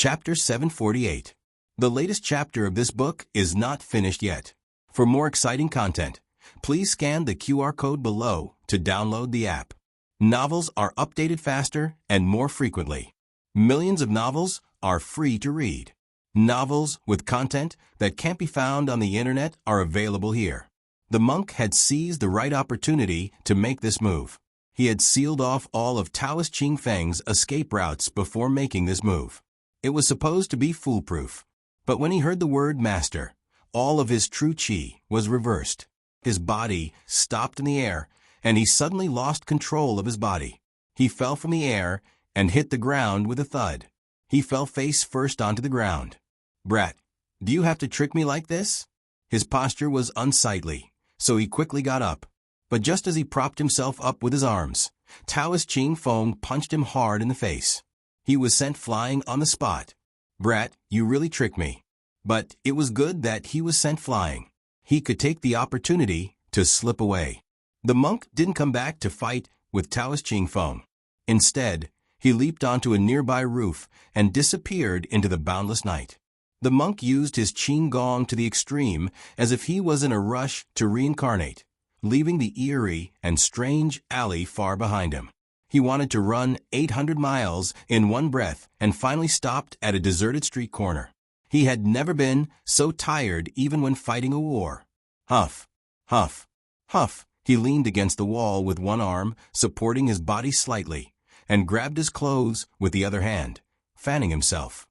Chapter 748. The latest chapter of this book is not finished yet. For more exciting content, please scan the QR code below to download the app. Novels are updated faster and more frequently. Millions of novels are free to read. Novels with content that can't be found on the internet are available here. The monk had seized the right opportunity to make this move. He had sealed off all of Taoist Ching Feng's escape routes before making this move. It was supposed to be foolproof. But when he heard the word master, all of his true chi was reversed. His body stopped in the air, and he suddenly lost control of his body. He fell from the air and hit the ground with a thud. He fell face first onto the ground. "Brat, do you have to trick me like this?" His posture was unsightly, so he quickly got up. But just as he propped himself up with his arms, Taoist Ching Feng punched him hard in the face. He was sent flying on the spot. "Brat, you really tricked me." But it was good that he was sent flying. He could take the opportunity to slip away. The monk didn't come back to fight with Taoist Ching Feng. Instead, he leaped onto a nearby roof and disappeared into the boundless night. The monk used his Qing Gong to the extreme, as if he was in a rush to reincarnate, leaving the eerie and strange alley far behind him. He wanted to run 800 miles in one breath and finally stopped at a deserted street corner. He had never been so tired even when fighting a war. Huff, huff, huff. He leaned against the wall with one arm, supporting his body slightly, and grabbed his clothes with the other hand, fanning himself.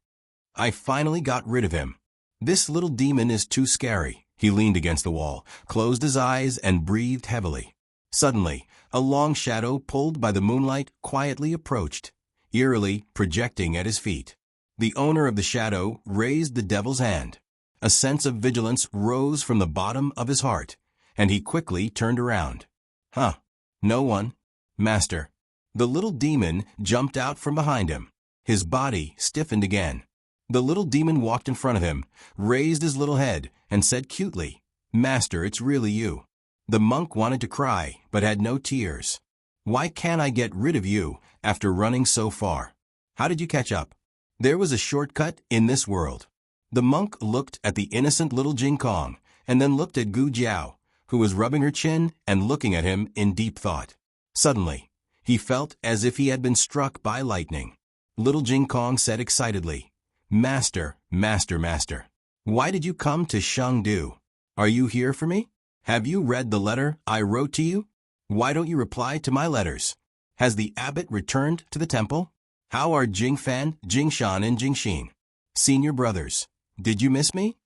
"I finally got rid of him. This little demon is too scary." He leaned against the wall, closed his eyes, and breathed heavily. Suddenly, a long shadow pulled by the moonlight quietly approached, eerily projecting at his feet. The owner of the shadow raised the devil's hand. A sense of vigilance rose from the bottom of his heart, and he quickly turned around. "Huh, no one. Master." The little demon jumped out from behind him. His body stiffened again. The little demon walked in front of him, raised his little head, and said cutely, "Master, it's really you." The monk wanted to cry, but had no tears. "Why can't I get rid of you after running so far? How did you catch up?" There was a shortcut in this world. The monk looked at the innocent little Jing Kong, and then looked at Gu Jiao, who was rubbing her chin and looking at him in deep thought. Suddenly, he felt as if he had been struck by lightning. Little Jing Kong said excitedly, "Master, master, master. Why did you come to Shangdu? Are you here for me? Have you read the letter I wrote to you? Why don't you reply to my letters? Has the abbot returned to the temple? How are Jingfan, Jingshan, and Jingxin? Senior brothers, did you miss me?"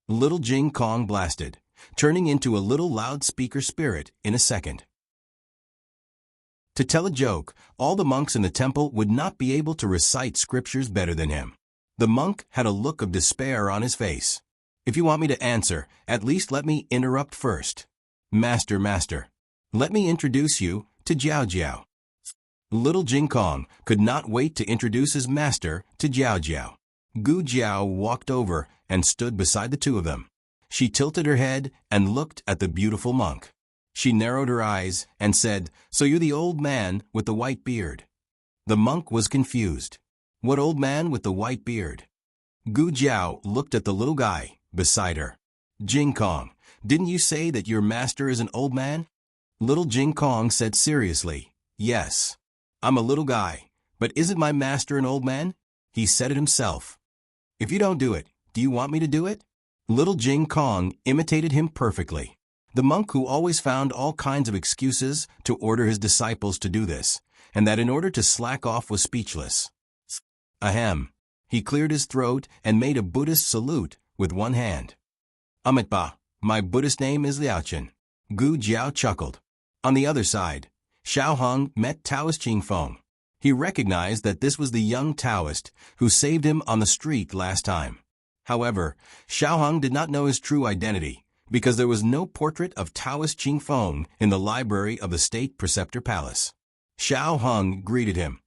Little Jing Kong blasted, turning into a little loudspeaker spirit in a second. To tell a joke, all the monks in the temple would not be able to recite scriptures better than him. The monk had a look of despair on his face. "If you want me to answer, at least let me interrupt first. Master, master, let me introduce you to Jiao Jiao." Little Jing Kong could not wait to introduce his master to Jiao Jiao. Gu Jiao walked over and stood beside the two of them. She tilted her head and looked at the beautiful monk. She narrowed her eyes and said, "So you're the old man with the white beard." The monk was confused. "What old man with the white beard?" Gu Jiao looked at the little guy beside her. "Jing Kong, didn't you say that your master is an old man?" Little Jing Kong said seriously, "Yes. I'm a little guy, but isn't my master an old man? He said it himself." "If you don't do it, do you want me to do it?" Little Jing Kong imitated him perfectly. The monk who always found all kinds of excuses to order his disciples to do this, and that in order to slack off was speechless. Ahem. He cleared his throat and made a Buddhist salute with one hand. "Amitba, my Buddhist name is Liaochen." Gu Jiao chuckled. On the other side, Xiao Hung met Taoist Ching Feng. He recognized that this was the young Taoist who saved him on the street last time. However, Xiao Hung did not know his true identity, because there was no portrait of Taoist Ching Feng in the library of the State Preceptor Palace. Xiao Hung greeted him.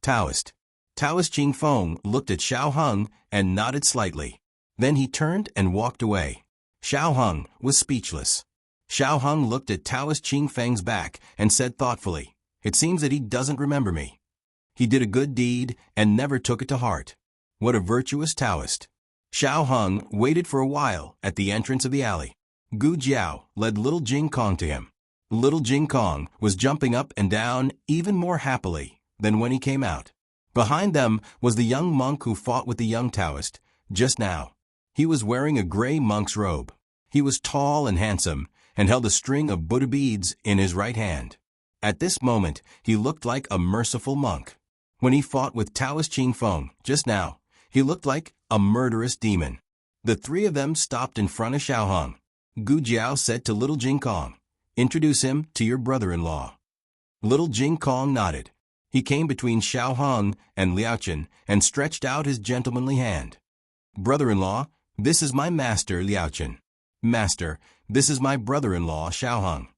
"Taoist." Taoist Ching Feng looked at Xiao Hung and nodded slightly. Then he turned and walked away. Xiao Hung was speechless. Xiao Hung looked at Taoist Ching Feng's back and said thoughtfully, "It seems that he doesn't remember me. He did a good deed and never took it to heart. What a virtuous Taoist. Xiao Hung waited for a while at the entrance of the alley. Gu Jiao led little Jing Kong to him. Little Jing Kong was jumping up and down even more happily than when he came out. Behind them was the young monk who fought with the young Taoist just now. He was wearing a gray monk's robe. He was tall and handsome and held a string of Buddha beads in his right hand. At this moment, he looked like a merciful monk. When he fought with Taoist Qing Feng just now, he looked like a murderous demon. The three of them stopped in front of Xiao Hung. Gu Jiao said to little Jing Kong, "Introduce him to your brother-in-law." Little Jing Kong nodded. He came between Xiao Hung and Liaochen and stretched out his gentlemanly hand. "Brother-in-law, this is my master, Liaochen." "Master, this is my brother-in-law, Xiao Hung."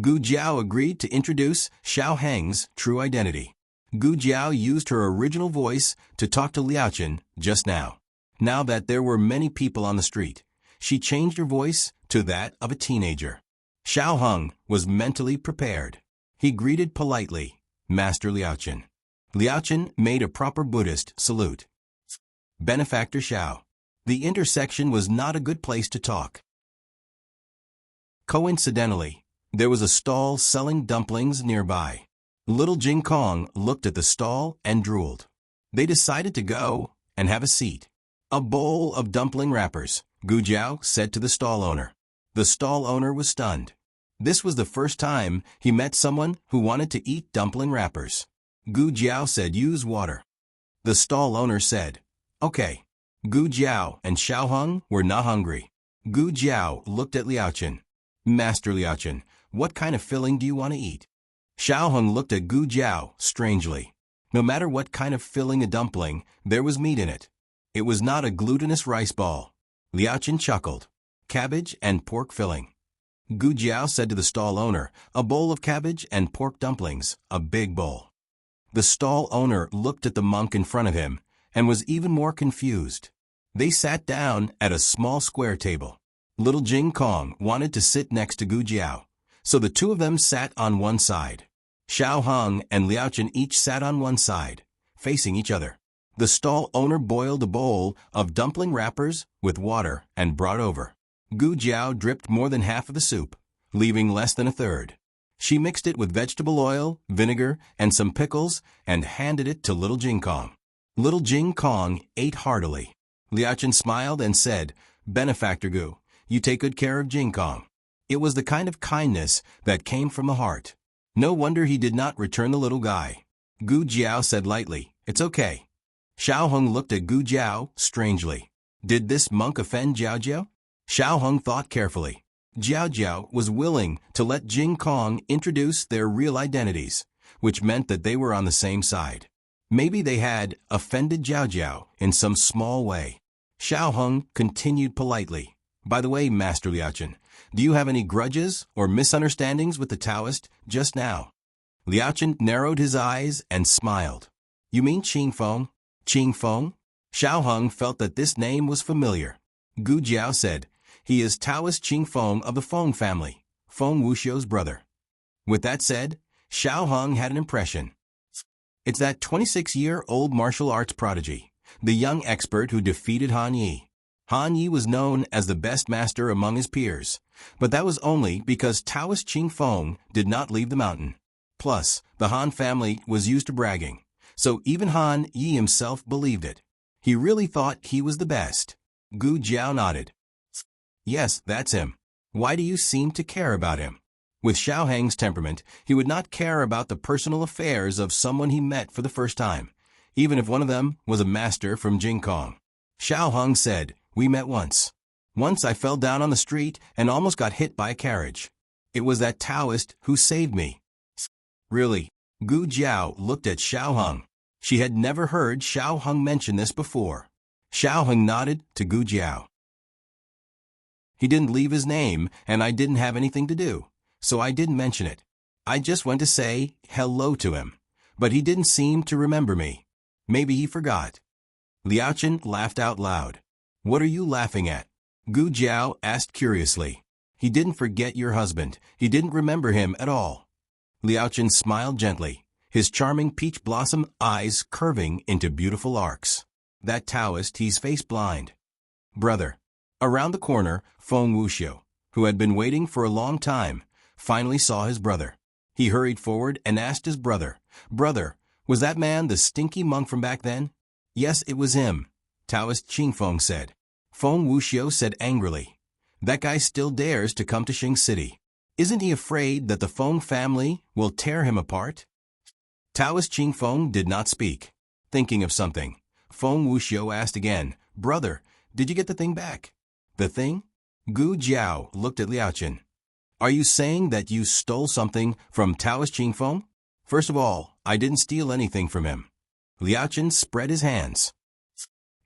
Gu Jiao agreed to introduce Xiao Heng's true identity. Gu Jiao used her original voice to talk to Liaochen just now. Now that there were many people on the street, she changed her voice to that of a teenager. Xiao Hung was mentally prepared. He greeted politely, "Master Liaochen." Liaochen made a proper Buddhist salute. Benefactor Xiao. The intersection was not a good place to talk. Coincidentally, there was a stall selling dumplings nearby. Little Jing Kong looked at the stall and drooled. They decided to go and have a seat. "A bowl of dumpling wrappers," Gu Jiao said to the stall owner. The stall owner was stunned. This was the first time he met someone who wanted to eat dumpling wrappers. Gu Jiao said, "Use water." The stall owner said, "Okay." Gu Jiao and Xiao Hung were not hungry. Gu Jiao looked at Liaochen. "Master Liaochen, what kind of filling do you want to eat?" Xiao Hung looked at Gu Jiao strangely. No matter what kind of filling a dumpling, there was meat in it. It was not a glutinous rice ball. Liaochen chuckled. "Cabbage and pork filling." Gu Jiao said to the stall owner, "A bowl of cabbage and pork dumplings, a big bowl." The stall owner looked at the monk in front of him and was even more confused. They sat down at a small square table. Little Jing Kong wanted to sit next to Gu Jiao, so the two of them sat on one side. Xiao Hung and Liaochen each sat on one side, facing each other. The stall owner boiled a bowl of dumpling wrappers with water and brought over. Gu Jiao dripped more than half of the soup, leaving less than a third. She mixed it with vegetable oil, vinegar, and some pickles and handed it to Little Jing Kong. Little Jing Kong ate heartily. Liaochen smiled and said, "Benefactor Gu, you take good care of Jing Kong." It was the kind of kindness that came from the heart. No wonder he did not return the little guy. Gu Jiao said lightly, "It's okay." Xiao Hung looked at Gu Jiao strangely. Did this monk offend Jiao Jiao? Xiao Hung thought carefully. Jiao Jiao was willing to let Jing Kong introduce their real identities, which meant that they were on the same side. Maybe they had offended Jiao Jiao in some small way. Xiao Hung continued politely. "By the way, Master Liaochen, do you have any grudges or misunderstandings with the Taoist just now?" Liaochen narrowed his eyes and smiled. "You mean Qing Feng?" "Qing Feng?" Xiao Hung felt that this name was familiar. Gu Jiao said, "He is Taoist Qing Feng of the Feng family, Feng Wuxiu's brother." With that said, Xiao Hung had an impression. It's that 26-year-old martial arts prodigy, the young expert who defeated Han Yi. Han Yi was known as the best master among his peers, but that was only because Taoist Qing Feng did not leave the mountain. Plus, the Han family was used to bragging, so even Han Yi himself believed it. He really thought he was the best. Gu Jiao nodded. "Yes, that's him. Why do you seem to care about him?" With Xiao Heng's temperament, he would not care about the personal affairs of someone he met for the first time, even if one of them was a master from Jing Kong. Xiao Hung said, "We met once. Once I fell down on the street and almost got hit by a carriage. It was that Taoist who saved me." "Really?" Gu Jiao looked at Xiao Hung. She had never heard Xiao Hung mention this before. Xiao Hung nodded to Gu Jiao. "He didn't leave his name, and I didn't have anything to do, so I didn't mention it. I just went to say hello to him, but he didn't seem to remember me. Maybe he forgot." Liaochen laughed out loud. "What are you laughing at?" Gu Jiao asked curiously. "He didn't forget your husband. He didn't remember him at all." Liaochen smiled gently, his charming peach blossom eyes curving into beautiful arcs. that Taoist, he's face blind. Brother. Around the corner, Feng Wuxiu, who had been waiting for a long time, finally saw his brother. He hurried forward and asked his brother, "Brother, was that man the stinky monk from back then?" "Yes, it was him," Taoist Qingfeng said. Feng Wuxiu said angrily, "That guy still dares to come to Xing City. Isn't he afraid that the Feng family will tear him apart?" Taoist Qingfeng did not speak. Thinking of something, Feng Wuxiu asked again, "Brother, did you get the thing back?" "The thing?" Gu Jiao looked at Liaochen. "Are you saying that you stole something from Taoist Qingfeng?" "First of all, I didn't steal anything from him." Liaochen spread his hands.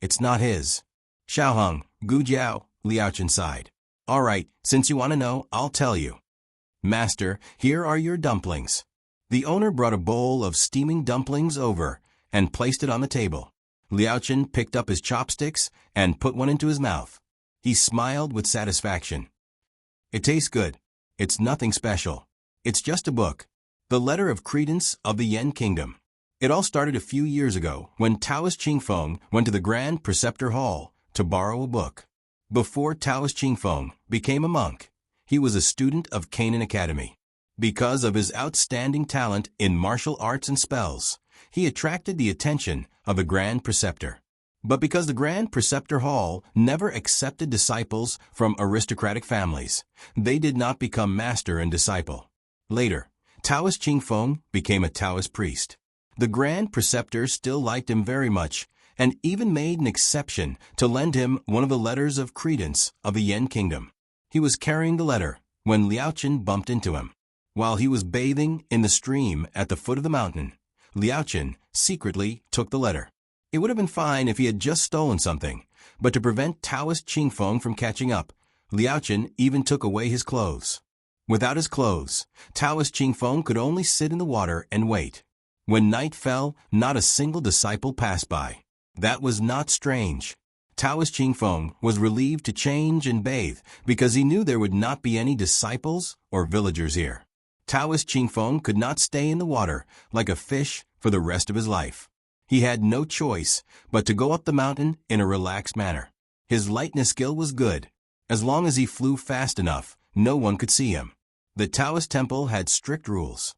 "It's not his." "Xiaoheng, Gu Jiao," Liaochen sighed. "All right, since you want to know, I'll tell you. Master, here are your dumplings." The owner brought a bowl of steaming dumplings over and placed it on the table. Liaochen picked up his chopsticks and put one into his mouth. He smiled with satisfaction. "It tastes good. It's nothing special. It's just a book. The Letter of Credence of the Yen Kingdom. It all started a few years ago when Taoist Qingfeng went to the Grand Preceptor Hall to borrow a book. Before Taoist Qingfeng became a monk, he was a student of Canaan Academy. Because of his outstanding talent in martial arts and spells, he attracted the attention of the Grand Preceptor. But because the Grand Preceptor Hall never accepted disciples from aristocratic families, they did not become master and disciple. Later, Taoist Qingfeng became a Taoist priest. The Grand Preceptor still liked him very much and even made an exception to lend him one of the letters of credence of the Yen Kingdom. He was carrying the letter when Liaochen bumped into him. While he was bathing in the stream at the foot of the mountain, Liaochen secretly took the letter. It would have been fine if he had just stolen something, but to prevent Taoist Qingfeng from catching up, Liaochen even took away his clothes. Without his clothes, Taoist Qingfeng could only sit in the water and wait. When night fell, not a single disciple passed by. That was not strange. Taoist Qingfeng was relieved to change and bathe because he knew there would not be any disciples or villagers here. Taoist Qingfeng could not stay in the water like a fish for the rest of his life. He had no choice but to go up the mountain in a relaxed manner. His lightness skill was good. As long as he flew fast enough, no one could see him. The Taoist temple had strict rules.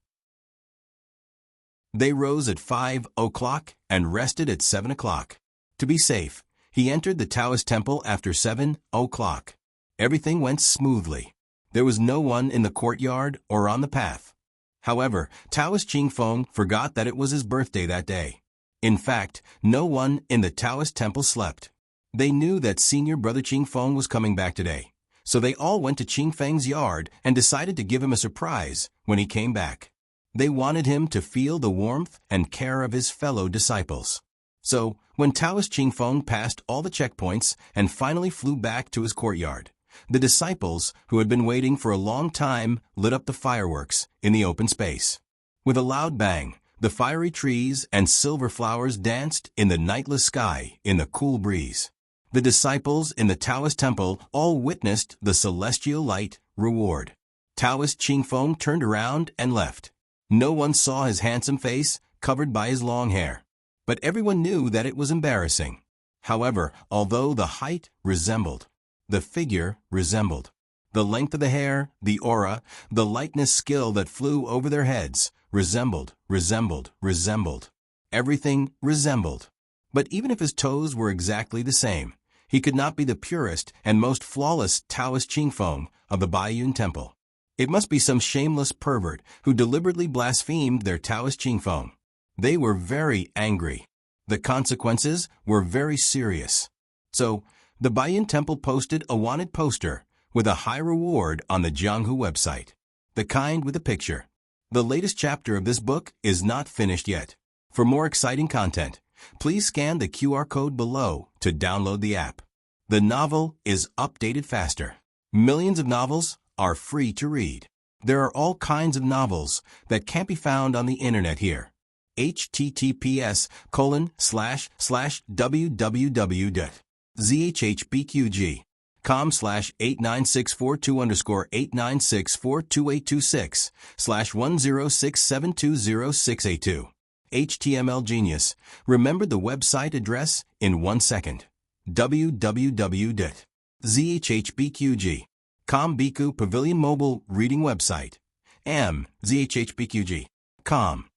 They rose at 5 o'clock and rested at 7 o'clock. To be safe, he entered the Taoist temple after 7 o'clock. Everything went smoothly. There was no one in the courtyard or on the path. However, Taoist Qingfeng forgot that it was his birthday that day. In fact, no one in the Taoist temple slept. They knew that senior brother Qingfeng was coming back today, so they all went to Qingfeng's yard and decided to give him a surprise when he came back. They wanted him to feel the warmth and care of his fellow disciples. So, when Taoist Qingfeng passed all the checkpoints and finally flew back to his courtyard, the disciples, who had been waiting for a long time, lit up the fireworks in the open space. With a loud bang, the fiery trees and silver flowers danced in the nightless sky in the cool breeze. The disciples in the Taoist temple all witnessed the celestial light reward. Taoist Qingfeng turned around and left. No one saw his handsome face covered by his long hair, but everyone knew that it was embarrassing. However, although the height resembled, the figure resembled, the length of the hair, the aura, the lightness skill that flew over their heads, resembled. Everything resembled. But even if his toes were exactly the same, he could not be the purest and most flawless Taoist Qingfeng of the Baiyun Temple. It must be some shameless pervert who deliberately blasphemed their Taoist Qingfeng. They were very angry. The consequences were very serious. So, the Baiyun Temple posted a wanted poster with a high reward on the Jianghu website. The kind with a picture. The latest chapter of this book is not finished yet. For more exciting content, please scan the QR code below to download the app. The novel is updated faster. Millions of novels are free to read. There are all kinds of novels that can't be found on the internet here. https://www.zhhbqg.com/89642_8964226/106720682 HTML genius, remembered the website address in 1 second. www.zhhbqg.com Biku Pavilion Mobile Reading Website. zhhbqg.com.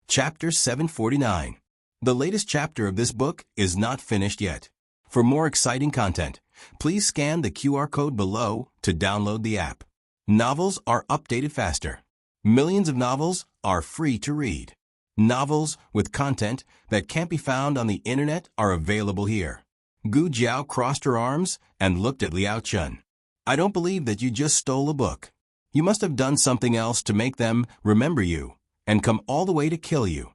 Chapter 749. The latest chapter of this book is not finished yet. For more exciting content, please scan the QR code below to download the app. Novels are updated faster. Millions of novels are free to read. Novels with content that can't be found on the internet are available here. Gu Jiao crossed her arms and looked at Liao Chun. I don't believe that you just stole a book. You must have done something else to make them remember you and come all the way to kill you.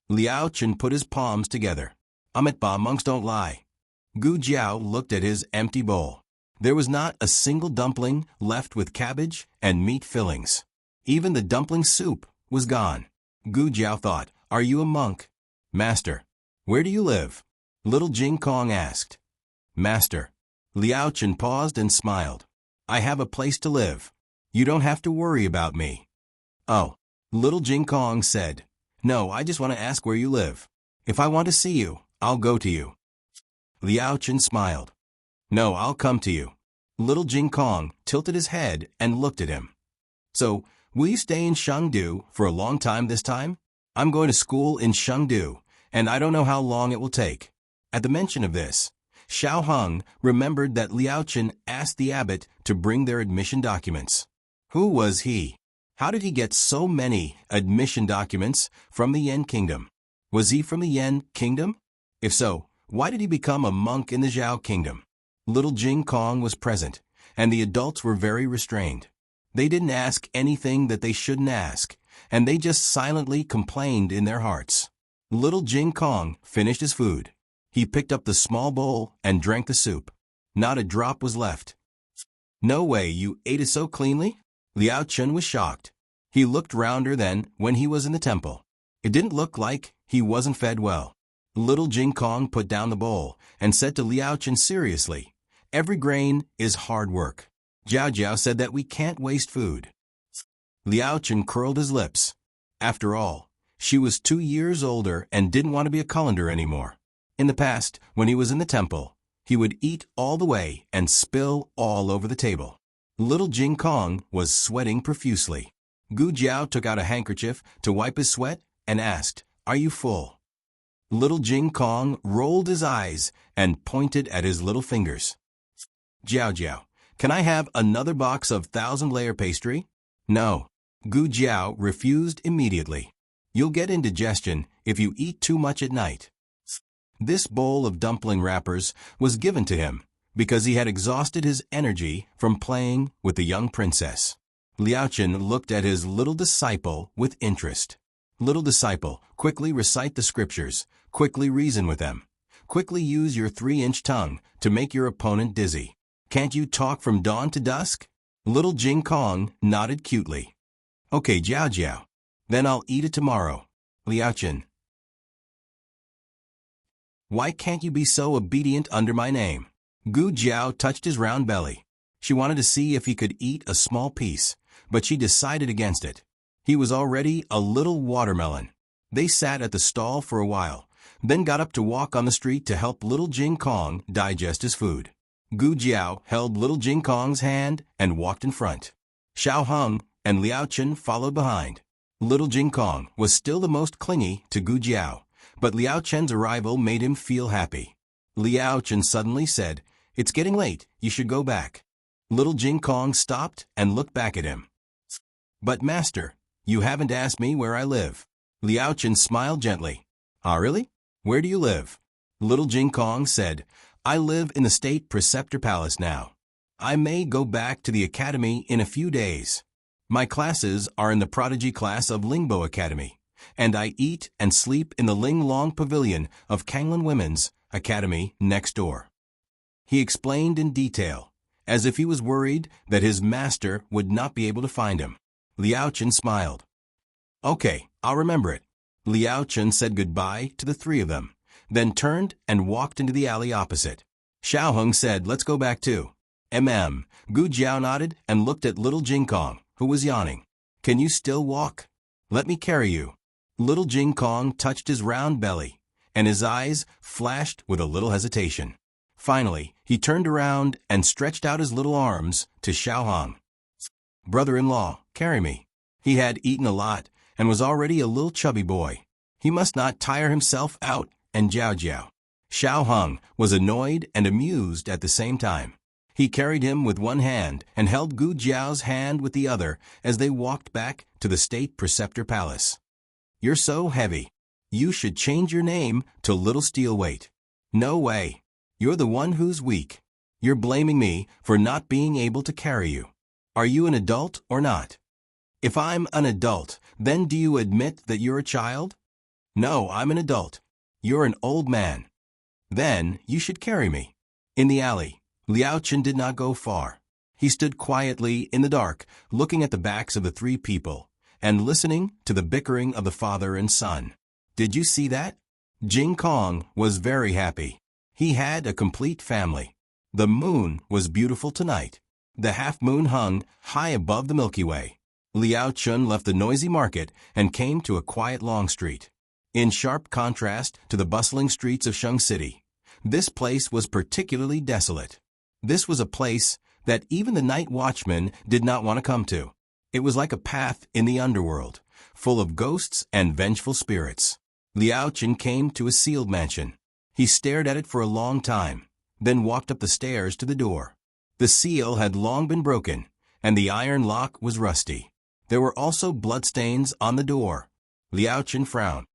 Liao Chun put his palms together. Amit Ba monks don't lie. Gu Jiao looked at his empty bowl. There was not a single dumpling left with cabbage and meat fillings. Even the dumpling soup was gone. Gu Jiao thought, "Are you a monk?" "Master." "Where do you live?" Little Jing Kong asked. "Master." Liao Chun paused and smiled. "I have a place to live. You don't have to worry about me." "Oh." Little Jing Kong said. "No, I just want to ask where you live. If I want to see you, I'll go to you." Liao Chun smiled. "No, I'll come to you." Little Jing Kong tilted his head and looked at him. "So, will you stay in Chengdu for a long time this time? I'm going to school in Chengdu, and I don't know how long it will take." At the mention of this, Xiao Heng remembered that Liao Chun asked the abbot to bring their admission documents. Who was he? How did he get so many admission documents from the Yan Kingdom? Was he from the Yan Kingdom? If so, why did he become a monk in the Zhao Kingdom? Little Jing Kong was present, and the adults were very restrained. They didn't ask anything that they shouldn't ask, and they just silently complained in their hearts. Little Jing Kong finished his food. He picked up the small bowl and drank the soup. Not a drop was left. "No way, you ate it so cleanly?" Liao Chun was shocked. He looked rounder than when he was in the temple. It didn't look like he wasn't fed well. Little Jing Kong put down the bowl and said to Liao Chun seriously, "Every grain is hard work. Jiao Jiao said that we can't waste food." Liao Chun curled his lips. After all, she was 2 years older and didn't want to be a colander anymore. In the past, when he was in the temple, he would eat all the way and spill all over the table. Little Jing Kong was sweating profusely. Gu Jiao took out a handkerchief to wipe his sweat and asked, "Are you full?" Little Jing Kong rolled his eyes and pointed at his little fingers. "Jiao Jiao, can I have another box of 1,000-layer pastry?" "No." Gu Jiao refused immediately. "You'll get indigestion if you eat too much at night." This bowl of dumpling wrappers was given to him because he had exhausted his energy from playing with the young princess. Liao Chun looked at his little disciple with interest. "Little disciple, quickly recite the scriptures, quickly reason with them. Quickly use your 3-inch tongue to make your opponent dizzy. Can't you talk from dawn to dusk?" Little Jing Kong nodded cutely. "Okay, Jiao Jiao. Then I'll eat it tomorrow." Liao Chun. "Why can't you be so obedient under my name?" Gu Jiao touched his round belly. She wanted to see if he could eat a small piece, but she decided against it. He was already a little watermelon. They sat at the stall for a while, then got up to walk on the street to help Little Jing Kong digest his food. Gu Jiao held Little Jing Kong's hand and walked in front. Xiao Heng and Liao Chun followed behind. Little Jing Kong was still the most clingy to Gu Jiao, but Liao Chun's arrival made him feel happy. Liao Chun suddenly said, "It's getting late, you should go back." Little Jing Kong stopped and looked back at him. "But master, you haven't asked me where I live." Liao Chun smiled gently. "Ah, really? Where do you live?" Little Jing Kong said, "I live in the State Preceptor Palace now. I may go back to the academy in a few days. My classes are in the prodigy class of Lingbo Academy, and I eat and sleep in the Ling Long Pavilion of Kanglin Women's Academy next door." He explained in detail, as if he was worried that his master would not be able to find him. Liao Chun smiled. "Okay, I'll remember it." Liao Chun said goodbye to the 3 of them, then turned and walked into the alley opposite. Xiao Heng said, "Let's go back too." Gu Jiao nodded and looked at Little Jing Kong, who was yawning. Can you still walk? Let me carry you. Little Jing Kong touched his round belly, and his eyes flashed with a little hesitation. Finally, he turned around and stretched out his little arms to Xiao Hong. Brother-in-law, carry me. He had eaten a lot and was already a little chubby boy. He must not tire himself out, and Jiao Jiao. Xiao Hong was annoyed and amused at the same time. He carried him with one hand and held Gu Jiao's hand with the other as they walked back to the state preceptor palace. You're so heavy. You should change your name to Little Steelweight. No way. You're the one who's weak. You're blaming me for not being able to carry you. Are you an adult or not? If I'm an adult, then do you admit that you're a child? No, I'm an adult. You're an old man. Then you should carry me. In the alley, Liao Chen did not go far. He stood quietly in the dark, looking at the backs of the three people, and listening to the bickering of the father and son. Did you see that? Jing Kong was very happy. He had a complete family. The moon was beautiful tonight. The half-moon hung high above the Milky Way. Liao Chun left the noisy market and came to a quiet long street. In sharp contrast to the bustling streets of Sheng City, this place was particularly desolate. This was a place that even the night watchman did not want to come to. It was like a path in the underworld, full of ghosts and vengeful spirits. Liao Chen came to a sealed mansion. He stared at it for a long time, then walked up the stairs to the door. The seal had long been broken, and the iron lock was rusty. There were also bloodstains on the door. Liao Chen frowned.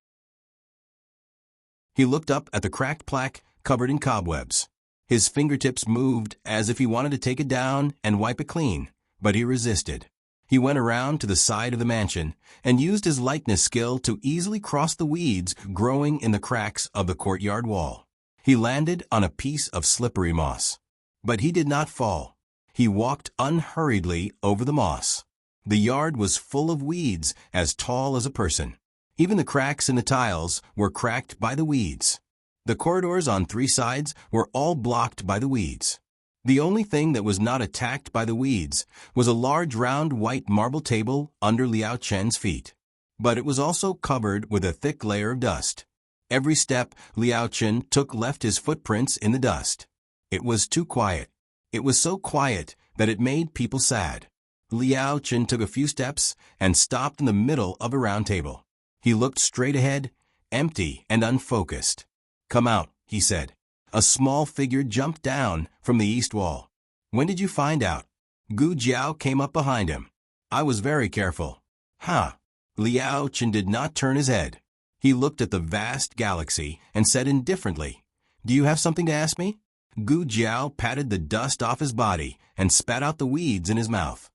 He looked up at the cracked plaque covered in cobwebs. His fingertips moved as if he wanted to take it down and wipe it clean, but he resisted. He went around to the side of the mansion and used his lightness skill to easily cross the weeds growing in the cracks of the courtyard wall. He landed on a piece of slippery moss. But he did not fall. He walked unhurriedly over the moss. The yard was full of weeds as tall as a person. Even the cracks in the tiles were cracked by the weeds. The corridors on three sides were all blocked by the weeds. The only thing that was not attacked by the weeds was a large round white marble table under Liao Chen's feet. But it was also covered with a thick layer of dust. Every step Liao Chen took left his footprints in the dust. It was too quiet. It was so quiet that it made people sad. Liao Chen took a few steps and stopped in the middle of a round table. He looked straight ahead, empty and unfocused. Come out, he said. A small figure jumped down from the east wall. When did you find out? Gu Jiao came up behind him. I was very careful. Huh. Liao Chen did not turn his head. He looked at the vast galaxy and said indifferently, Do you have something to ask me? Gu Jiao patted the dust off his body and spat out the weeds in his mouth.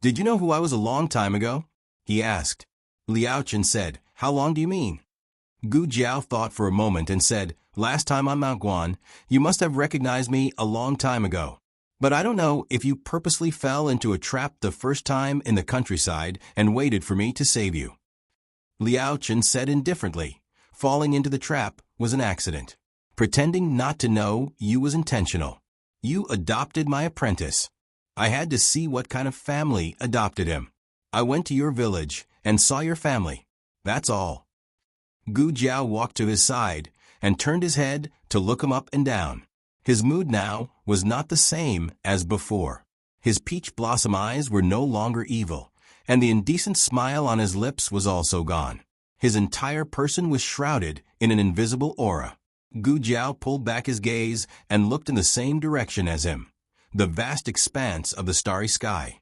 Did you know who I was a long time ago? He asked. Liao Chen said, How long do you mean? Gu Jiao thought for a moment and said, Last time on Mount Guan, you must have recognized me a long time ago. But I don't know if you purposely fell into a trap the first time in the countryside and waited for me to save you. Liao Chen said indifferently, Falling into the trap was an accident. Pretending not to know you was intentional. You adopted my apprentice. I had to see what kind of family adopted him. I went to your village and saw your family. That's all. Gu Jiao walked to his side and turned his head to look him up and down. His mood now was not the same as before. His peach blossom eyes were no longer evil, and the indecent smile on his lips was also gone. His entire person was shrouded in an invisible aura. Gu Jiao pulled back his gaze and looked in the same direction as him, the vast expanse of the starry sky.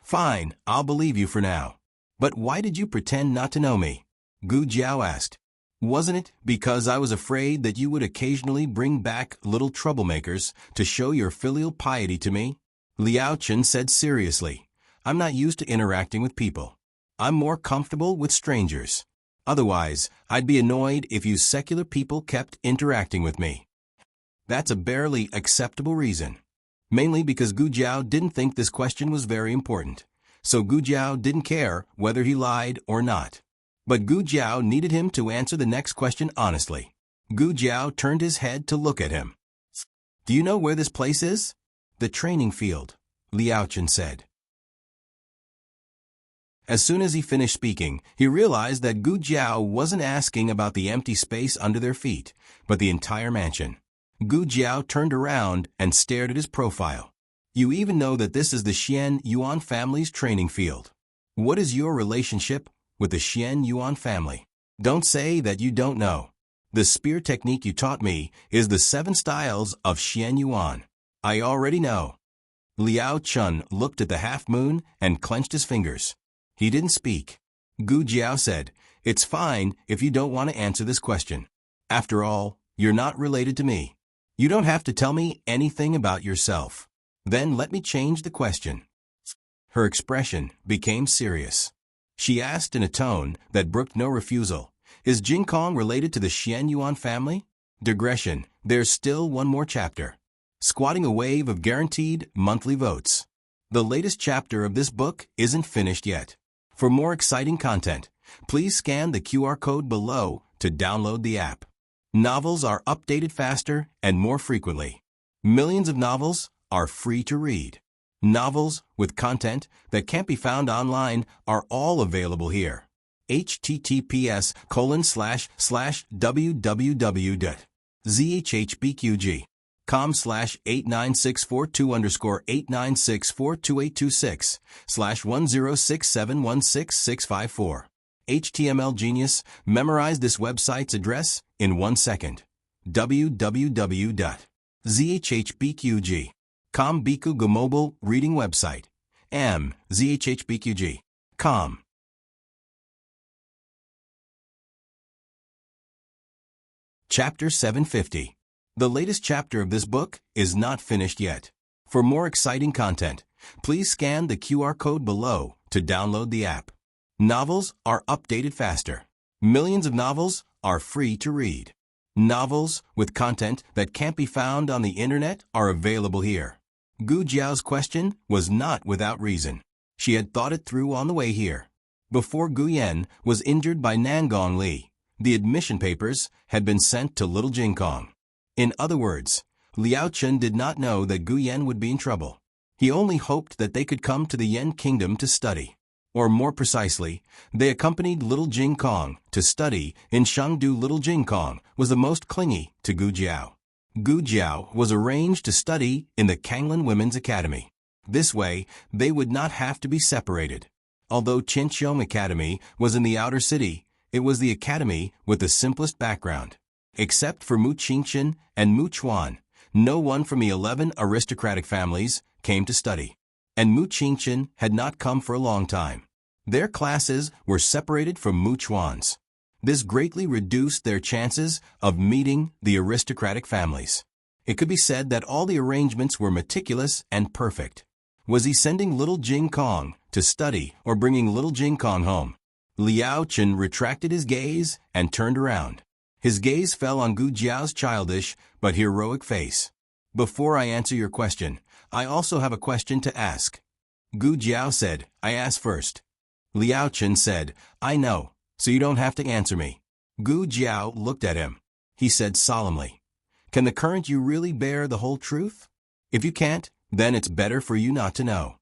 Fine, I'll believe you for now. But why did you pretend not to know me? Gu Jiao asked. Wasn't it because I was afraid that you would occasionally bring back little troublemakers to show your filial piety to me? Liao Chen said seriously, I'm not used to interacting with people. I'm more comfortable with strangers. Otherwise, I'd be annoyed if you secular people kept interacting with me. That's a barely acceptable reason. Mainly because Gu Jiao didn't think this question was very important. So Gu Jiao didn't care whether he lied or not. But Gu Jiao needed him to answer the next question honestly. Gu Jiao turned his head to look at him. Do you know where this place is? The training field, Liao Chen said. As soon as he finished speaking, he realized that Gu Jiao wasn't asking about the empty space under their feet, but the entire mansion. Gu Jiao turned around and stared at his profile. You even know that this is the Xian Yuan family's training field. What is your relationship with the Xian Yuan family? Don't say that you don't know. The spear technique you taught me is the 7 styles of Xian Yuan. I already know. Liao Chun looked at the half-moon and clenched his fingers. He didn't speak. Gu Jiao said, "It's fine if you don't want to answer this question. After all, you're not related to me. You don't have to tell me anything about yourself. Then let me change the question." Her expression became serious. She asked in a tone that brooked no refusal, "Is Jing Kong related to the Xian Yuan family?" Digression, there's still one more chapter. Squatting a wave of guaranteed monthly votes. The latest chapter of this book isn't finished yet. For more exciting content, please scan the QR code below to download the app. Novels are updated faster and more frequently. Millions of novels are free to read. Novels with content that can't be found online are all available here. https://www.zhbqg.com/89642_89642826/1067166554. HTML Genius, memorize this website's address in 1 second. www.zhbqg.com Biku Mobile Reading Website. zhbqg.com. Chapter 750. The latest chapter of this book is not finished yet. For more exciting content, please scan the QR code below to download the app. Novels are updated faster. Millions of novels are free to read. Novels with content that can't be found on the internet are available here. Gu Jiao's question was not without reason. She had thought it through on the way here. Before Gu Yan was injured by Nangong Li, the admission papers had been sent to Little Jing Kong. In other words, Liao Chun did not know that Gu Yan would be in trouble. He only hoped that they could come to the Yan Kingdom to study. Or more precisely, they accompanied Little Jing Kong to study in Shangdu. Little Jing Kong was the most clingy to Gu Jiao. Gu Jiao was arranged to study in the Kanglin Women's Academy. This way, they would not have to be separated. Although Chinchong Academy was in the outer city, it was the academy with the simplest background. Except for Mu Qingchen and Mu Chuan, no one from the 11 aristocratic families came to study. And Mu Qingchen had not come for a long time. Their classes were separated from Mu Chuan's. This greatly reduced their chances of meeting the aristocratic families. It could be said that all the arrangements were meticulous and perfect. Was he sending Little Jing Kong to study or bringing Little Jing Kong home? Liao Chun retracted his gaze and turned around. His gaze fell on Gu Jiao's childish but heroic face. "Before I answer your question, I also have a question to ask." Gu Jiao said, "I ask first." Liao Chun said, "I know, so you don't have to answer me." Gu Jiao looked at him. He said solemnly, "Can the current you really bear the whole truth? If you can't, then it's better for you not to know."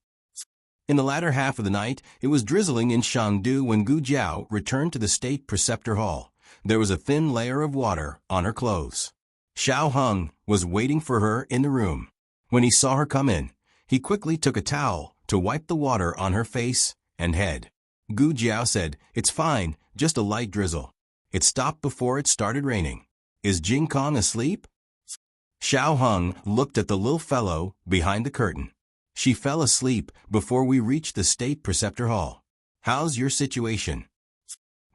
In the latter half of the night, it was drizzling in Shangdu when Gu Jiao returned to the state preceptor hall. There was a thin layer of water on her clothes. Xiao Hung was waiting for her in the room. When he saw her come in, he quickly took a towel to wipe the water on her face and head. Gu Jiao said, "It's fine, just a light drizzle. It stopped before it started raining. Is Jing Kong asleep?" Xiao Hung looked at the little fellow behind the curtain. "She fell asleep before we reached the state preceptor hall. How's your situation?"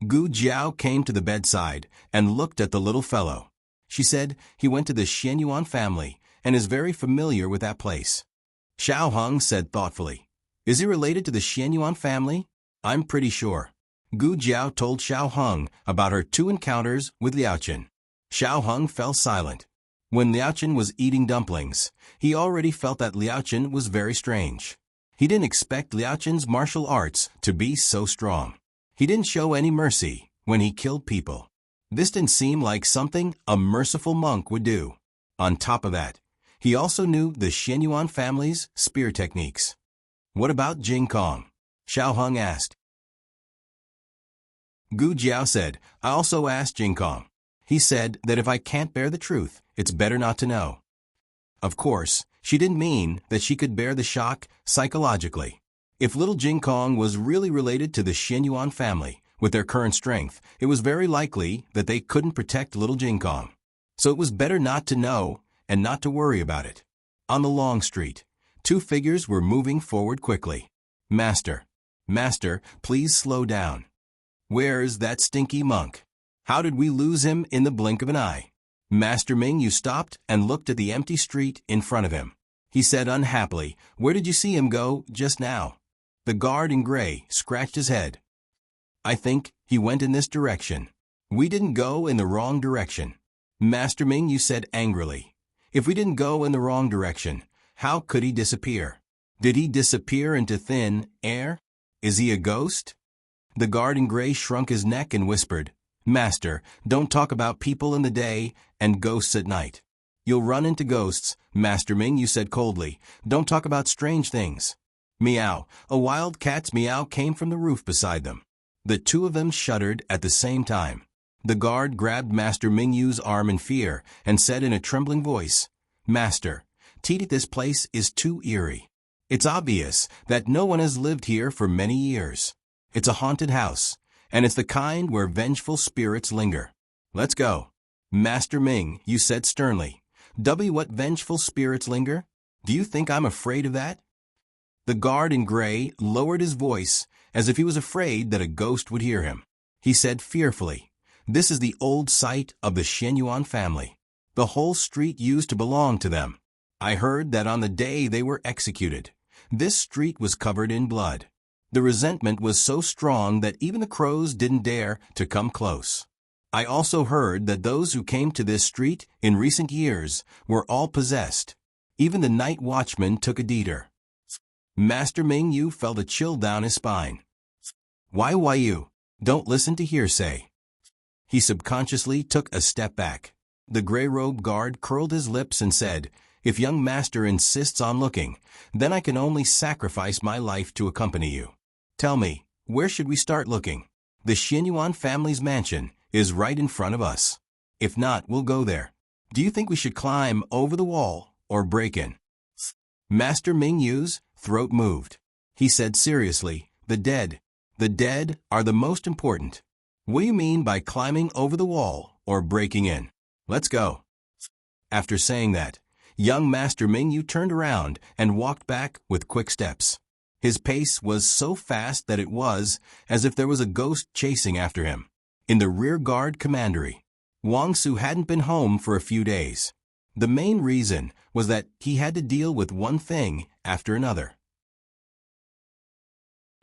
Gu Jiao came to the bedside and looked at the little fellow. She said he went to the Xian Yuan family and is very familiar with that place. Xiao Hung said thoughtfully, "Is he related to the Xian Yuan family?" "I'm pretty sure." Gu Jiao told Xiao Hung about her 2 encounters with Liao Chun. Xiao Hung fell silent. When Liao Chun was eating dumplings, he already felt that Liao Chun was very strange. He didn't expect Liao Chun's martial arts to be so strong. He didn't show any mercy when he killed people. This didn't seem like something a merciful monk would do. On top of that, he also knew the Xian Yuan family's spear techniques. "What about Jing Kong?" Xiao Hung asked. Gu Jiao said, I also asked Jing Kong. He said that if I can't bear the truth, it's better not to know. Of course, she didn't mean that she could bear the shock psychologically. If little Jing Kong was really related to the Xianyuan family, with their current strength, it was very likely that they couldn't protect little Jing Kong. So it was better not to know and not to worry about it. On the long street, two figures were moving forward quickly. Master, please slow down. Where's that stinky monk? How did we lose him in the blink of an eye? Master Ming Yu stopped and looked at the empty street in front of him. He said unhappily, where did you see him go just now? The guard in gray scratched his head. I think he went in this direction. We didn't go in the wrong direction. Master Ming Yu said angrily. If we didn't go in the wrong direction, how could he disappear? Did he disappear into thin air? Is he a ghost? The guard in gray shrunk his neck and whispered, Master, don't talk about people in the day and ghosts at night. You'll run into ghosts, Master Ming Yu said coldly. Don't talk about strange things. Meow. A wild cat's meow came from the roof beside them. The two of them shuddered at the same time. The guard grabbed Master Ming Yu's arm in fear and said in a trembling voice, Master, this place is too eerie. It's obvious that no one has lived here for many years. It's a haunted house, and it's the kind where vengeful spirits linger. Let's go. Master Ming Yu said sternly. What vengeful spirits linger? Do you think I'm afraid of that? The guard in gray lowered his voice as if he was afraid that a ghost would hear him. He said fearfully, This is the old site of the Xianyuan family. The whole street used to belong to them. I heard that on the day they were executed, this street was covered in blood. The resentment was so strong that even the crows didn't dare to come close. I also heard that those who came to this street in recent years were all possessed. Even the night watchman took a deeder. Master Ming Yu felt a chill down his spine. Why you? Don't listen to hearsay. He subconsciously took a step back. The gray-robed guard curled his lips and said, If young master insists on looking, then I can only sacrifice my life to accompany you. Tell me, where should we start looking? The Xianyuan family's mansion is right in front of us. If not, we'll go there. Do you think we should climb over the wall or break in? Master Ming Yu's throat moved. He said seriously, The dead are the most important. What do you mean by climbing over the wall or breaking in? Let's go. After saying that, young Master Ming Yu turned around and walked back with quick steps. His pace was so fast that it was as if there was a ghost chasing after him. In the rear guard commandery, Wang Su hadn't been home for a few days. The main reason was that he had to deal with one thing after another.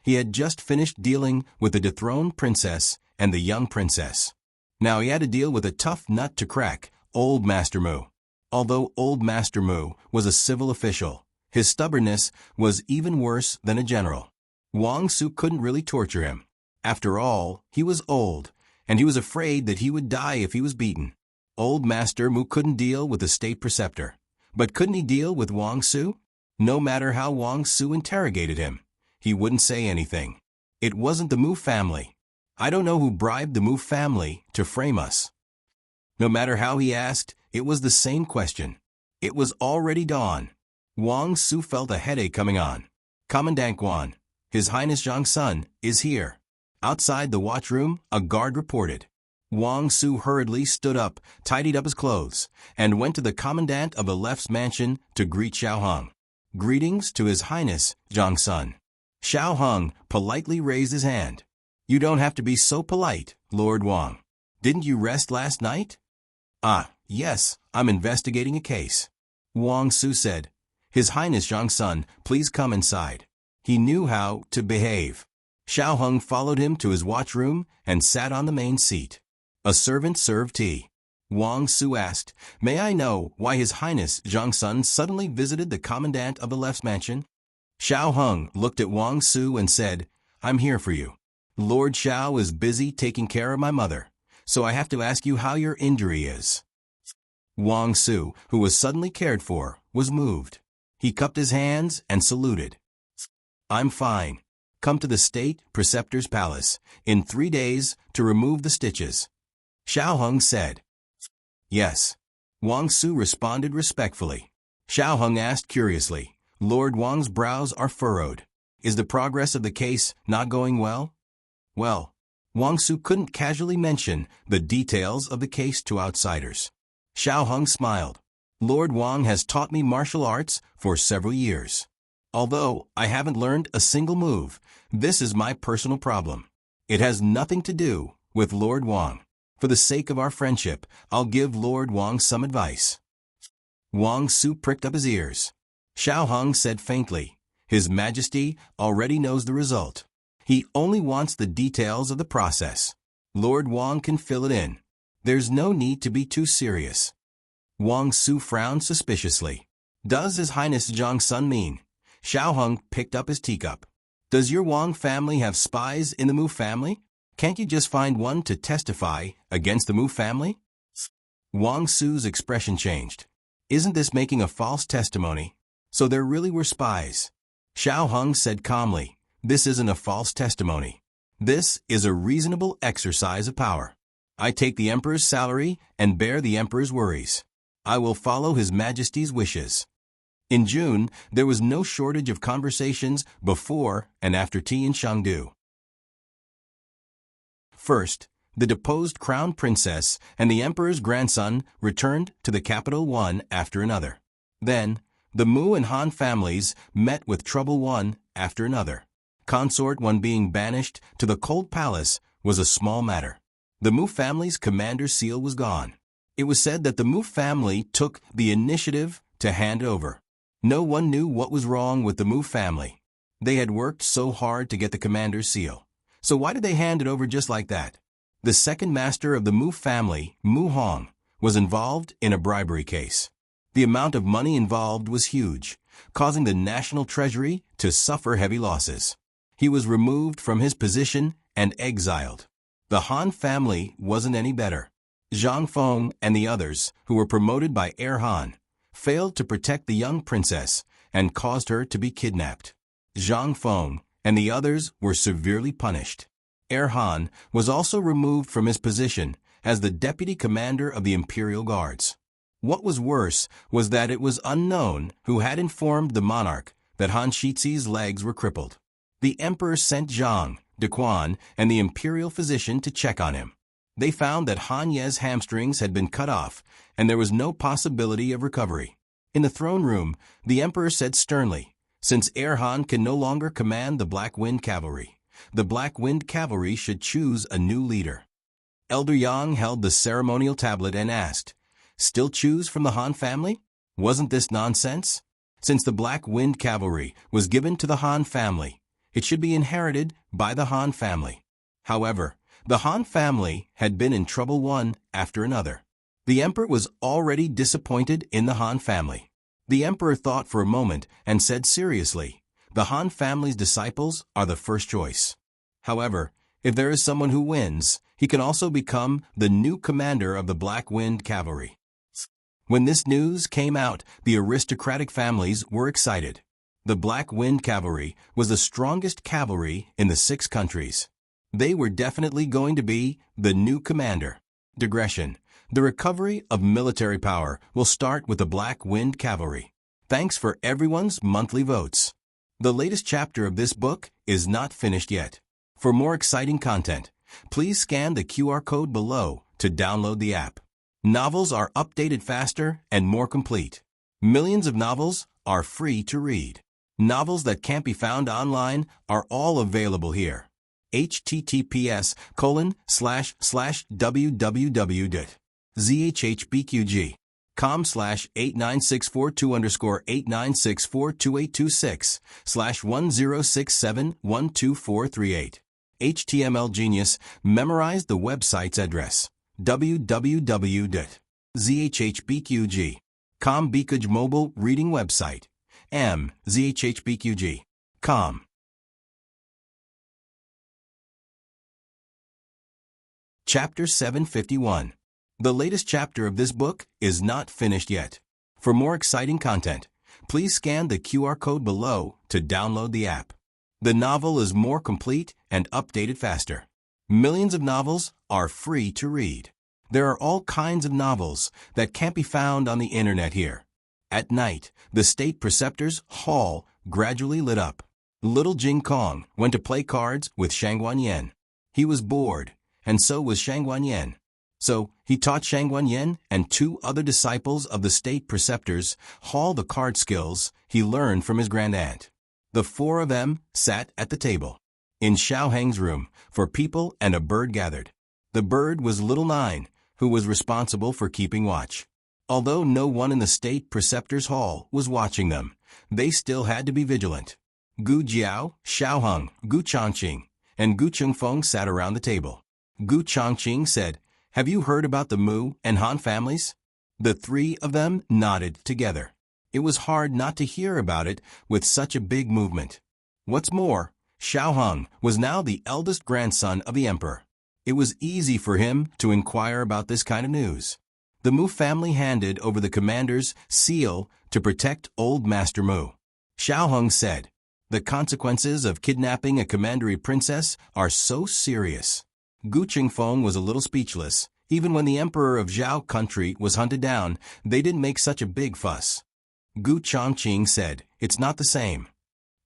He had just finished dealing with the dethroned princess and the young princess. Now he had to deal with a tough nut to crack, Old Master Mu. Although Old Master Mu was a civil official, his stubbornness was even worse than a general. Wang Su couldn't really torture him. After all, he was old, and he was afraid that he would die if he was beaten. Old Master Mu couldn't deal with the state preceptor. But couldn't he deal with Wang Su? No matter how Wang Su interrogated him, he wouldn't say anything. It wasn't the Mu family. I don't know who bribed the Mu family to frame us. No matter how he asked, it was the same question. It was already dawn. Wang Su felt a headache coming on. Commandant Guan, His Highness Zhang Sun, is here. Outside the watchroom, a guard reported. Wang Su hurriedly stood up, tidied up his clothes, and went to the commandant of the left's mansion to greet Xiao Hung. Greetings to His Highness Zhang Sun. Xiao Hung politely raised his hand. You don't have to be so polite, Lord Wang. Didn't you rest last night? Yes, I'm investigating a case. Wang Su said. His Highness Zhang Sun, please come inside. He knew how to behave. Xiao Hung followed him to his watchroom and sat on the main seat. A servant served tea. Wang Su asked, May I know why His Highness Zhang Sun suddenly visited the commandant of the left's mansion? Xiao Hung looked at Wang Su and said, I'm here for you. Lord Xiao is busy taking care of my mother, so I have to ask you how your injury is. Wang Su, who was suddenly cared for, was moved. He cupped his hands and saluted. I'm fine. Come to the State Preceptor's Palace in 3 days to remove the stitches. Xiao Heng said. Yes. Wang Su responded respectfully. Xiao Heng asked curiously. Lord Wang's brows are furrowed. Is the progress of the case not going well? Well, Wang Su couldn't casually mention the details of the case to outsiders. Xiao Heng smiled. Lord Wang has taught me martial arts for several years. Although I haven't learned a single move, this is my personal problem. It has nothing to do with Lord Wang. For the sake of our friendship, I'll give Lord Wang some advice. Wang Su pricked up his ears. Xiao Heng said faintly, His Majesty already knows the result. He only wants the details of the process. Lord Wang can fill it in. There's no need to be too serious. Wang Su frowned suspiciously. Does His Highness Zhang Sun mean? Xiao Heng picked up his teacup. Does your Wang family have spies in the Mu family? Can't you just find one to testify against the Mu family? Wang Su's expression changed. Isn't this making a false testimony? So there really were spies. Xiao Heng said calmly, This isn't a false testimony. This is a reasonable exercise of power. I take the Emperor's salary and bear the Emperor's worries. I will follow His Majesty's wishes. In June, there was no shortage of conversations before and after tea in Chengdu. First, the deposed crown princess and the emperor's grandson returned to the capital one after another. Then, the Mu and Han families met with trouble one after another. Consort one being banished to the cold palace was a small matter. The Mu family's commander's seal was gone. It was said that the Mu family took the initiative to hand over. No one knew what was wrong with the Mu family. They had worked so hard to get the commander's seal. So why did they hand it over just like that? The second master of the Mu family, Mu Hong, was involved in a bribery case. The amount of money involved was huge, causing the national treasury to suffer heavy losses. He was removed from his position and exiled. The Han family wasn't any better. Zhang Feng and the others, who were promoted by heir Han, failed to protect the young princess and caused her to be kidnapped. Zhang Feng and the others were severely punished. Heir Han was also removed from his position as the deputy commander of the Imperial Guards. What was worse was that it was unknown who had informed the monarch that Han Shizi's legs were crippled. The emperor sent Zhang, Dequan, and the imperial physician to check on him. They found that Han Ye's hamstrings had been cut off, and there was no possibility of recovery. In the throne room, the emperor said sternly, Since heir Han can no longer command the Black Wind Cavalry, the Black Wind Cavalry should choose a new leader. Elder Yang held the ceremonial tablet and asked, Still choose from the Han family? Wasn't this nonsense? Since the Black Wind Cavalry was given to the Han family, it should be inherited by the Han family. However, the Han family had been in trouble one after another. The emperor was already disappointed in the Han family. The emperor thought for a moment and said seriously, The Han family's disciples are the first choice. However, if there is someone who wins, he can also become the new commander of the Black Wind Cavalry. When this news came out, the aristocratic families were excited. The Black Wind Cavalry was the strongest cavalry in the 6 countries. They were definitely going to be the new commander. Digression. The recovery of military power will start with the Black Wind Cavalry. Thanks for everyone's monthly votes. The latest chapter of this book is not finished yet. For more exciting content, please scan the QR code below to download the app. Novels are updated faster and more complete. Millions of novels are free to read. Novels that can't be found online are all available here. https://www.zhpqg.com/8964-2_89642826/1067124338. HTML Genius memorized the website's address. www.zhpqg.com Bikaj mobile reading website. zhpqg.com. Chapter 751. The latest chapter of this book is not finished yet. For more exciting content, please scan the QR code below to download the app. The novel is more complete and updated faster. Millions of novels are free to read. There are all kinds of novels that can't be found on the internet here. At night, the state preceptor's hall gradually lit up. Little Jing Kong went to play cards with Shang Guanyin. He was bored, and so was Shang Guanyin. So he taught Shang Guanyin and 2 other disciples of the state preceptor's hall the card skills he learned from his grandaunt. The 4 of them sat at the table. In Xiao Heng's room, for people and a bird gathered. The bird was little Nine, who was responsible for keeping watch. Although no one in the state preceptor's hall was watching them, they still had to be vigilant. Gu Jiao, Xiao Heng, Gu Changqing, and Gu Chengfeng sat around the table. Gu Changqing said, "Have you heard about the Mu and Han families?" The 3 of them nodded together. It was hard not to hear about it with such a big movement. What's more, Xiao Heng was now the eldest grandson of the emperor. It was easy for him to inquire about this kind of news. The Mu family handed over the commander's seal to protect old Master Mu. Xiao Heng said, "The consequences of kidnapping a commandery princess are so serious." Gu Qingfeng was a little speechless. Even when the emperor of Zhao country was hunted down, they didn't make such a big fuss. Gu Changqing said, "It's not the same."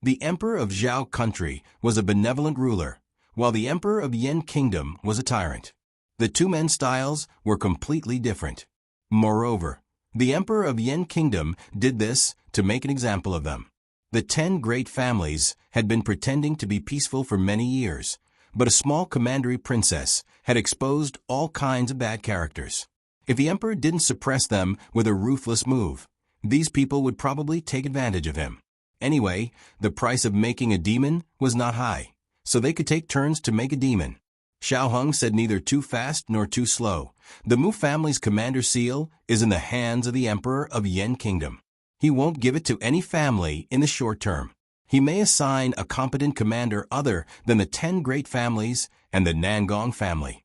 The emperor of Zhao country was a benevolent ruler, while the emperor of Yan kingdom was a tyrant. The 2 men's styles were completely different. Moreover, the emperor of Yan kingdom did this to make an example of them. The 10 great families had been pretending to be peaceful for many years, but a small commandery princess had exposed all kinds of bad characters. If the emperor didn't suppress them with a ruthless move, these people would probably take advantage of him. Anyway, the price of making a demon was not high, so they could take turns to make a demon. Xiao Heng said neither too fast nor too slow. The Mu family's commander seal is in the hands of the emperor of Yan kingdom. He won't give it to any family in the short term. He may assign a competent commander other than the 10 great families and the Nangong family.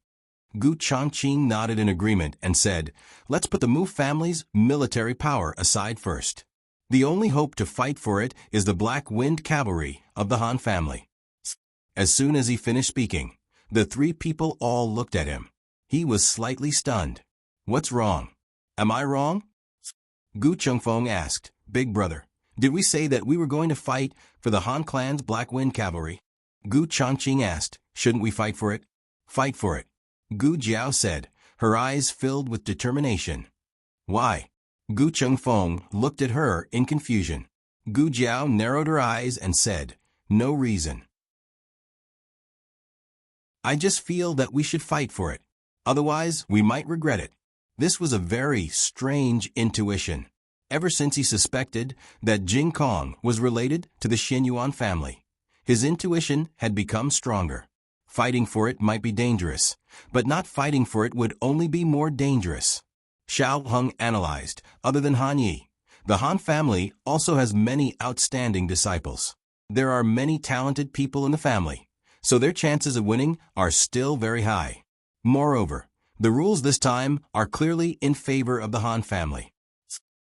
Gu Changqing nodded in agreement and said, "Let's put the Mu family's military power aside first. The only hope to fight for it is the Black Wind Cavalry of the Han family." As soon as he finished speaking, the 3 people all looked at him. He was slightly stunned. "What's wrong? Am I wrong?" Gu Chengfeng asked, "Big brother, did we say that we were going to fight for the Han clan's Black Wind Cavalry?" Gu Changqing asked, "Shouldn't we fight for it?" "Fight for it," Gu Jiao said, her eyes filled with determination. "Why?" Gu Chengfeng looked at her in confusion. Gu Jiao narrowed her eyes and said, "No reason. I just feel that we should fight for it. Otherwise, we might regret it." This was a very strange intuition. Ever since he suspected that Jing Kong was related to the Xinyuan family, his intuition had become stronger. Fighting for it might be dangerous, but not fighting for it would only be more dangerous. Xiao Heng analyzed, other than Han Yi, the Han family also has many outstanding disciples. There are many talented people in the family, so their chances of winning are still very high. Moreover, the rules this time are clearly in favor of the Han family.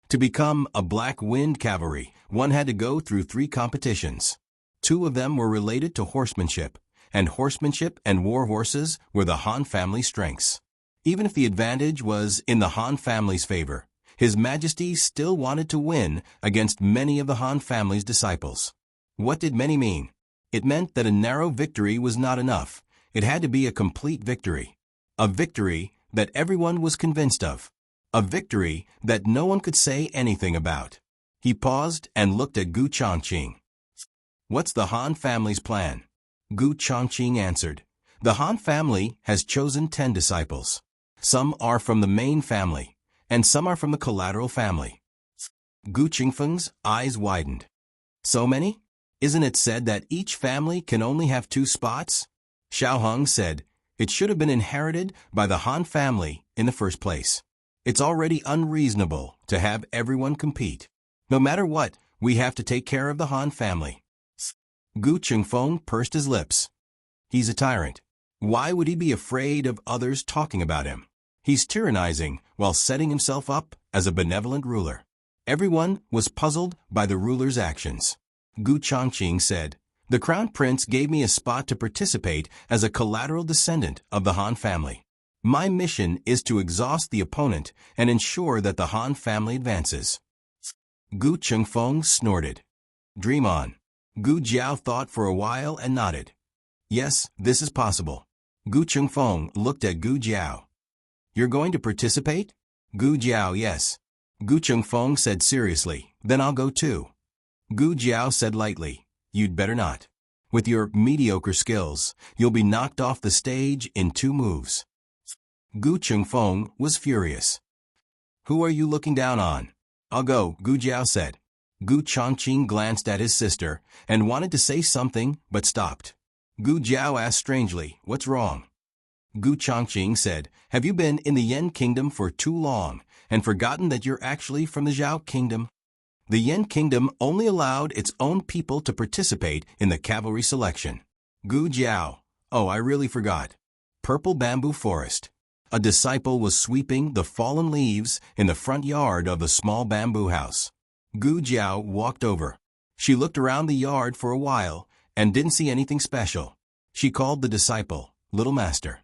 To become a Black Wind Cavalry, one had to go through 3 competitions. 2 of them were related to horsemanship, and war horses were the Han family's strengths. Even if the advantage was in the Han family's favor, His Majesty still wanted to win against many of the Han family's disciples. What did many mean? It meant that a narrow victory was not enough. It had to be a complete victory. A victory that everyone was convinced of. A victory that no one could say anything about. He paused and looked at Gu Changqing. "What's the Han family's plan?" Gu Changqing answered. "The Han family has chosen 10 disciples. Some are from the main family, and some are from the collateral family." Gu Qingfeng's eyes widened. "So many? Isn't it said that each family can only have 2 spots?" Xiao Heng said, "It should have been inherited by the Han family in the first place. It's already unreasonable to have everyone compete. No matter what, we have to take care of the Han family." Gu Qingfeng pursed his lips. He's a tyrant. Why would he be afraid of others talking about him? He's tyrannizing while setting himself up as a benevolent ruler. Everyone was puzzled by the ruler's actions. Gu Changqing said, The Crown Prince gave me a spot to participate as a collateral descendant of the Han family. My mission is to exhaust the opponent and ensure that the Han family advances." Gu Chengfeng snorted. "Dream on." Gu Jiao thought for a while and nodded. "Yes, this is possible." Gu Chengfeng looked at Gu Jiao. "You're going to participate?" Gu Jiao, "Yes." Gu Chengfeng said seriously, "Then I'll go too." Gu Jiao said lightly, "You'd better not. With your mediocre skills, you'll be knocked off the stage in 2 moves. Gu Chengfeng was furious. "Who are you looking down on?" "I'll go," Gu Jiao said. Gu Chongqing glanced at his sister and wanted to say something but stopped. Gu Jiao asked strangely, "What's wrong?" Gu Chongqing said, "Have you been in the Yen Kingdom for too long and forgotten that you're actually from the Zhao Kingdom?" The Yen Kingdom only allowed its own people to participate in the cavalry selection. Gu Jiao, "Oh, I really forgot." Purple bamboo forest. A disciple was sweeping the fallen leaves in the front yard of the small bamboo house. Gu Jiao walked over. She looked around the yard for a while and didn't see anything special. She called the disciple, "Little master."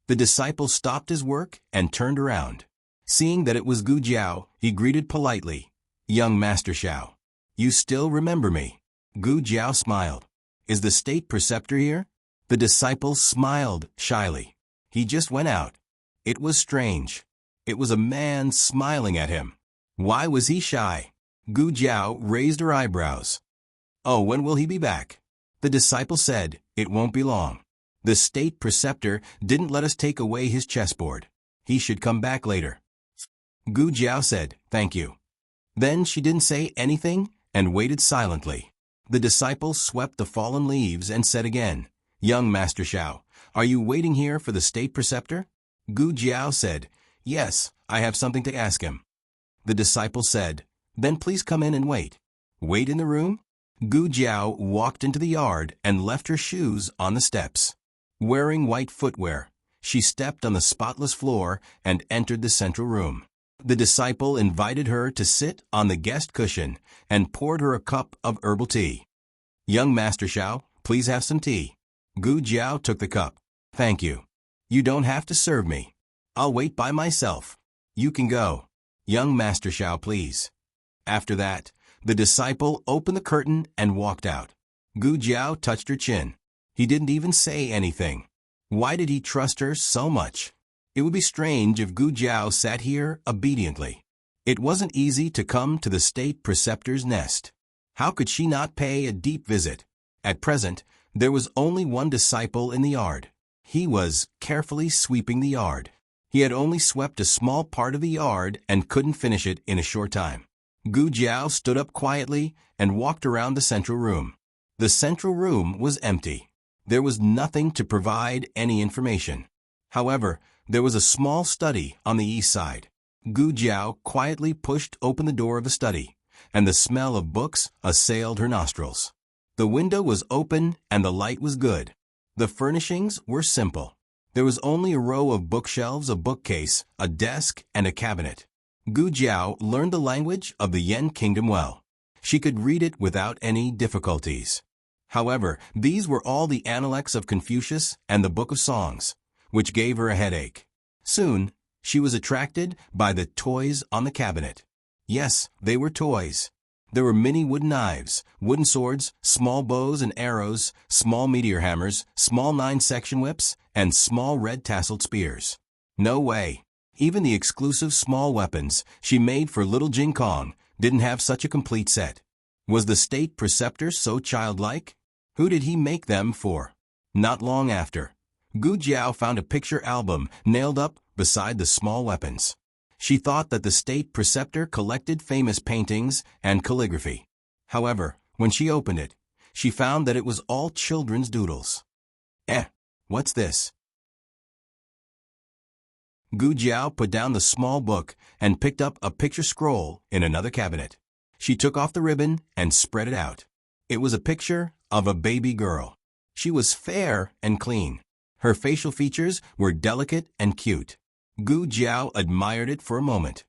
The disciple stopped his work and turned around. Seeing that it was Gu Jiao, he greeted politely, "Young Master Xiao, you still remember me?" Gu Jiao smiled. "Is the state preceptor here?" The disciple smiled shyly. "He just went out." It was strange. It was a man smiling at him. Why was he shy? Gu Jiao raised her eyebrows. "Oh, when will he be back?" The disciple said, "It won't be long. The state preceptor didn't let us take away his chessboard. He should come back later." Gu Jiao said, "Thank you." Then she didn't say anything and waited silently. The disciple swept the fallen leaves and said again, "Young Master Xiao, are you waiting here for the state preceptor?" Gu Jiao said, "Yes, I have something to ask him." The disciple said, "Then please come in and wait." "Wait in the room?" Gu Jiao walked into the yard and left her shoes on the steps. Wearing white footwear, she stepped on the spotless floor and entered the central room. The disciple invited her to sit on the guest cushion and poured her a cup of herbal tea. "Young Master Xiao, please have some tea." Gu Jiao took the cup. "Thank you. You don't have to serve me. I'll wait by myself. You can go." "Young Master Xiao, please." After that, the disciple opened the curtain and walked out. Gu Jiao touched her chin. He didn't even say anything. Why did he trust her so much? It would be strange if Gu Jiao sat here obediently. It wasn't easy to come to the state preceptor's nest. How could she not pay a deep visit? At present, there was only one disciple in the yard. He was carefully sweeping the yard. He had only swept a small part of the yard and couldn't finish it in a short time. Gu Jiao stood up quietly and walked around the central room. The central room was empty. There was nothing to provide any information. However, there was a small study on the east side. Gu Jiao quietly pushed open the door of the study, and the smell of books assailed her nostrils. The window was open and the light was good. The furnishings were simple. There was only a row of bookshelves, a bookcase, a desk, and a cabinet. Gu Jiao learned the language of the Yen Kingdom well. She could read it without any difficulties. However, these were all the Analects of Confucius and the Book of Songs, which gave her a headache. Soon, she was attracted by the toys on the cabinet. Yes, they were toys. There were many wooden knives, wooden swords, small bows and arrows, small meteor hammers, small 9-section whips, and small red-tasseled spears. No way. Even the exclusive small weapons she made for little Jing Kong didn't have such a complete set. Was the state preceptor so childlike? Who did he make them for? Not long after, Gu Jiao found a picture album nailed up beside the small weapons. She thought that the state preceptor collected famous paintings and calligraphy. However, when she opened it, she found that it was all children's doodles. What's this? Gu Jiao put down the small book and picked up a picture scroll in another cabinet. She took off the ribbon and spread it out. It was a picture of a baby girl. She was fair and clean. Her facial features were delicate and cute. Gu Jiao admired it for a moment.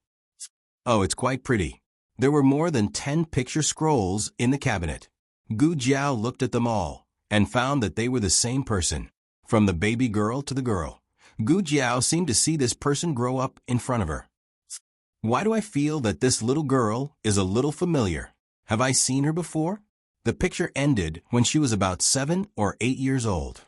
"Oh, it's quite pretty." There were more than 10 picture scrolls in the cabinet. Gu Jiao looked at them all and found that they were the same person. From the baby girl to the girl, Gu Jiao seemed to see this person grow up in front of her. Why do I feel that this little girl is a little familiar? Have I seen her before? The picture ended when she was about 7 or 8 years old.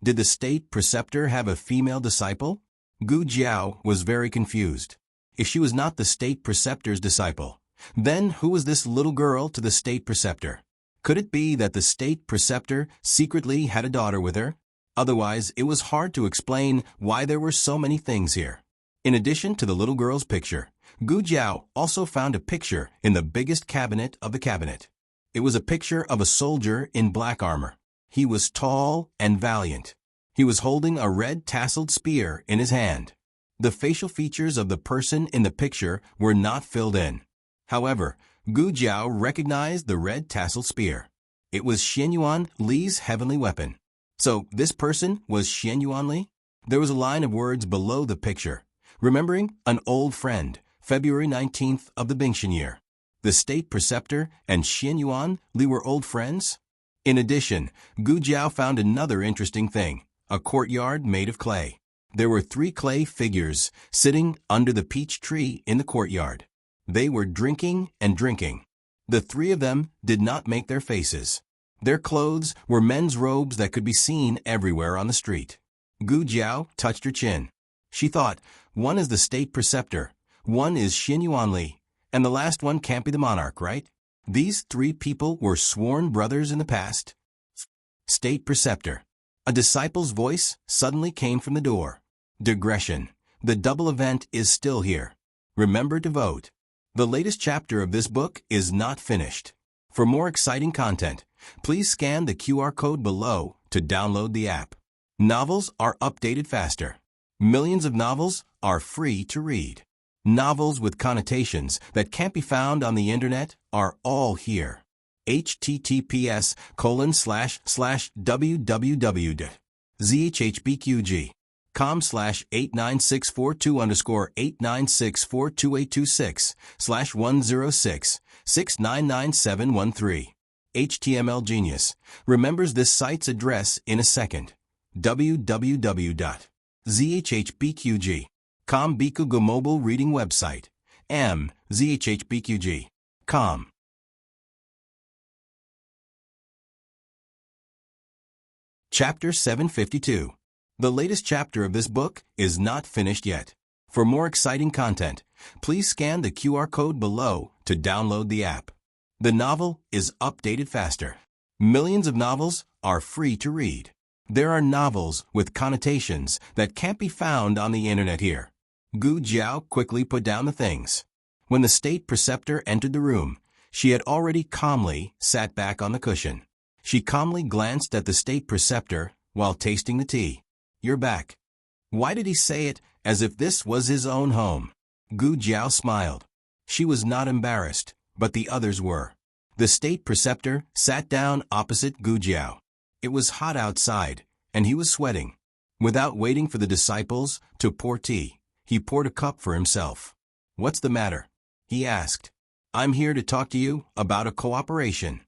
Did the state preceptor have a female disciple? Gu Jiao was very confused. If she was not the state preceptor's disciple, then who was this little girl to the state preceptor? Could it be that the state preceptor secretly had a daughter with her? Otherwise, it was hard to explain why there were so many things here. In addition to the little girl's picture, Gu Jiao also found a picture in the biggest cabinet of the cabinet. It was a picture of a soldier in black armor. He was tall and valiant. He was holding a red tasseled spear in his hand. The facial features of the person in the picture were not filled in. However, Gu Jiao recognized the red tasseled spear. It was Xianyuan Li's heavenly weapon. So this person was Xianyuan Li? There was a line of words below the picture. Remembering an old friend, February 19th of the Bingtian year. The state preceptor and Xianyuan Li were old friends? In addition, Gu Jiao found another interesting thing, a courtyard made of clay. There were 3 clay figures sitting under the peach tree in the courtyard. They were drinking and drinking. The 3 of them did not make their faces. Their clothes were men's robes that could be seen everywhere on the street. Gu Jiao touched her chin. She thought, one is the state preceptor, one is Xianyuan Li, and the last one can't be the monarch, right? These 3 people were sworn brothers in the past. State preceptor. A disciple's voice suddenly came from the door. Digression. The double event is still here. Remember to vote. The latest chapter of this book is not finished. For more exciting content, please scan the QR code below to download the app. Novels are updated faster. Millions of novels are free to read. Novels with connotations that can't be found on the internet are all here. https://www.zhbqg.com/89642_8964286/106-6999713. HTML Genius remembers this site's address in a second. www.zhbqg.com Bikugo mobile reading website. zhbqg.com. Chapter 752. The latest chapter of this book is not finished yet. For more exciting content, please scan the QR code below to download the app. The novel is updated faster. Millions of novels are free to read. There are novels with connotations that can't be found on the internet here. Gu Jiao quickly put down the things. When the state preceptor entered the room, she had already calmly sat back on the cushion. She calmly glanced at the state preceptor while tasting the tea. You're back. Why did he say it as if this was his own home? Gu Jiao smiled. She was not embarrassed, but the others were. The state preceptor sat down opposite Gu Jiao. It was hot outside, and he was sweating. Without waiting for the disciples to pour tea, he poured a cup for himself. What's the matter? He asked. I'm here to talk to you about a cooperation.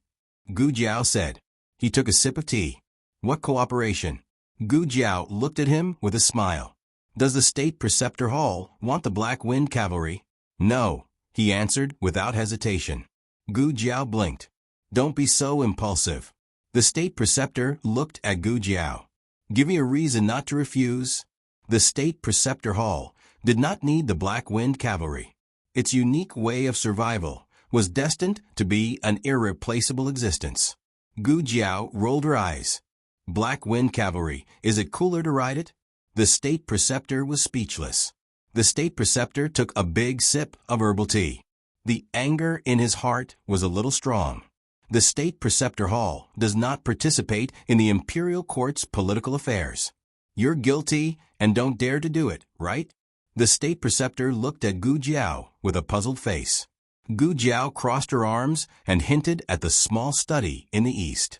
Gu Jiao said. He took a sip of tea. What cooperation? Gu Jiao looked at him with a smile. Does the state preceptor hall want the Black Wind Cavalry? No, he answered without hesitation. Gu Jiao blinked. Don't be so impulsive. The state preceptor looked at Gu Jiao. Give me a reason not to refuse. The state preceptor hall did not need the Black Wind Cavalry. Its unique way of survival was destined to be an irreplaceable existence. Gu Jiao rolled her eyes. Black Wind Cavalry, is it cooler to ride it? The state preceptor was speechless. The state preceptor took a big sip of herbal tea. The anger in his heart was a little strong. The state preceptor hall does not participate in the imperial court's political affairs. You're guilty and don't dare to do it, right? The state preceptor looked at Gu Jiao with a puzzled face. Gu Jiao crossed her arms and hinted at the small study in the east.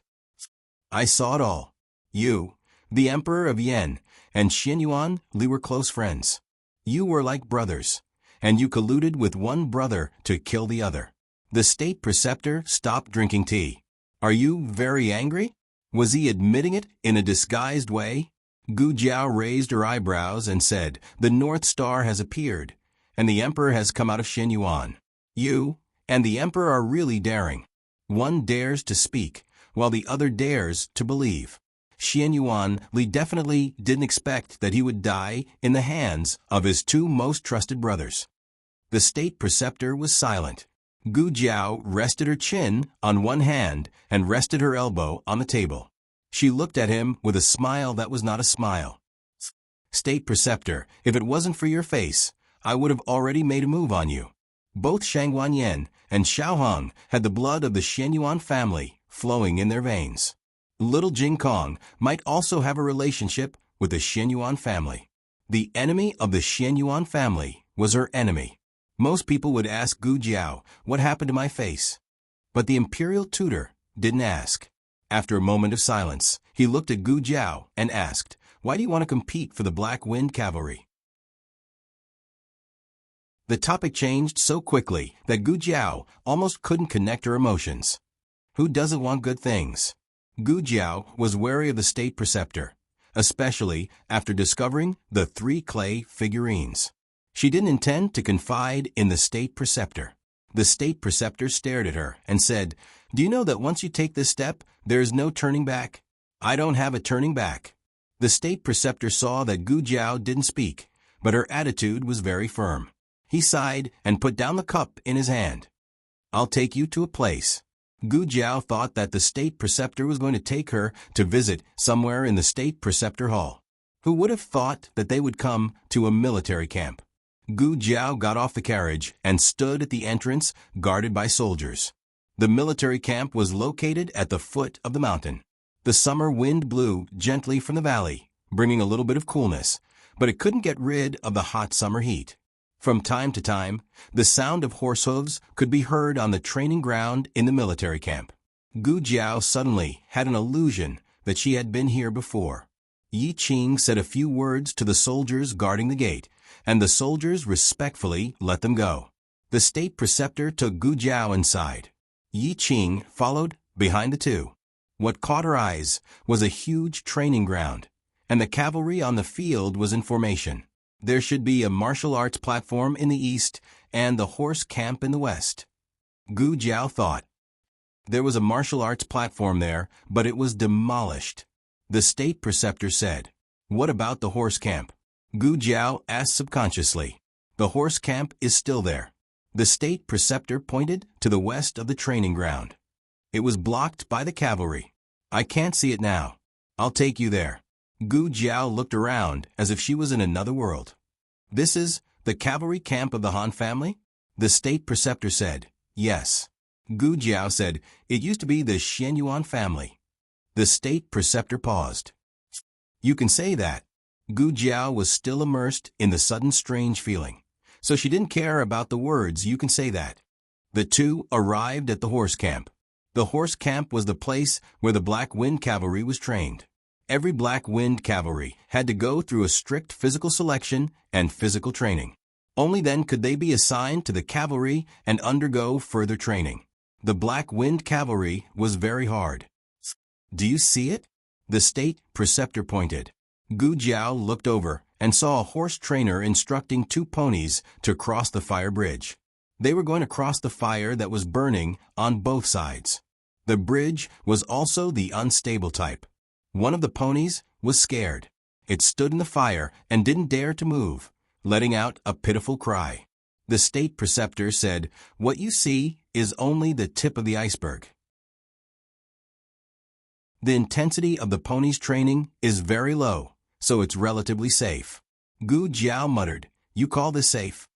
I saw it all. You, the Emperor of Yen, and Xianyuan Li were close friends. You were like brothers, and you colluded with one brother to kill the other. The state preceptor stopped drinking tea. Are you very angry? Was he admitting it in a disguised way? Gu Jiao raised her eyebrows and said, "The North Star has appeared, and the Emperor has come out of Xinyuan. You and the Emperor are really daring. One dares to speak, while the other dares to believe." Xinyuan Li definitely didn't expect that he would die in the hands of his two most trusted brothers. The state preceptor was silent. Gu Jiao rested her chin on one hand and rested her elbow on the table. She looked at him with a smile that was not a smile. "State preceptor, if it wasn't for your face, I would have already made a move on you." Both Shang Wanyan and Xiao Hong had the blood of the Xianyuan family flowing in their veins. Little Jing Kong might also have a relationship with the Xianyuan family. The enemy of the Xianyuan family was her enemy. Most people would ask Gu Jiao, "What happened to my face?" But the imperial tutor didn't ask. After a moment of silence, he looked at Gu Jiao and asked, "Why do you want to compete for the Black Wind Cavalry?" The topic changed so quickly that Gu Jiao almost couldn't connect her emotions. Who doesn't want good things? Gu Jiao was wary of the state preceptor, especially after discovering the 3 clay figurines. She didn't intend to confide in the state preceptor. The state preceptor stared at her and said, "Do you know that once you take this step, there is no turning back?" "I don't have a turning back." The state preceptor saw that Gu Jiao didn't speak, but her attitude was very firm. He sighed and put down the cup in his hand. "I'll take you to a place." Gu Jiao thought that the state preceptor was going to take her to visit somewhere in the state preceptor hall. Who would have thought that they would come to a military camp? Gu Jiao got off the carriage and stood at the entrance, guarded by soldiers. The military camp was located at the foot of the mountain. The summer wind blew gently from the valley, bringing a little bit of coolness, but it couldn't get rid of the hot summer heat. From time to time, the sound of horse hooves could be heard on the training ground in the military camp. Gu Jiao suddenly had an illusion that she had been here before. Yi Qing said a few words to the soldiers guarding the gate, and the soldiers respectfully let them go. The state preceptor took Gu Jiao inside. Yi Qing followed behind the two. What caught her eyes was a huge training ground, and the cavalry on the field was in formation. There should be a martial arts platform in the east and the horse camp in the west. Gu Jiao thought. There was a martial arts platform there, but it was demolished. The state preceptor said, "What about the horse camp?" Gu Jiao asked subconsciously. "The horse camp is still there." The state preceptor pointed to the west of the training ground. "It was blocked by the cavalry. I can't see it now. I'll take you there." Gu Jiao looked around as if she was in another world. "This is the cavalry camp of the Han family?" The state preceptor said, "Yes." Gu Jiao said, "It used to be the Xianyuan family." The state preceptor paused. "You can say that." Gu Jiao was still immersed in the sudden strange feeling, so she didn't care about the words "you can say that." The two arrived at the horse camp. The horse camp was the place where the Black Wind Cavalry was trained. Every Black Wind Cavalry had to go through a strict physical selection and physical training. Only then could they be assigned to the cavalry and undergo further training. The Black Wind Cavalry was very hard. "Do you see it?" The state preceptor pointed. Gu Jiao looked over and saw a horse trainer instructing 2 ponies to cross the fire bridge. They were going to cross the fire that was burning on both sides. The bridge was also the unstable type. One of the ponies was scared. It stood in the fire and didn't dare to move, letting out a pitiful cry. The state preceptor said, "What you see is only the tip of the iceberg. The intensity of the pony's training is very low, so it's relatively safe." Gu Jiao muttered, "You call this safe?"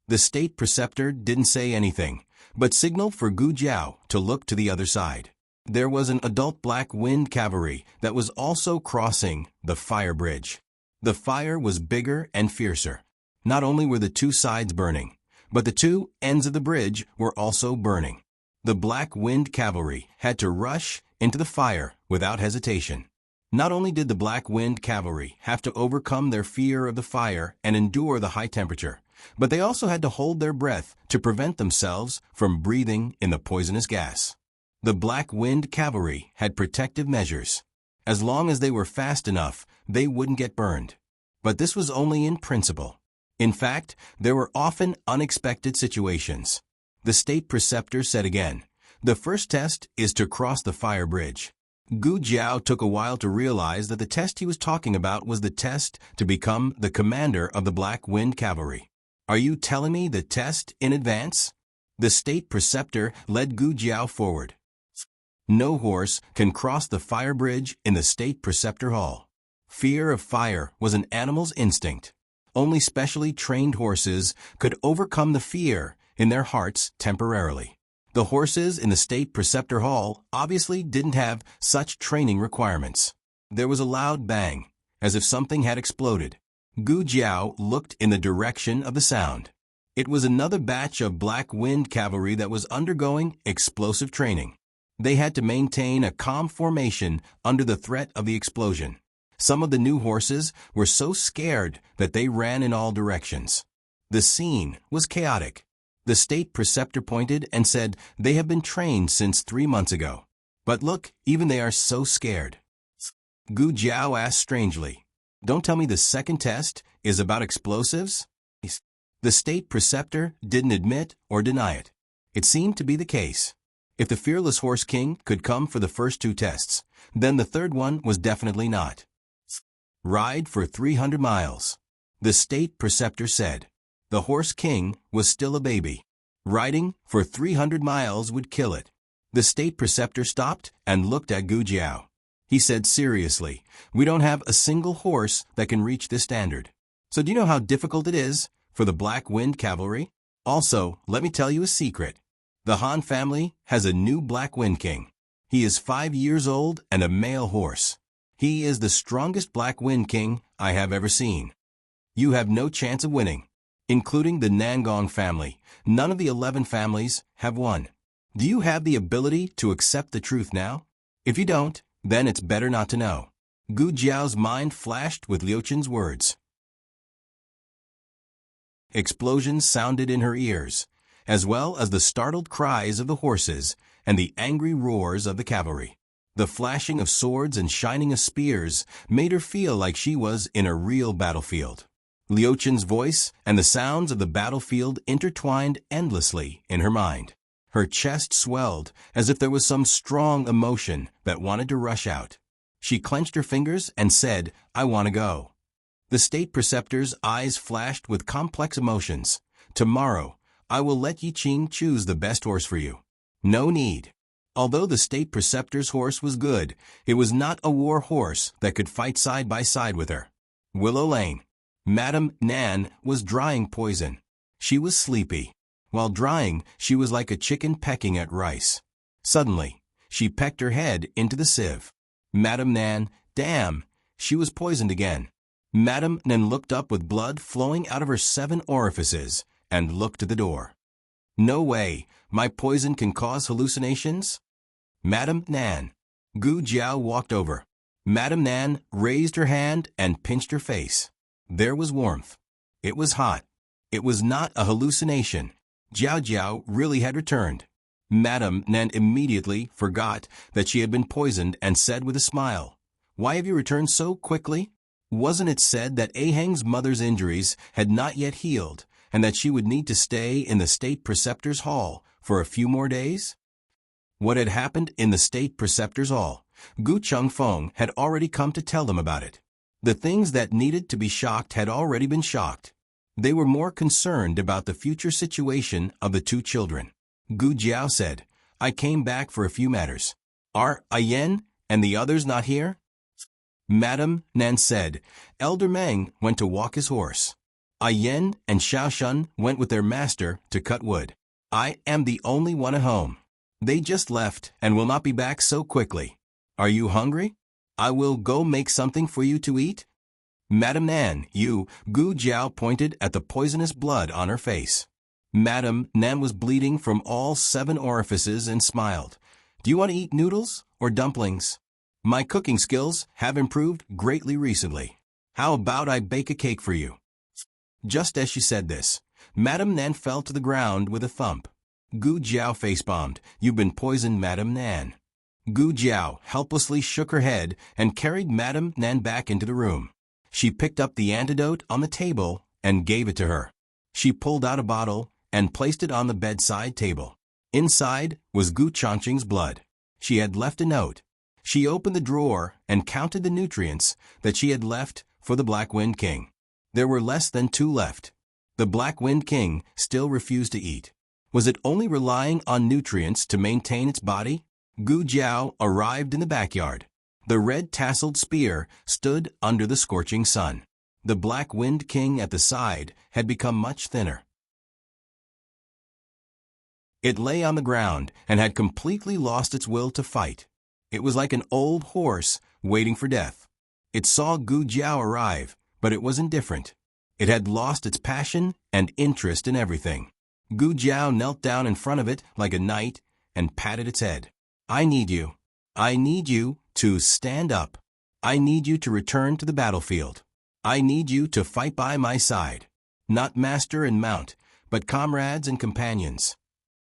The state preceptor didn't say anything, but signaled for Gu Jiao to look to the other side. There was an adult Black Wind Cavalry that was also crossing the fire bridge. The fire was bigger and fiercer. Not only were the 2 sides burning, but the 2 ends of the bridge were also burning. The Black Wind Cavalry had to rush into the fire without hesitation. Not only did the Black Wind Cavalry have to overcome their fear of the fire and endure the high temperature, but they also had to hold their breath to prevent themselves from breathing in the poisonous gas. The Black Wind Cavalry had protective measures. As long as they were fast enough, they wouldn't get burned. But this was only in principle. In fact, there were often unexpected situations. The state preceptor said again, "The first test is to cross the fire bridge." Gu Jiao took a while to realize that the test he was talking about was the test to become the commander of the Black Wind Cavalry. "Are you telling me the test in advance?" The state preceptor led Gu Jiao forward. No horse can cross the fire bridge in the state preceptor hall. Fear of fire was an animal's instinct. Only specially trained horses could overcome the fear in their hearts temporarily. The horses in the state preceptor hall obviously didn't have such training requirements. There was a loud bang, as if something had exploded. Gu Jiao looked in the direction of the sound. It was another batch of Black Wind Cavalry that was undergoing explosive training. They had to maintain a calm formation under the threat of the explosion. Some of the new horses were so scared that they ran in all directions. The scene was chaotic. The state preceptor pointed and said, "They have been trained since 3 months ago. But look, even they are so scared." Gu Jiao asked strangely, "Don't tell me the second test is about explosives?" The state preceptor didn't admit or deny it. It seemed to be the case. If the fearless horse king could come for the first 2 tests, then the third one was definitely not. Ride for 300 miles. The state preceptor said. The horse king was still a baby. Riding for 300 miles would kill it. The state preceptor stopped and looked at Gu Jiao. He said seriously, "We don't have a single horse that can reach this standard. So do you know how difficult it is for the Black Wind Cavalry? Also, let me tell you a secret. The Han family has a new Black Wind King. He is 5 years old and a male horse. He is the strongest Black Wind King I have ever seen. You have no chance of winning. Including the Nangong family, none of the 11 families have won. Do you have the ability to accept the truth now? If you don't, then it's better not to know." Gu Jiao's mind flashed with Liu Chen's words. Explosions sounded in her ears, as well as the startled cries of the horses and the angry roars of the cavalry. The flashing of swords and shining of spears made her feel like she was in a real battlefield. Liu Chen's voice and the sounds of the battlefield intertwined endlessly in her mind. Her chest swelled as if there was some strong emotion that wanted to rush out. She clenched her fingers and said, "I want to go." The state preceptor's eyes flashed with complex emotions. "Tomorrow, I will let Yi Qing choose the best horse for you." No need. Although the state preceptor's horse was good, it was not a war horse that could fight side by side with her. Willow Lane. Madame Nan was drying poison. She was sleepy. While drying, she was like a chicken pecking at rice. Suddenly, she pecked her head into the sieve. Madame Nan, damn, she was poisoned again. Madame Nan looked up with blood flowing out of her 7 orifices and looked to the door. "No way, my poison can cause hallucinations?" "Madame Nan." Gu Jiao walked over. Madame Nan raised her hand and pinched her face. There was warmth. It was hot. It was not a hallucination. Jiao Jiao really had returned. Madame Nan immediately forgot that she had been poisoned and said with a smile, "Why have you returned so quickly? Wasn't it said that Aheng's mother's injuries had not yet healed and that she would need to stay in the state preceptor's hall for a few more days?" What had happened in the state preceptor's hall, Gu Chengfeng had already come to tell them about it. The things that needed to be shocked had already been shocked. They were more concerned about the future situation of the 2 children. Gu Jiao said, "I came back for a few matters. Are Ayen and the others not here?" Madame Nan said, "Elder Meng went to walk his horse. Ayen and Xiaoshun went with their master to cut wood. I am the only one at home. They just left and will not be back so quickly. Are you hungry? I will go make something for you to eat." "Madame Nan, you," Gu Jiao pointed at the poisonous blood on her face. Madame Nan was bleeding from all 7 orifices and smiled. "Do you want to eat noodles or dumplings? My cooking skills have improved greatly recently. How about I bake a cake for you?" Just as she said this, Madame Nan fell to the ground with a thump. Gu Jiao face-bombed. "You've been poisoned, Madame Nan." Gu Jiao helplessly shook her head and carried Madame Nan back into the room. She picked up the antidote on the table and gave it to her. She pulled out a bottle and placed it on the bedside table. Inside was Gu Changqing's blood. She had left a note. She opened the drawer and counted the nutrients that she had left for the Black Wind King. There were less than 2 left. The Black Wind King still refused to eat. Was it only relying on nutrients to maintain its body? Gu Jiao arrived in the backyard. The red-tasseled spear stood under the scorching sun. The Black Wind King at the side had become much thinner. It lay on the ground and had completely lost its will to fight. It was like an old horse waiting for death. It saw Gu Jiao arrive, but it was indifferent. It had lost its passion and interest in everything. Gu Jiao knelt down in front of it like a knight and patted its head. "I need you. I need you to stand up. I need you to return to the battlefield. I need you to fight by my side. Not master and mount, but comrades and companions."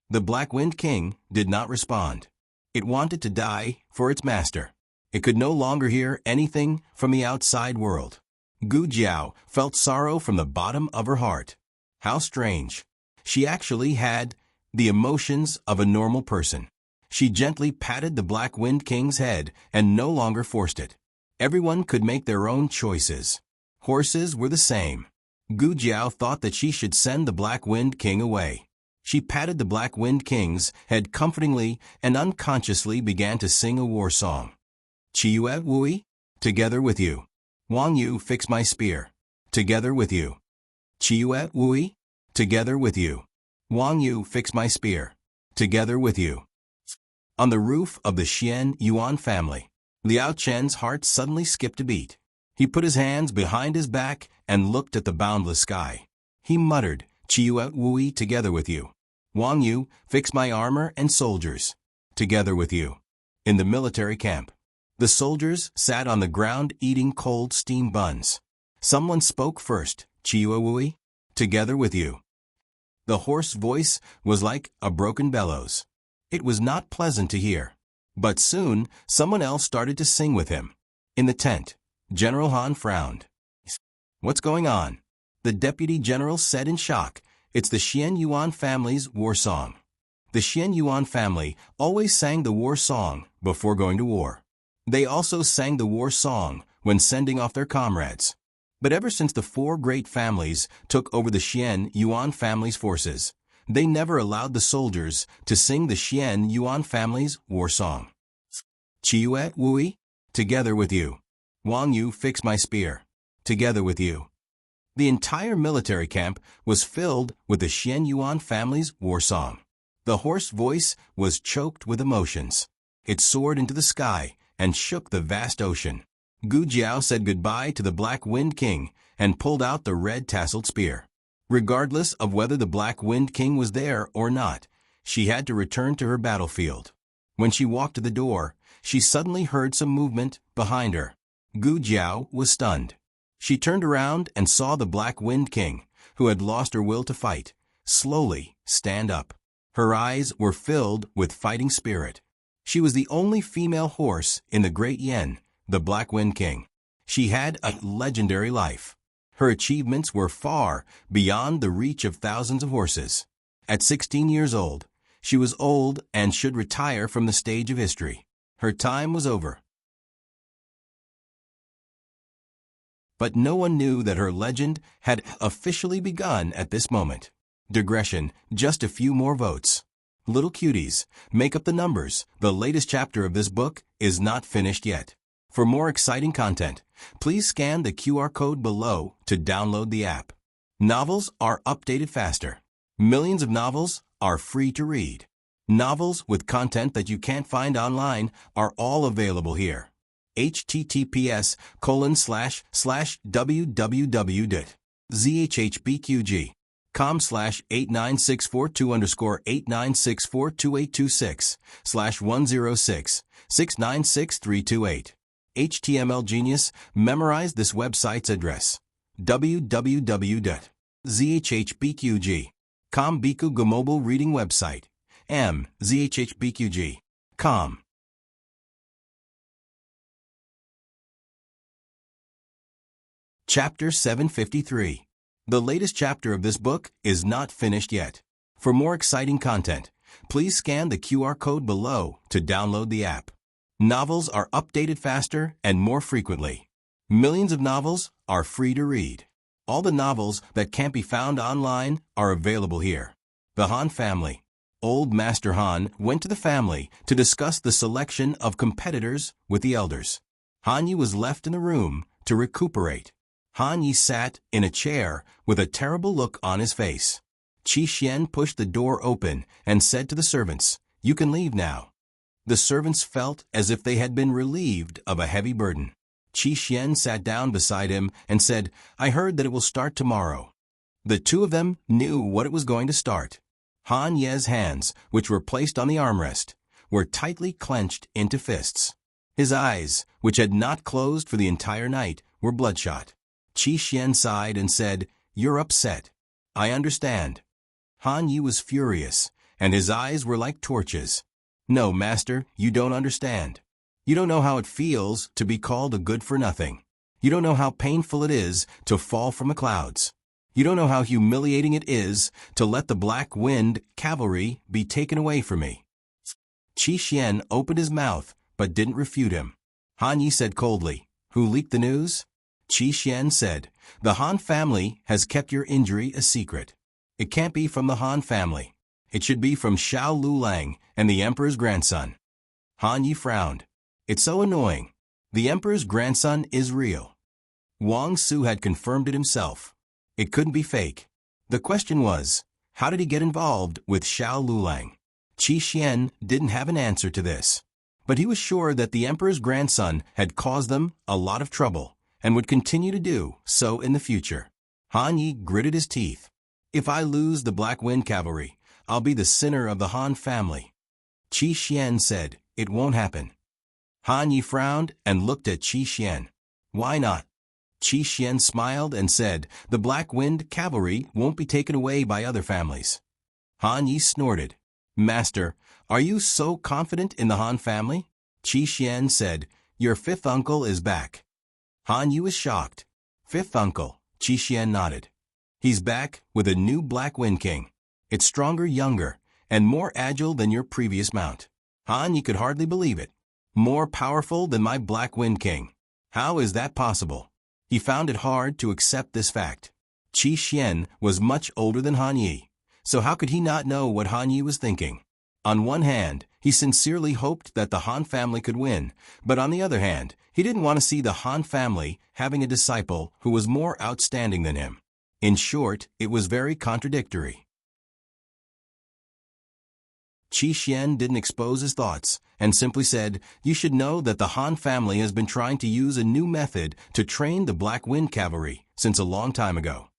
The Black Wind King did not respond. It wanted to die for its master. It could no longer hear anything from the outside world. Gu Jiao felt sorrow from the bottom of her heart. How strange. She actually had the emotions of a normal person. She gently patted the Black Wind King's head and no longer forced it. Everyone could make their own choices. Horses were the same. Gu Jiao thought that she should send the Black Wind King away. She patted the Black Wind King's head comfortingly and unconsciously began to sing a war song. "Qiyue Wui, together with you. Wang Yu, fix my spear. Together with you. Qiyue Wui, together with you. Wang Yu, fix my spear. Together with you." On the roof of the Xian Yuan family, Liao Chen's heart suddenly skipped a beat. He put his hands behind his back and looked at the boundless sky. He muttered, "Qiyue Wui, together with you. Wang Yu, fix my armor and soldiers. Together with you." In the military camp, the soldiers sat on the ground eating cold steam buns. Someone spoke first, "Qiyue Wui, together with you." The hoarse voice was like a broken bellows. It was not pleasant to hear. But soon, someone else started to sing with him. In the tent, General Han frowned. "What's going on?" The deputy general said in shock. "It's the Xian Yuan family's war song." The Xian Yuan family always sang the war song before going to war. They also sang the war song when sending off their comrades. But ever since the 4 great families took over the Xian Yuan family's forces, they never allowed the soldiers to sing the Xian Yuan family's war song. "Qiyue Wui, together with you. Wang Yu, fix my spear. Together with you." The entire military camp was filled with the Xian Yuan family's war song. The hoarse voice was choked with emotions. It soared into the sky and shook the vast ocean. Gu Jiao said goodbye to the Black Wind King and pulled out the red-tasseled spear. Regardless of whether the Black Wind King was there or not, she had to return to her battlefield. When she walked to the door, she suddenly heard some movement behind her. Gu Jiao was stunned. She turned around and saw the Black Wind King, who had lost her will to fight, slowly stand up. Her eyes were filled with fighting spirit. She was the only female horse in the Great Yen, the Black Wind King. She had a legendary life. Her achievements were far beyond the reach of thousands of horses. At 16 years old, she was old and should retire from the stage of history. Her time was over. But no one knew that her legend had officially begun at this moment. Digression, just a few more votes. Little cuties, make up the numbers. The latest chapter of this book is not finished yet. For more exciting content, please scan the QR code below to download the app. Novels are updated faster. Millions of novels are free to read. Novels with content that you can't find online are all available here. https://www.zhbqg.com/8964-106/106-6966328. HTML Genius, memorize this website's address. www ZHHBQG. Com Biku Go Mobile Reading Website. M. ZHHBQG. Com. Chapter 753. The latest chapter of this book is not finished yet. For more exciting content, please scan the QR code below to download the app. Novels are updated faster and more frequently. Millions of novels are free to read. All the novels that can't be found online are available here. The Han family. Old Master Han went to the family to discuss the selection of competitors with the elders. Han Yi was left in the room to recuperate. Han Yi sat in a chair with a terrible look on his face. Qi Xian pushed the door open and said to the servants, "You can leave now." The servants felt as if they had been relieved of a heavy burden. Qi Xian sat down beside him and said, "I heard that it will start tomorrow." The two of them knew what it was going to start. Han Ye's hands, which were placed on the armrest, were tightly clenched into fists. His eyes, which had not closed for the entire night, were bloodshot. Qi Xian sighed and said, "You're upset. I understand." Han Yi was furious, and his eyes were like torches. "No, master, you don't understand. You don't know how it feels to be called a good-for-nothing. You don't know how painful it is to fall from the clouds. You don't know how humiliating it is to let the Black Wind cavalry be taken away from me." Qi Xian opened his mouth, but didn't refute him. Han Yi said coldly, "Who leaked the news?" Qi Xian said, "The Han family has kept your injury a secret. It can't be from the Han family. It should be from Xiao Lulang and the Emperor's grandson." Han Yi frowned. "It's so annoying. The Emperor's grandson is real." Wang Su had confirmed it himself. It couldn't be fake. The question was, how did he get involved with Xiao Lulang? Qi Xian didn't have an answer to this. But he was sure that the Emperor's grandson had caused them a lot of trouble and would continue to do so in the future. Han Yi gritted his teeth. "If I lose the Black Wind cavalry, I'll be the sinner of the Han family." Qi Xian said, "It won't happen." Han Yi frowned and looked at Qi Xian. "Why not?" Qi Xian smiled and said, "The Black Wind cavalry won't be taken away by other families." Han Yi snorted. "Master, are you so confident in the Han family?" Qi Xian said, "Your fifth uncle is back." Han Yi was shocked. "Fifth uncle?" Qi Xian nodded. "He's back with a new Black Wind King. It's stronger, younger, and more agile than your previous mount." Han Yi could hardly believe it. "More powerful than my Black Wind King. How is that possible?" He found it hard to accept this fact. Qi Xian was much older than Han Yi, so how could he not know what Han Yi was thinking? On one hand, he sincerely hoped that the Han family could win, but on the other hand, he didn't want to see the Han family having a disciple who was more outstanding than him. In short, it was very contradictory. Qi Xian didn't expose his thoughts and simply said, "You should know that the Han family has been trying to use a new method to train the Black Wind cavalry since a long time ago."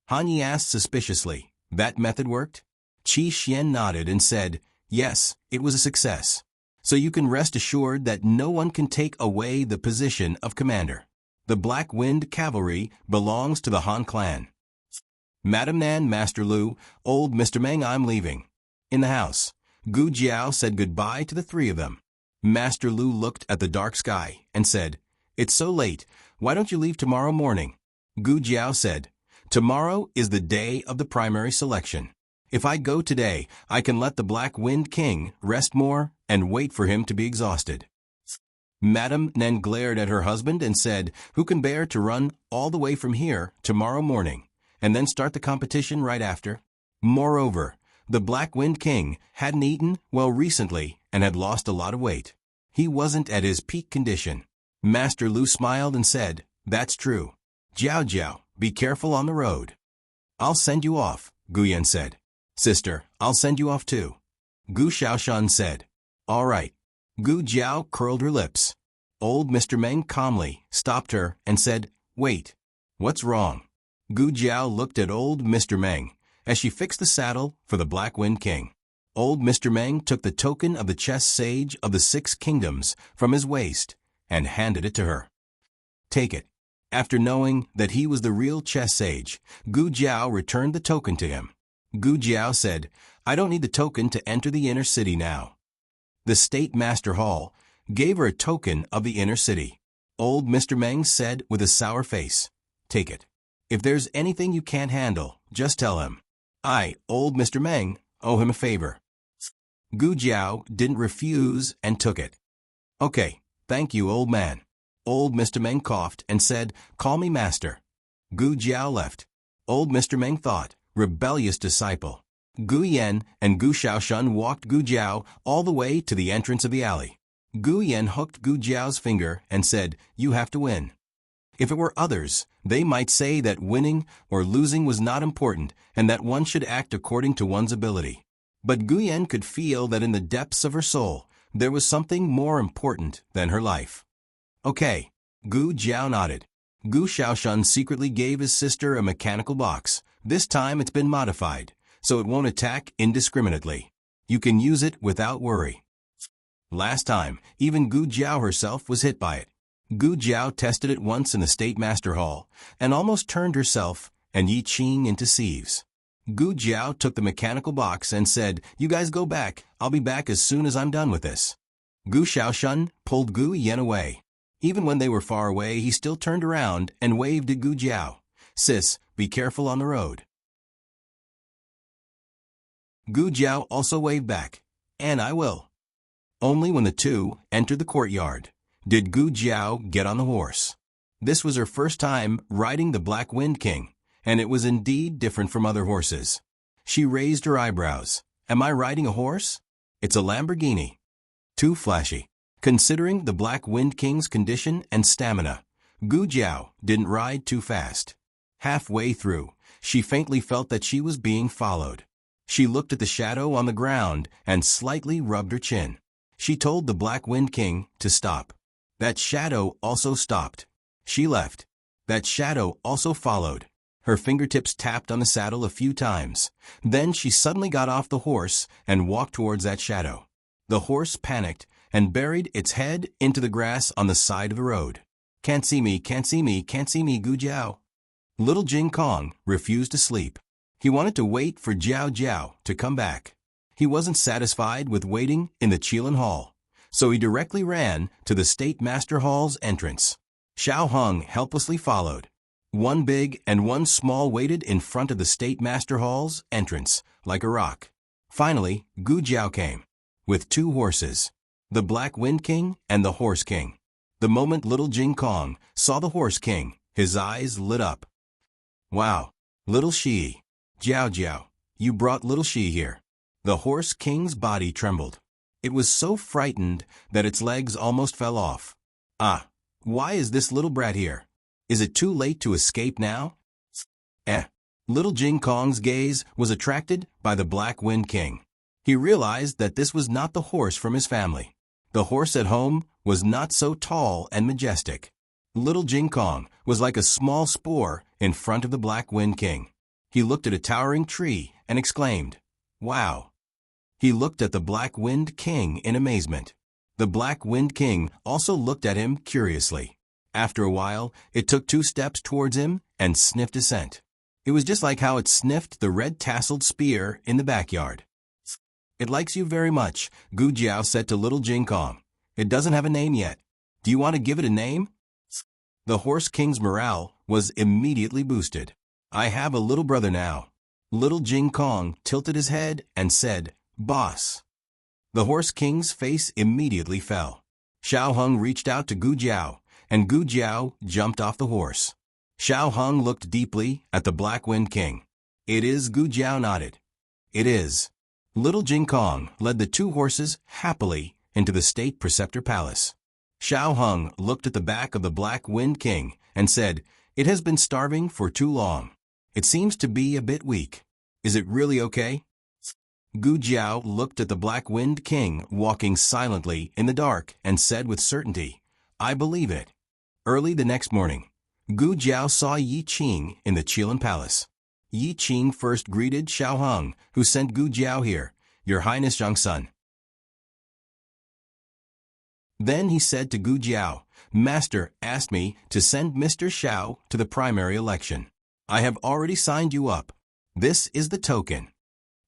Han Yi asked suspiciously, "That method worked?" Qi Xian nodded and said, "Yes, it was a success. So you can rest assured that no one can take away the position of commander. The Black Wind cavalry belongs to the Han clan." "Madam Nan, Master Lu, old Mr. Meng, I'm leaving." In the house, Gu Jiao said goodbye to the three of them. Master Lu looked at the dark sky and said, "It's so late. Why don't you leave tomorrow morning?" Gu Jiao said, "Tomorrow is the day of the primary selection. If I go today, I can let the Black Wind King rest more and wait for him to be exhausted." Madam Nen glared at her husband and said, "Who can bear to run all the way from here tomorrow morning and then start the competition right after?" Moreover, the Black Wind King hadn't eaten well recently and had lost a lot of weight. He wasn't at his peak condition. Master Lu smiled and said, "That's true. Jiao Jiao, be careful on the road." "I'll send you off," Guyan said. "Sister, I'll send you off too." Gu Xiaoshan said. "All right." Gu Jiao curled her lips. Old Mr. Meng calmly stopped her and said, "Wait. What's wrong?" Gu Jiao looked at old Mr. Meng as she fixed the saddle for the Black Wind King. Old Mr. Meng took the token of the chess sage of the 6 kingdoms from his waist and handed it to her. "Take it. After knowing that he was the real chess sage, Gu Jiao returned the token to him. Gu Jiao said, "I don't need the token to enter the inner city now." The State Master Hall gave her a token of the inner city. Old Mr. Meng said with a sour face, "Take it. If there's anything you can't handle, just tell him. I, old Mr. Meng, owe him a favor." Gu Jiao didn't refuse and took it. "Okay, thank you, old man." Old Mr. Meng coughed and said, "Call me master." Gu Jiao left. Old Mr. Meng thought, rebellious disciple. Gu Yen and Gu Shaoshun walked Gu Jiao all the way to the entrance of the alley. Gu Yen hooked Gu Jiao's finger and said, "You have to win." If it were others, they might say that winning or losing was not important and that one should act according to one's ability. But Gu Yen could feel that in the depths of her soul, there was something more important than her life. "Okay." Gu Jiao nodded. Gu Shaoshun secretly gave his sister a mechanical box. This time it's been modified, so it won't attack indiscriminately. You can use it without worry. Last time, even Gu Jiao herself was hit by it. Gu Jiao tested it once in the State Master Hall and almost turned herself and Yi Qing into sieves. Gu Jiao took the mechanical box and said, "You guys go back. I'll be back as soon as I'm done with this." Gu Shaoshun pulled Gu Yen away. Even when they were far away, he still turned around and waved at Gu Jiao. "Sis, be careful on the road." Gu Jiao also waved back, "And I will." Only when the two entered the courtyard did Gu Jiao get on the horse. This was her first time riding the Black Wind King, and it was indeed different from other horses. She raised her eyebrows. "Am I riding a horse? It's a Lamborghini." Too flashy. Considering the Black Wind King's condition and stamina, Gu Jiao didn't ride too fast. Halfway through, she faintly felt that she was being followed. She looked at the shadow on the ground and slightly rubbed her chin. She told the Black Wind King to stop. That shadow also stopped. She left. That shadow also followed. Her fingertips tapped on the saddle a few times. Then she suddenly got off the horse and walked towards that shadow. The horse panicked and buried its head into the grass on the side of the road. "Can't see me, can't see me, can't see me, Gu Jiao." Little Jing Kong refused to sleep. He wanted to wait for Jiao Jiao to come back. He wasn't satisfied with waiting in the Qilin Hall, so he directly ran to the State Master Hall's entrance. Xiao Hung helplessly followed. One big and one small waited in front of the State Master Hall's entrance, like a rock. Finally, Gu Jiao came, with two horses, the Black Wind King and the Horse King. The moment little Jing Kong saw the Horse King, his eyes lit up. "Wow, little Shi. Jiao Jiao, you brought little Shi here." The Horse King's body trembled. It was so frightened that its legs almost fell off. "Ah, why is this little brat here? Is it too late to escape now?" Little Jing Kong's gaze was attracted by the Black Wind King. He realized that this was not the horse from his family. The horse at home was not so tall and majestic. Little Jing Kong was like a small spore in front of the Black Wind King. He looked at a towering tree and exclaimed, "Wow." He looked at the Black Wind King in amazement. The Black Wind King also looked at him curiously. After a while, it took 2 steps towards him and sniffed a scent. It was just like how it sniffed the red-tasseled spear in the backyard. "It likes you very much," Gu Jiao said to little Jing Kong. "It doesn't have a name yet. Do you want to give it a name?" The Horse King's morale was immediately boosted. "I have a little brother now." Little Jing Kong tilted his head and said, "Boss." The Horse King's face immediately fell. Xiao Hung reached out to Gu Jiao, and Gu Jiao jumped off the horse. Xiao Hung looked deeply at the Black Wind King. "It is," Gu Jiao nodded. "It is." Little Jing Kong led the 2 horses happily into the State Preceptor Palace. Xiao Hung looked at the back of the Black Wind King and said, "It has been starving for too long. It seems to be a bit weak. Is it really okay?" Gu Jiao looked at the Black Wind King walking silently in the dark and said with certainty, "I believe it." Early the next morning, Gu Jiao saw Yi Qing in the Qilin Palace. Yi Qing first greeted Xiao Hung, who sent Gu Jiao here. "Your Highness Zhang Sun." Then he said to Gu Jiao, Master asked me to send Mr. Xiao to the primary election. I have already signed you up. This is the token.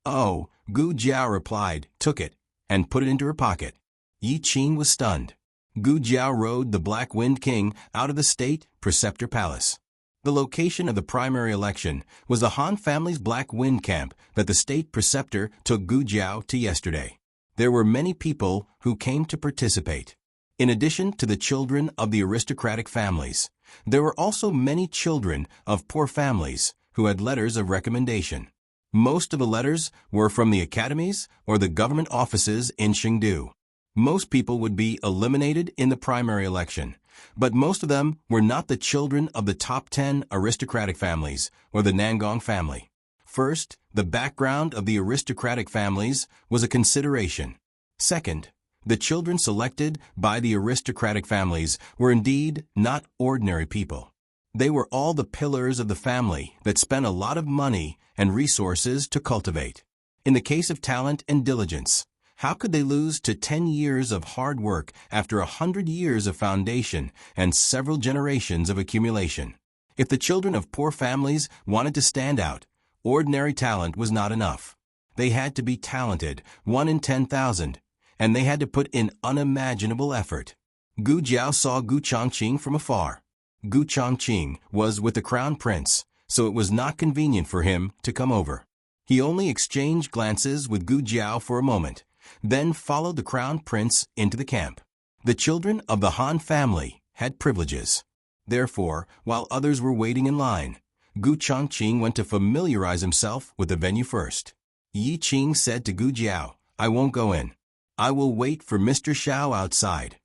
Oh, Gu Jiao replied, took it, and put it into her pocket. Yi Qing was stunned. Gu Jiao rode the Black Wind King out of the state preceptor palace. The location of the primary election was the Han family's Black Wind camp that the state preceptor took Gu Jiao to yesterday. There were many people who came to participate. In addition to the children of the aristocratic families, there were also many children of poor families who had letters of recommendation. Most of the letters were from the academies or the government offices in Chengdu. Most people would be eliminated in the primary election, but most of them were not the children of the top 10 aristocratic families or the Nangong family. First, the background of the aristocratic families was a consideration. Second, the children selected by the aristocratic families were indeed not ordinary people. They were all the pillars of the family that spent a lot of money and resources to cultivate. In the case of talent and diligence, how could they lose to 10 years of hard work after 100 years of foundation and several generations of accumulation? If the children of poor families wanted to stand out, ordinary talent was not enough. They had to be talented, 1 in 10,000, and they had to put in unimaginable effort. Gu Jiao saw Gu Chongqing from afar. Gu Chongqing was with the crown prince, so it was not convenient for him to come over. He only exchanged glances with Gu Jiao for a moment, then followed the crown prince into the camp. The children of the Han family had privileges. Therefore, while others were waiting in line, Gu Chongqing went to familiarize himself with the venue first. Yi Qing said to Gu Jiao, I won't go in. I will wait for Mr. Xiao outside.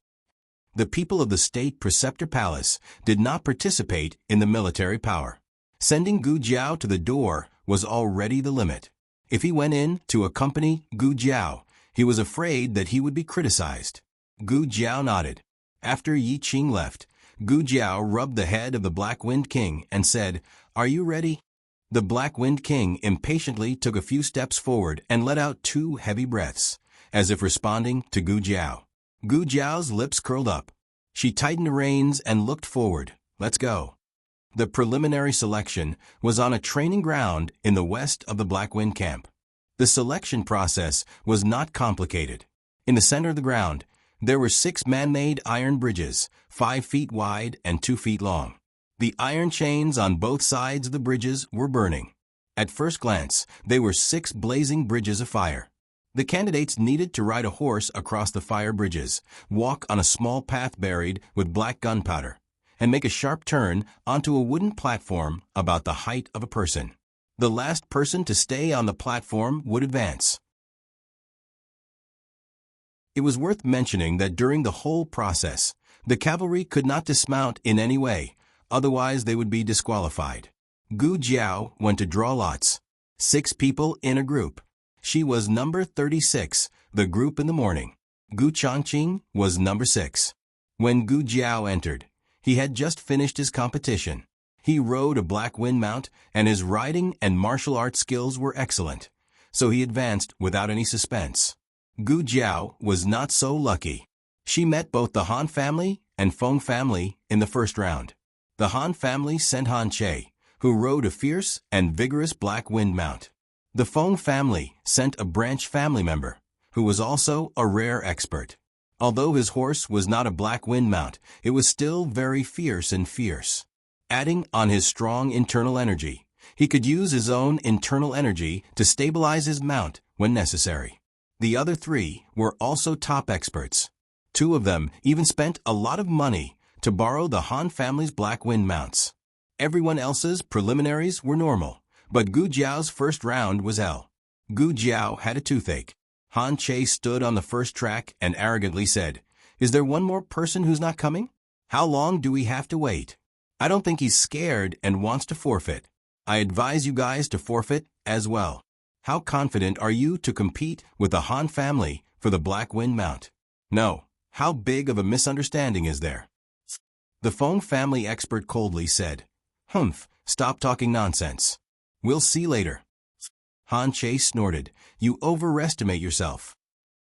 The people of the state preceptor palace did not participate in the military power. Sending Gu Jiao to the door was already the limit. If he went in to accompany Gu Jiao, he was afraid that he would be criticized. Gu Jiao nodded. After Yi Qing left, Gu Jiao rubbed the head of the Black Wind King and said, Are you ready? The Black Wind King impatiently took a few steps forward and let out 2 heavy breaths, as if responding to Gu Jiao. Gu Jiao's lips curled up. She tightened the reins and looked forward. Let's go. The preliminary selection was on a training ground in the west of the Black Wind camp. The selection process was not complicated. In the center of the ground, there were 6 man-made iron bridges, 5 feet wide and 2 feet long. The iron chains on both sides of the bridges were burning. At first glance, they were 6 blazing bridges of fire. The candidates needed to ride a horse across the fire bridges, walk on a small path buried with black gunpowder, and make a sharp turn onto a wooden platform about the height of a person. The last person to stay on the platform would advance. It was worth mentioning that during the whole process, the cavalry could not dismount in any way, otherwise they would be disqualified. Gu Jiao went to draw lots. 6 people in a group. She was number 36, the group in the morning. Gu Chongqing was number 6. When Gu Jiao entered, he had just finished his competition. He rode a Black Wind mount, and his riding and martial arts skills were excellent, so he advanced without any suspense. Gu Jiao was not so lucky. She met both the Han family and Feng family in the first round. The Han family sent Han Che, who rode a fierce and vigorous Black Wind mount. The Feng family sent a branch family member, who was also a rare expert. Although his horse was not a Black Wind mount, it was still very fierce and fierce. Adding on his strong internal energy, he could use his own internal energy to stabilize his mount when necessary. The other 3 were also top experts. 2 of them even spent a lot of money to borrow the Han family's Black Wind mounts. Everyone else's preliminaries were normal, but Gu Jiao's first round was L. Gu Jiao had a toothache. Han Che stood on the first track and arrogantly said, Is there one more person who's not coming? How long do we have to wait? I don't think he's scared and wants to forfeit. I advise you guys to forfeit as well. How confident are you to compete with the Han family for the Black Wind mount? No. How big of a misunderstanding is there? The Feng family expert coldly said, Humph, stop talking nonsense. We'll see later. Han Che snorted, You overestimate yourself.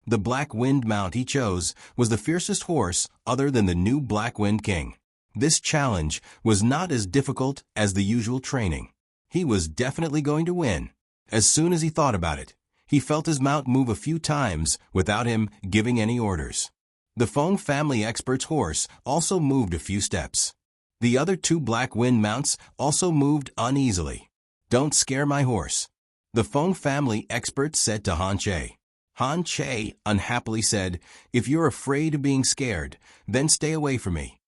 The Black Wind mount he chose was the fiercest horse other than the new Black Wind King. This challenge was not as difficult as the usual training. He was definitely going to win. As soon as he thought about it, he felt his mount move a few times without him giving any orders. The Fong family expert's horse also moved a few steps. The other two Black Wind mounts also moved uneasily. "Don't scare my horse," the Fong family expert said to Han Che. Han Che unhappily said, "If you're afraid of being scared, then stay away from me.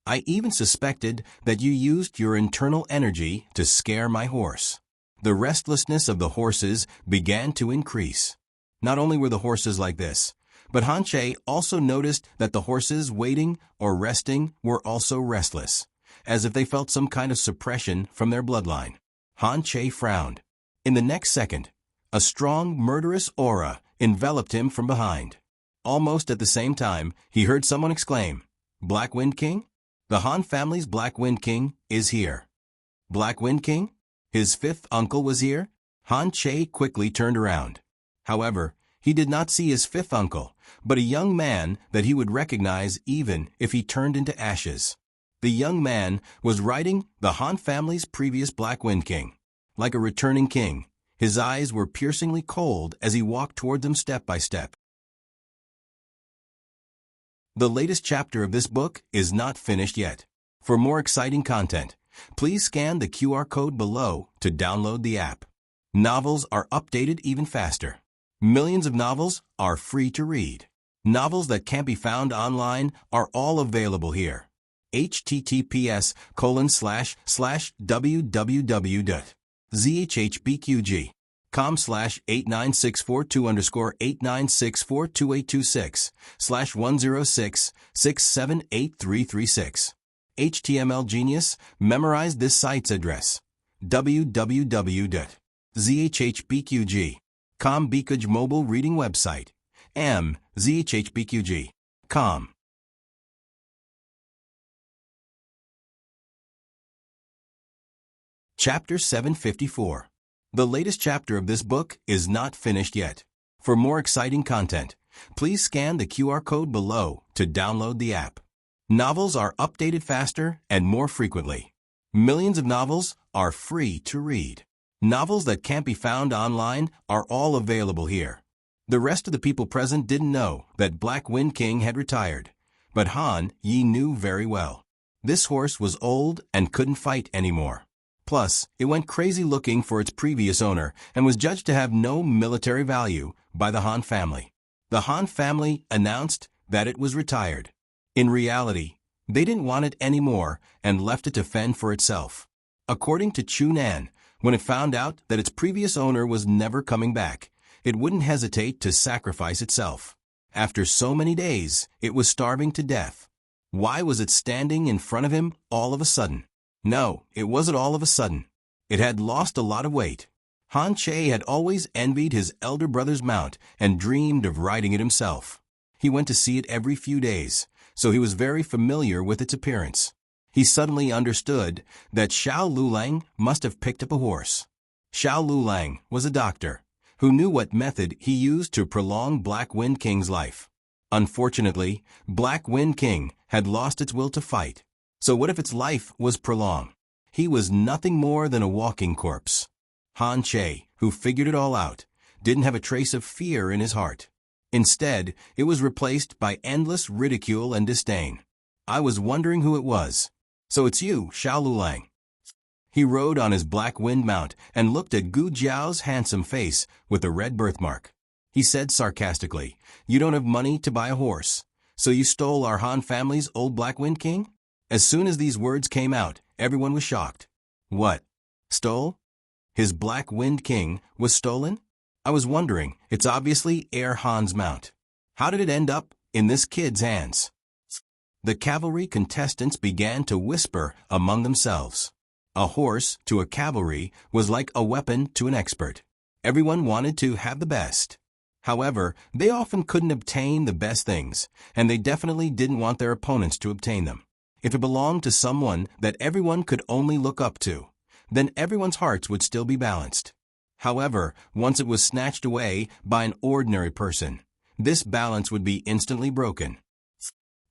I even suspected that you used your internal energy to scare my horse." The restlessness of the horses began to increase. Not only were the horses like this, but Han Che also noticed that the horses waiting or resting were also restless, as if they felt some kind of suppression from their bloodline. Han Che frowned. In the next second, a strong, murderous aura enveloped him from behind. Almost at the same time, he heard someone exclaim, "Black Wind King? The Han family's Black Wind King is here." Black Wind King? His fifth uncle was here? Han Che quickly turned around. However, he did not see his fifth uncle, but a young man that he would recognize even if he turned into ashes. The young man was riding the Han family's previous Black Wind King. Like a returning king, his eyes were piercingly cold as he walked toward them step by step. The latest chapter of this book is not finished yet. For more exciting content, please scan the QR code below to download the app. Novels are updated even faster. Millions of novels are free to read. Novels that can't be found online are all available here. https://www.zhbqg.com/89642_896/106678336. HTML Genius memorized this site's address. www.zhbqg.com Bikaj mobile reading website. zhbqg.com. Chapter 754. The latest chapter of this book is not finished yet. For more exciting content, please scan the QR code below to download the app. Novels are updated faster and more frequently. Millions of novels are free to read. Novels that can't be found online are all available here. The rest of the people present didn't know that Black Wind King had retired, but Han Yi knew very well. This horse was old and couldn't fight anymore. Plus, it went crazy looking for its previous owner and was judged to have no military value by the Han family. The Han family announced that it was retired. In reality, they didn't want it anymore and left it to fend for itself. According to Chu Nan, when it found out that its previous owner was never coming back, it wouldn't hesitate to sacrifice itself. After so many days, it was starving to death. Why was it standing in front of him all of a sudden? No, it wasn't all of a sudden. It had lost a lot of weight. Han Che had always envied his elder brother's mount and dreamed of riding it himself. He went to see it every few days, so he was very familiar with its appearance. He suddenly understood that Xiao Lulang must have picked up a horse. Xiao Lulang was a doctor who knew what method he used to prolong Black Wind King's life. Unfortunately, Black Wind King had lost its will to fight. So what if its life was prolonged? He was nothing more than a walking corpse. Han Che, who figured it all out, didn't have a trace of fear in his heart. Instead, it was replaced by endless ridicule and disdain. "I was wondering who it was. So it's you, Xiao Lulang." He rode on his Black Wind mount and looked at Gu Jiao's handsome face with a red birthmark. He said sarcastically, "You don't have money to buy a horse, so you stole our Han family's old Black Wind King?" As soon as these words came out, everyone was shocked. What? Stole? His Black Wind King was stolen? I was wondering, it's obviously Heir Han's mount. How did it end up in this kid's hands? The cavalry contestants began to whisper among themselves. A horse to a cavalry was like a weapon to an expert. Everyone wanted to have the best. However, they often couldn't obtain the best things, and they definitely didn't want their opponents to obtain them. If it belonged to someone that everyone could only look up to, then everyone's hearts would still be balanced. However, once it was snatched away by an ordinary person, this balance would be instantly broken.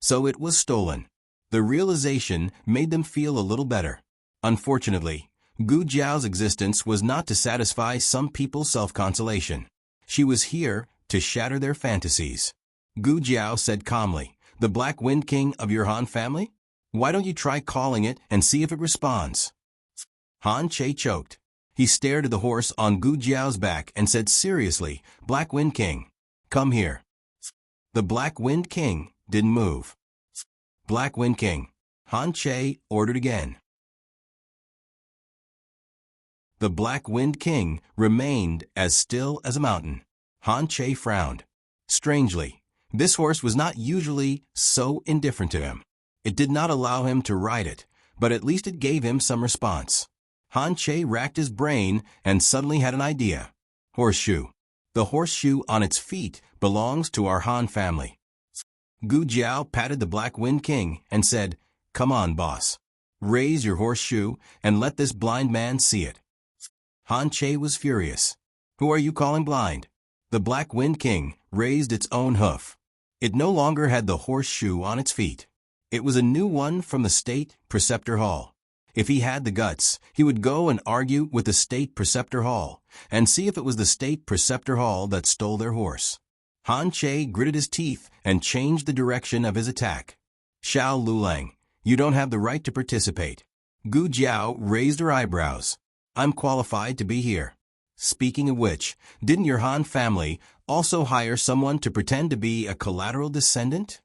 So it was stolen. The realization made them feel a little better. Unfortunately, Gu Jiao's existence was not to satisfy some people's self-consolation. She was here to shatter their fantasies. Gu Jiao said calmly, "The Black Wind King of your Han family? Why don't you try calling it and see if it responds?" Han Che choked. He stared at the horse on Gu Jiao's back and said seriously, "Black Wind King, come here." The Black Wind King didn't move. "Black Wind King," Han Che ordered again. The Black Wind King remained as still as a mountain. Han Che frowned. Strangely, this horse was not usually so indifferent to him. It did not allow him to ride it, but at least it gave him some response. Han Che racked his brain and suddenly had an idea. Horseshoe. The horseshoe on its feet belongs to our Han family. Gu Jiao patted the Black Wind King and said, "Come on, boss. Raise your horseshoe and let this blind man see it." Han Che was furious. "Who are you calling blind?" The Black Wind King raised its own hoof. It no longer had the horseshoe on its feet. It was a new one from the State Preceptor Hall. If he had the guts, he would go and argue with the State Preceptor Hall and see if it was the State Preceptor Hall that stole their horse. Han Che gritted his teeth and changed the direction of his attack. "Xiao Lulang, you don't have the right to participate." Gu Jiao raised her eyebrows. "I'm qualified to be here." "Speaking of which, didn't your Han family also hire someone to pretend to be a collateral descendant?"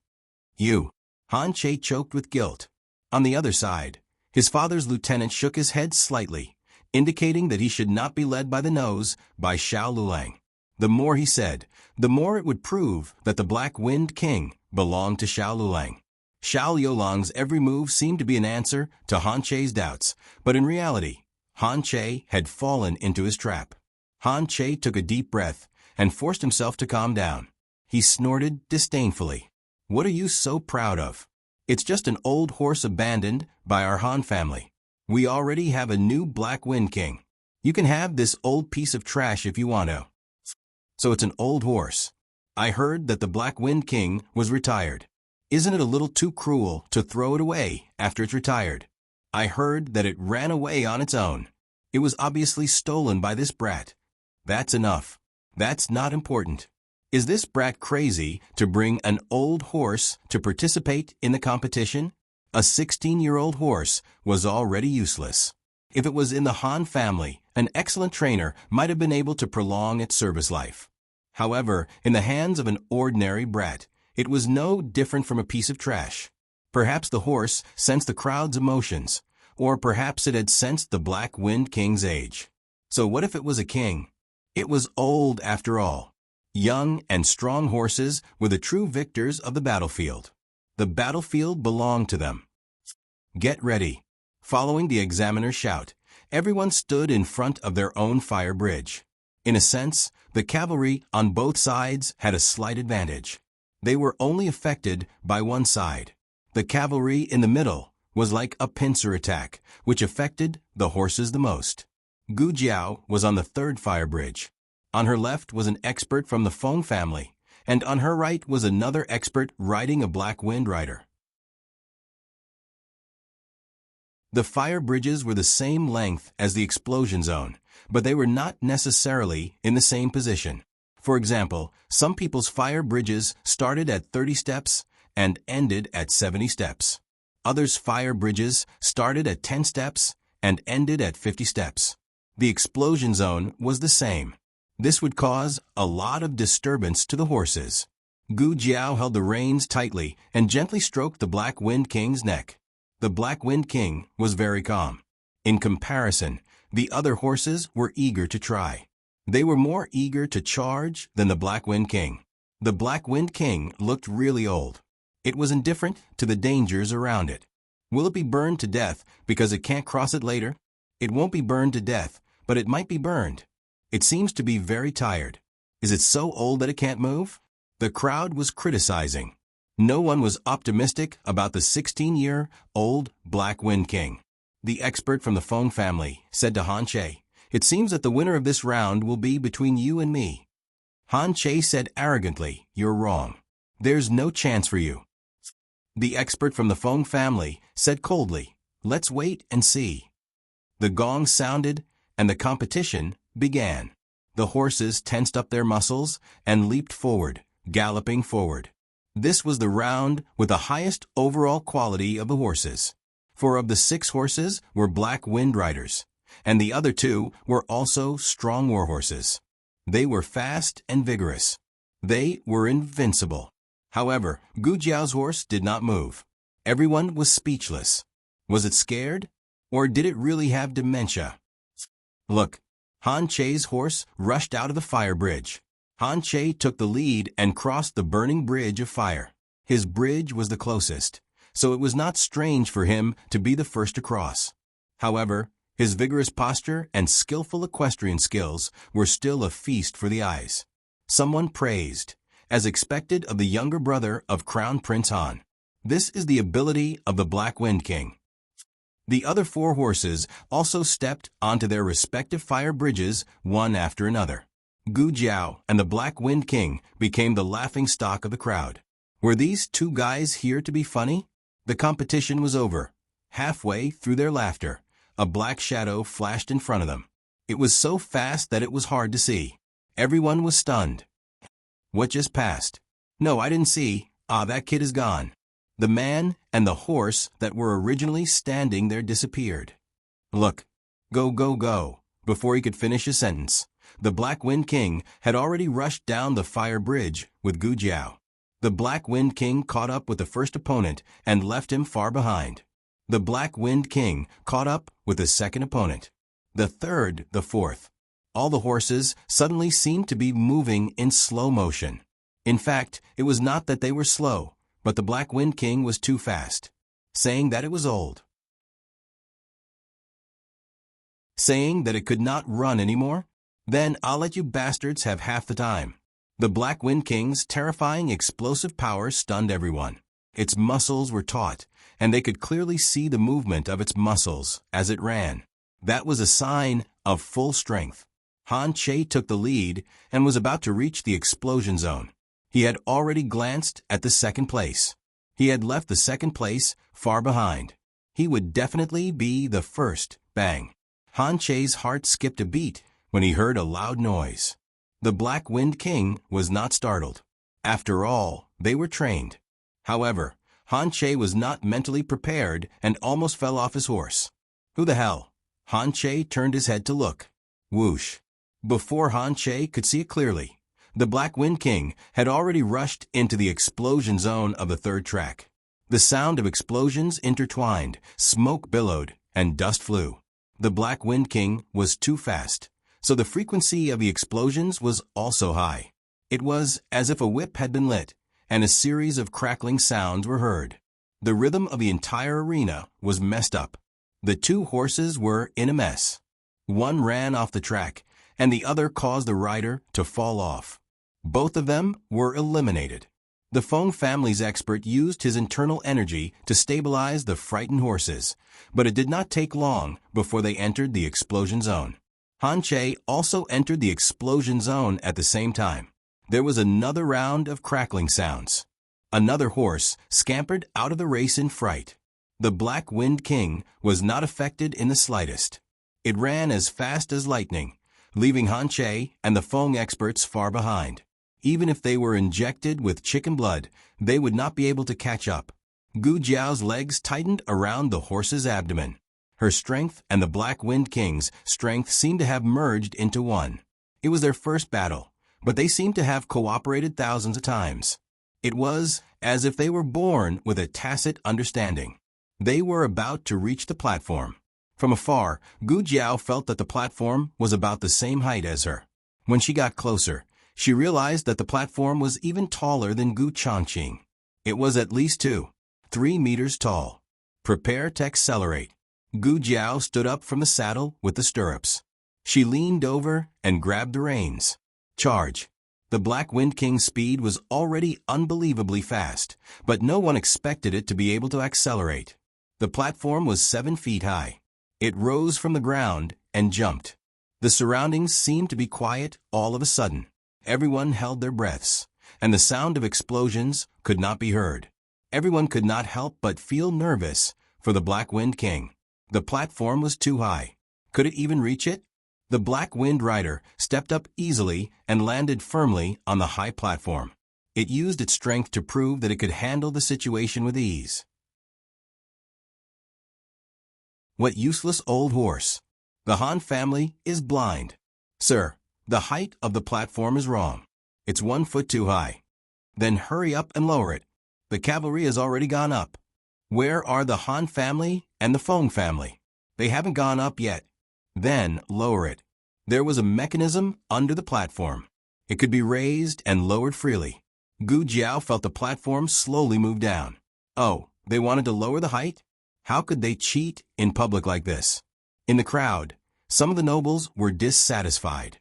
"You." Han Che choked with guilt. On the other side, his father's lieutenant shook his head slightly, indicating that he should not be led by the nose by Xiao Lulang. The more he said, the more it would prove that the Black Wind King belonged to Xiao Lulang. Xiao Lulang's every move seemed to be an answer to Han Che's doubts, but in reality, Han Che had fallen into his trap. Han Che took a deep breath and forced himself to calm down. He snorted disdainfully. "What are you so proud of? It's just an old horse abandoned by our Han family. We already have a new Black Wind King. You can have this old piece of trash if you want to." "So it's an old horse. I heard that the Black Wind King was retired. Isn't it a little too cruel to throw it away after it's retired? I heard that it ran away on its own. It was obviously stolen by this brat. That's enough. That's not important. Is this brat crazy to bring an old horse to participate in the competition? A 16-year-old horse was already useless. If it was in the Han family, an excellent trainer might have been able to prolong its service life. However, in the hands of an ordinary brat, it was no different from a piece of trash. Perhaps the horse sensed the crowd's emotions, or perhaps it had sensed the Black Wind King's age. So what if it was a king? It was old after all. Young and strong horses were the true victors of the battlefield. The battlefield belonged to them. "Get ready." Following the examiner's shout, everyone stood in front of their own fire bridge. In a sense, the cavalry on both sides had a slight advantage. They were only affected by one side. The cavalry in the middle was like a pincer attack, which affected the horses the most. Gu Jiao was on the third fire bridge. On her left was an expert from the Feng family, and on her right was another expert riding a Black Wind rider. The fire bridges were the same length as the explosion zone, but they were not necessarily in the same position. For example, some people's fire bridges started at 30 steps and ended at 70 steps. Others' fire bridges started at 10 steps and ended at 50 steps. The explosion zone was the same. This would cause a lot of disturbance to the horses. Gu Jiao held the reins tightly and gently stroked the Black Wind King's neck. The Black Wind King was very calm. In comparison, the other horses were eager to try. They were more eager to charge than the Black Wind King. The Black Wind King looked really old. It was indifferent to the dangers around it. Will it be burned to death because it can't cross it later? It won't be burned to death, but it might be burned. It seems to be very tired. Is it so old that it can't move? The crowd was criticizing. No one was optimistic about the 16-year-old Black Wind King. The expert from the Feng family said to Han Che, "It seems that the winner of this round will be between you and me." Han Che said arrogantly, "You're wrong. There's no chance for you." The expert from the Feng family said coldly, "Let's wait and see." The gong sounded, and the competition began. The horses tensed up their muscles and leaped forward, galloping forward. This was the round with the highest overall quality of the horses. 4 of the 6 horses were black wind riders, and the other 2 were also strong war horses. They were fast and vigorous. They were invincible. However, Gu Jiao's horse did not move. Everyone was speechless. Was it scared? Or did it really have dementia? Look, Han Che's horse rushed out of the fire bridge. Han Che took the lead and crossed the burning bridge of fire. His bridge was the closest, so it was not strange for him to be the first to cross. However, his vigorous posture and skillful equestrian skills were still a feast for the eyes. Someone praised, as expected of the younger brother of Crown Prince Han. This is the ability of the Black Wind King. The other 4 horses also stepped onto their respective fire bridges one after another. Gu Jiao and the Black Wind King became the laughingstock of the crowd. Were these 2 guys here to be funny? The competition was over. Halfway through their laughter, a black shadow flashed in front of them. It was so fast that it was hard to see. Everyone was stunned. What just passed? No, I didn't see. That kid is gone. The man and the horse that were originally standing there disappeared. Look. Go, go, go. Before he could finish his sentence, the Black Wind King had already rushed down the fire bridge with Gu Jiao. The Black Wind King caught up with the first opponent and left him far behind. The Black Wind King caught up with the second opponent. The third, the fourth. All the horses suddenly seemed to be moving in slow motion. In fact, it was not that they were slow, but the Black Wind King was too fast, saying that it was old. Saying that it could not run anymore? Then I'll let you bastards have half the time. The Black Wind King's terrifying explosive power stunned everyone. Its muscles were taut, and they could clearly see the movement of its muscles as it ran. That was a sign of full strength. Han Che took the lead and was about to reach the explosion zone. He had already glanced at the second place. He had left the second place far behind. He would definitely be the first. Bang! Han Che's heart skipped a beat when he heard a loud noise. The Black Wind King was not startled. After all, they were trained. However, Han Che was not mentally prepared and almost fell off his horse. Who the hell? Han Che turned his head to look. Whoosh! Before Han Che could see it clearly, the Black Wind King had already rushed into the explosion zone of the third track. The sound of explosions intertwined, smoke billowed, and dust flew. The Black Wind King was too fast, so the frequency of the explosions was also high. It was as if a whip had been lit, and a series of crackling sounds were heard. The rhythm of the entire arena was messed up. The 2 horses were in a mess. One ran off the track, and the other caused the rider to fall off. Both of them were eliminated. The Feng family's expert used his internal energy to stabilize the frightened horses, but it did not take long before they entered the explosion zone. Han Che also entered the explosion zone at the same time. There was another round of crackling sounds. Another horse scampered out of the race in fright. The Black Wind King was not affected in the slightest. It ran as fast as lightning, leaving Han Che and the Feng experts far behind. Even if they were injected with chicken blood, they would not be able to catch up. Gu Jiao's legs tightened around the horse's abdomen. Her strength and the Black Wind King's strength seemed to have merged into one. It was their first battle, but they seemed to have cooperated thousands of times. It was as if they were born with a tacit understanding. They were about to reach the platform. From afar, Gu Jiao felt that the platform was about the same height as her. When she got closer, she realized that the platform was even taller than Gu Changqing. It was at least 2-3 meters tall. Prepare to accelerate. Gu Jiao stood up from the saddle with the stirrups. She leaned over and grabbed the reins. Charge! The Black Wind King's speed was already unbelievably fast, but no one expected it to be able to accelerate. The platform was 7 feet high. It rose from the ground and jumped. The surroundings seemed to be quiet all of a sudden. everyone held their breaths, and the sound of explosions could not be heard. Everyone could not help but feel nervous for the Black Wind King. The platform was too high. Could it even reach it? The Black Wind Rider stepped up easily and landed firmly on the high platform. It used its strength to prove that it could handle the situation with ease. What useless old horse! The Han family is blind. Sir, the height of the platform is wrong. It's 1 foot too high. Then hurry up and lower it. The cavalry has already gone up. Where are the Han family and the Feng family? They haven't gone up yet. Then lower it. There was a mechanism under the platform. It could be raised and lowered freely. Gu Jiao felt the platform slowly move down. Oh, they wanted to lower the height? How could they cheat in public like this? In the crowd, some of the nobles were dissatisfied.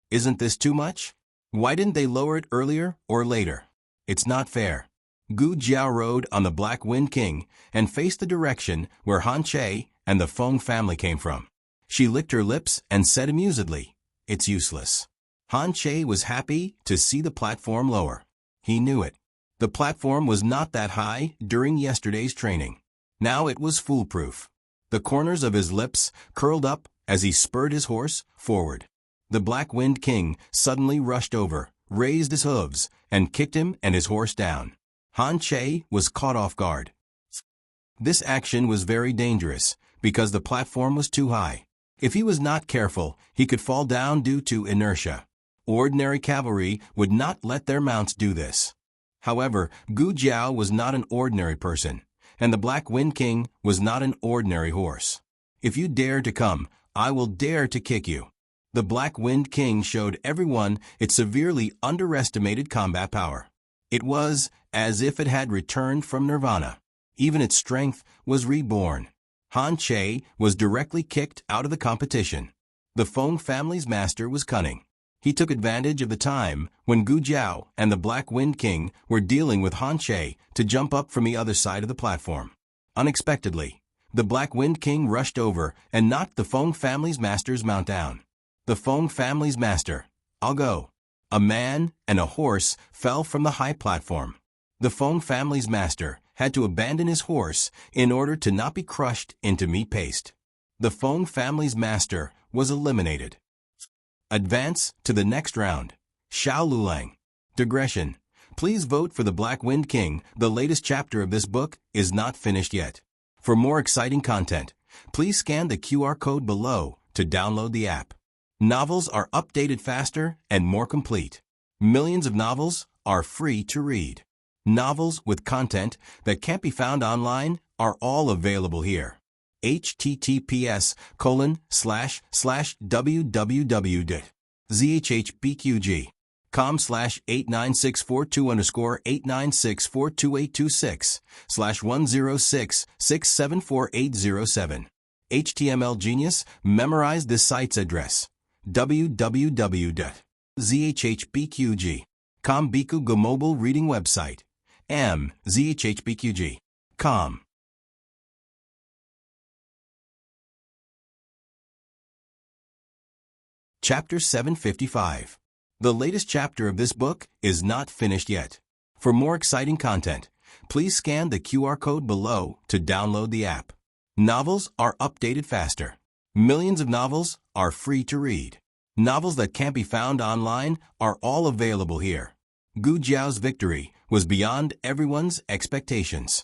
Isn't this too much? Why didn't they lower it earlier or later? It's not fair. Gu Jiao rode on the Black Wind King and faced the direction where Han Che and the Feng family came from. She licked her lips and said amusedly, "It's useless." Han Che was happy to see the platform lower. He knew it. The platform was not that high during yesterday's training. Now it was foolproof. The corners of his lips curled up as he spurred his horse forward. The Black Wind King suddenly rushed over, raised his hooves, and kicked him and his horse down. Han Che was caught off guard. This action was very dangerous because the platform was too high. If he was not careful, he could fall down due to inertia. Ordinary cavalry would not let their mounts do this. However, Gu Jiao was not an ordinary person, and the Black Wind King was not an ordinary horse. If you dare to come, I will dare to kick you. The Black Wind King showed everyone its severely underestimated combat power. It was as if it had returned from nirvana. Even its strength was reborn. Han Che was directly kicked out of the competition. The Feng family's master was cunning. He took advantage of the time when Gu Jiao and the Black Wind King were dealing with Han Che to jump up from the other side of the platform. Unexpectedly, the Black Wind King rushed over and knocked the Feng family's master's mount down. The Feng family's master, "I'll go." A man and a horse fell from the high platform. The Feng family's master had to abandon his horse in order to not be crushed into meat paste. The Feng family's master was eliminated. Advance to the next round. Xiao Lulang. Digression. Please vote for the Black Wind King. The latest chapter of this book is not finished yet. For more exciting content, please scan the QR code below to download the app. Novels are updated faster and more complete. Millions of novels are free to read. Novels with content that can't be found online are all available here. https://www.zhpqg.com/8964/89642_896/106674807. HTML Genius memorized this site's address. www.zhpqg.com Biku Go mobile reading website. zhpqg.com. Chapter 755. The latest chapter of this book is not finished yet. For more exciting content, please scan the QR code below to download the app. Novels are updated faster. Millions of novels are free to read. Novels that can't be found online are all available here. Gu Jiao's victory was beyond everyone's expectations.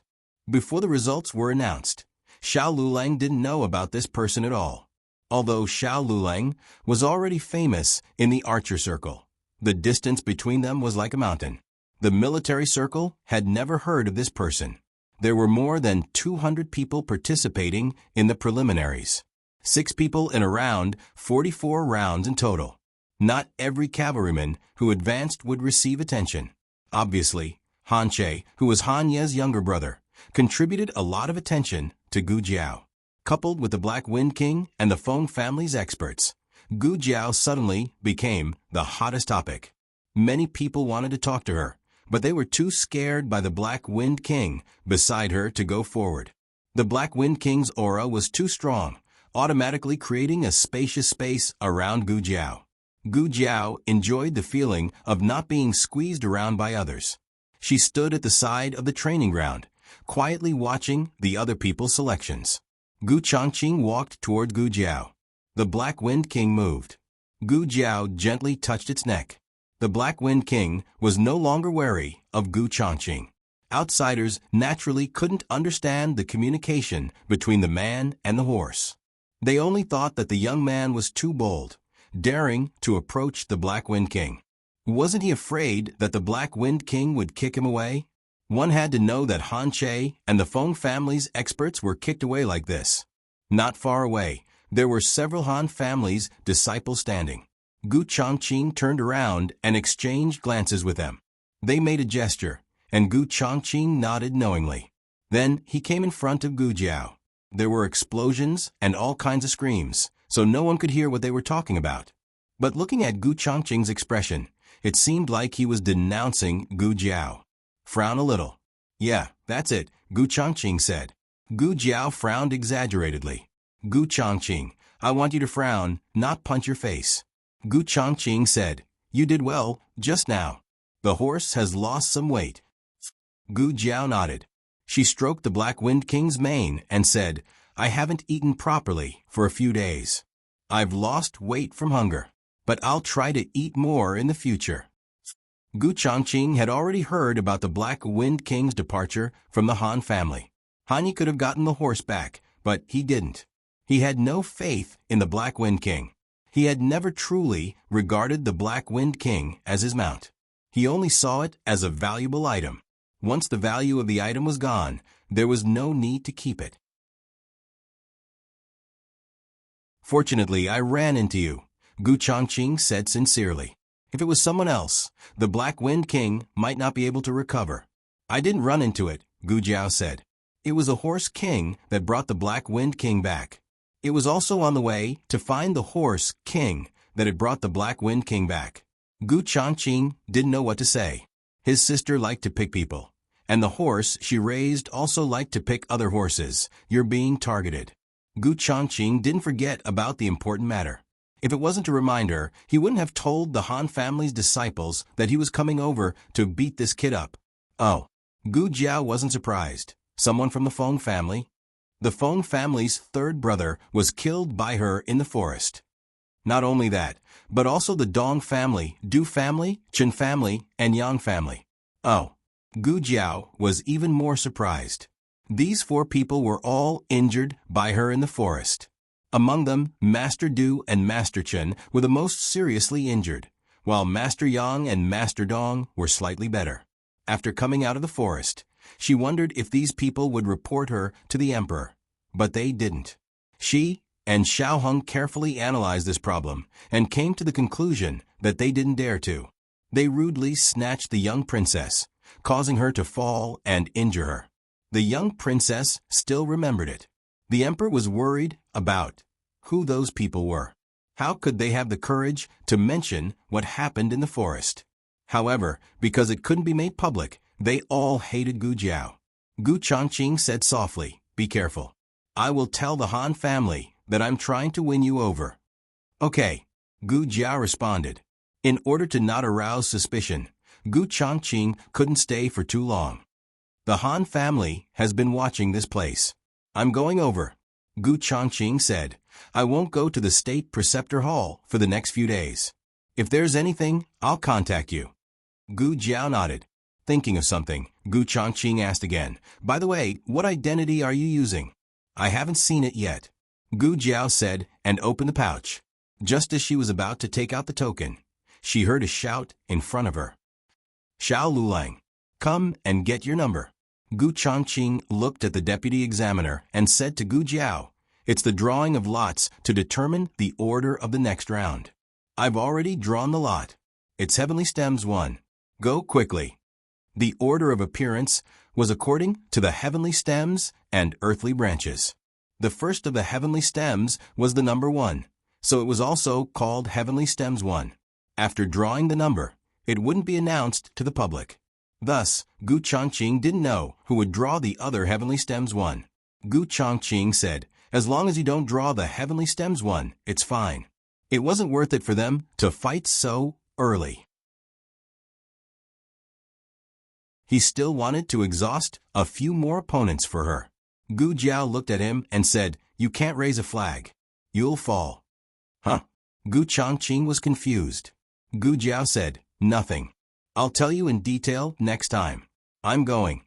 Before the results were announced, Xiao Lulang didn't know about this person at all. Although Xiao Lulang was already famous in the archer circle, the distance between them was like a mountain. The military circle had never heard of this person. There were more than 200 people participating in the preliminaries. 6 people in a round, 44 rounds in total. Not every cavalryman who advanced would receive attention. Obviously, Han Che, who was Han Ye's younger brother, contributed a lot of attention to Gu Jiao. Coupled with the Black Wind King and the Feng family's experts, Gu Jiao suddenly became the hottest topic. Many people wanted to talk to her, but they were too scared by the Black Wind King beside her to go forward. The Black Wind King's aura was too strong, automatically creating a spacious space around Gu Jiao. Gu Jiao enjoyed the feeling of not being squeezed around by others. She stood at the side of the training ground, quietly watching the other people's selections. Gu Chongqing walked toward Gu Jiao. The Black Wind King moved. Gu Jiao gently touched its neck. The Black Wind King was no longer wary of Gu Chongqing. Outsiders naturally couldn't understand the communication between the man and the horse. They only thought that the young man was too bold, daring to approach the Black Wind King. Wasn't he afraid that the Black Wind King would kick him away? One had to know that Han Che and the Feng family's experts were kicked away like this. Not far away, there were several Han family's disciples standing. Gu Chongqing turned around and exchanged glances with them. They made a gesture, and Gu Chongqing nodded knowingly. Then he came in front of Gu Jiao. There were explosions and all kinds of screams, so no one could hear what they were talking about. But looking at Gu Chongqing's expression, it seemed like he was denouncing Gu Jiao. Frown a little. Yeah, that's it, Gu Chongqing said. Gu Jiao frowned exaggeratedly. Gu Chongqing, I want you to frown, not punch your face. Gu Chongqing said, you did well, just now. The horse has lost some weight. Gu Jiao nodded. She stroked the Black Wind King's mane and said, I haven't eaten properly for a few days. I've lost weight from hunger, but I'll try to eat more in the future. Gu Chongqing had already heard about the Black Wind King's departure from the Han family. Han Yi could have gotten the horse back, but he didn't. He had no faith in the Black Wind King. He had never truly regarded the Black Wind King as his mount. He only saw it as a valuable item. Once the value of the item was gone, there was no need to keep it. Fortunately, I ran into you, Gu Chongqing said sincerely. If it was someone else, the Black Wind King might not be able to recover. I didn't run into it, Gu Jiao said. It was a horse king that brought the Black Wind King back. It was also on the way to find the horse king that had brought the Black Wind King back. Gu Chongqing didn't know what to say. His sister liked to pick people, and the horse she raised also liked to pick other horses. You're being targeted. Gu Chongqing didn't forget about the important matter. If it wasn't a reminder, he wouldn't have told the Han family's disciples that he was coming over to beat this kid up. Oh, Gu Jiao wasn't surprised. Someone from the Feng family? The Feng family's third brother was killed by her in the forest. Not only that, but also the Dong family, Du family, Chen family, and Yang family. Oh, Gu Jiao was even more surprised. These 4 people were all injured by her in the forest. Among them, Master Du and Master Chen were the most seriously injured, while Master Yang and Master Dong were slightly better. After coming out of the forest, she wondered if these people would report her to the emperor, but they didn't. She and Xiao Hong carefully analyzed this problem and came to the conclusion that they didn't dare to. They rudely snatched the young princess, causing her to fall and injure her. The young princess still remembered it. The emperor was worried about who those people were. How could they have the courage to mention what happened in the forest? However, because it couldn't be made public, they all hated Gu Jiao. Gu Chongqing said softly, be careful. I will tell the Han family that I'm trying to win you over. Okay, Gu Jiao responded. In order to not arouse suspicion, Gu Chongqing couldn't stay for too long. The Han family has been watching this place. I'm going over, Gu Chongqing said. I won't go to the State Preceptor Hall for the next few days. If there's anything, I'll contact you. Gu Jiao nodded. Thinking of something, Gu Chongqing asked again, by the way, what identity are you using? I haven't seen it yet, Gu Jiao said and opened the pouch. Just as she was about to take out the token, she heard a shout in front of her. Xiao Lulang, come and get your number. Gu Chongqing looked at the deputy examiner and said to Gu Jiao, it's the drawing of lots to determine the order of the next round. I've already drawn the lot. It's Heavenly Stems 1. Go quickly. The order of appearance was according to the heavenly stems and earthly branches. The first of the heavenly stems was the number 1, so it was also called Heavenly Stems 1. After drawing the number, it wouldn't be announced to the public. Thus, Gu Chongqing didn't know who would draw the other Heavenly Stems 1. Gu Chongqing said, as long as you don't draw the Heavenly Stems 1, it's fine. It wasn't worth it for them to fight so early. He still wanted to exhaust a few more opponents for her. Gu Jiao looked at him and said, "You can't raise a flag. You'll fall." Huh? Gu Chongqing was confused. Gu Jiao said, "Nothing. I'll tell you in detail next time. I'm going."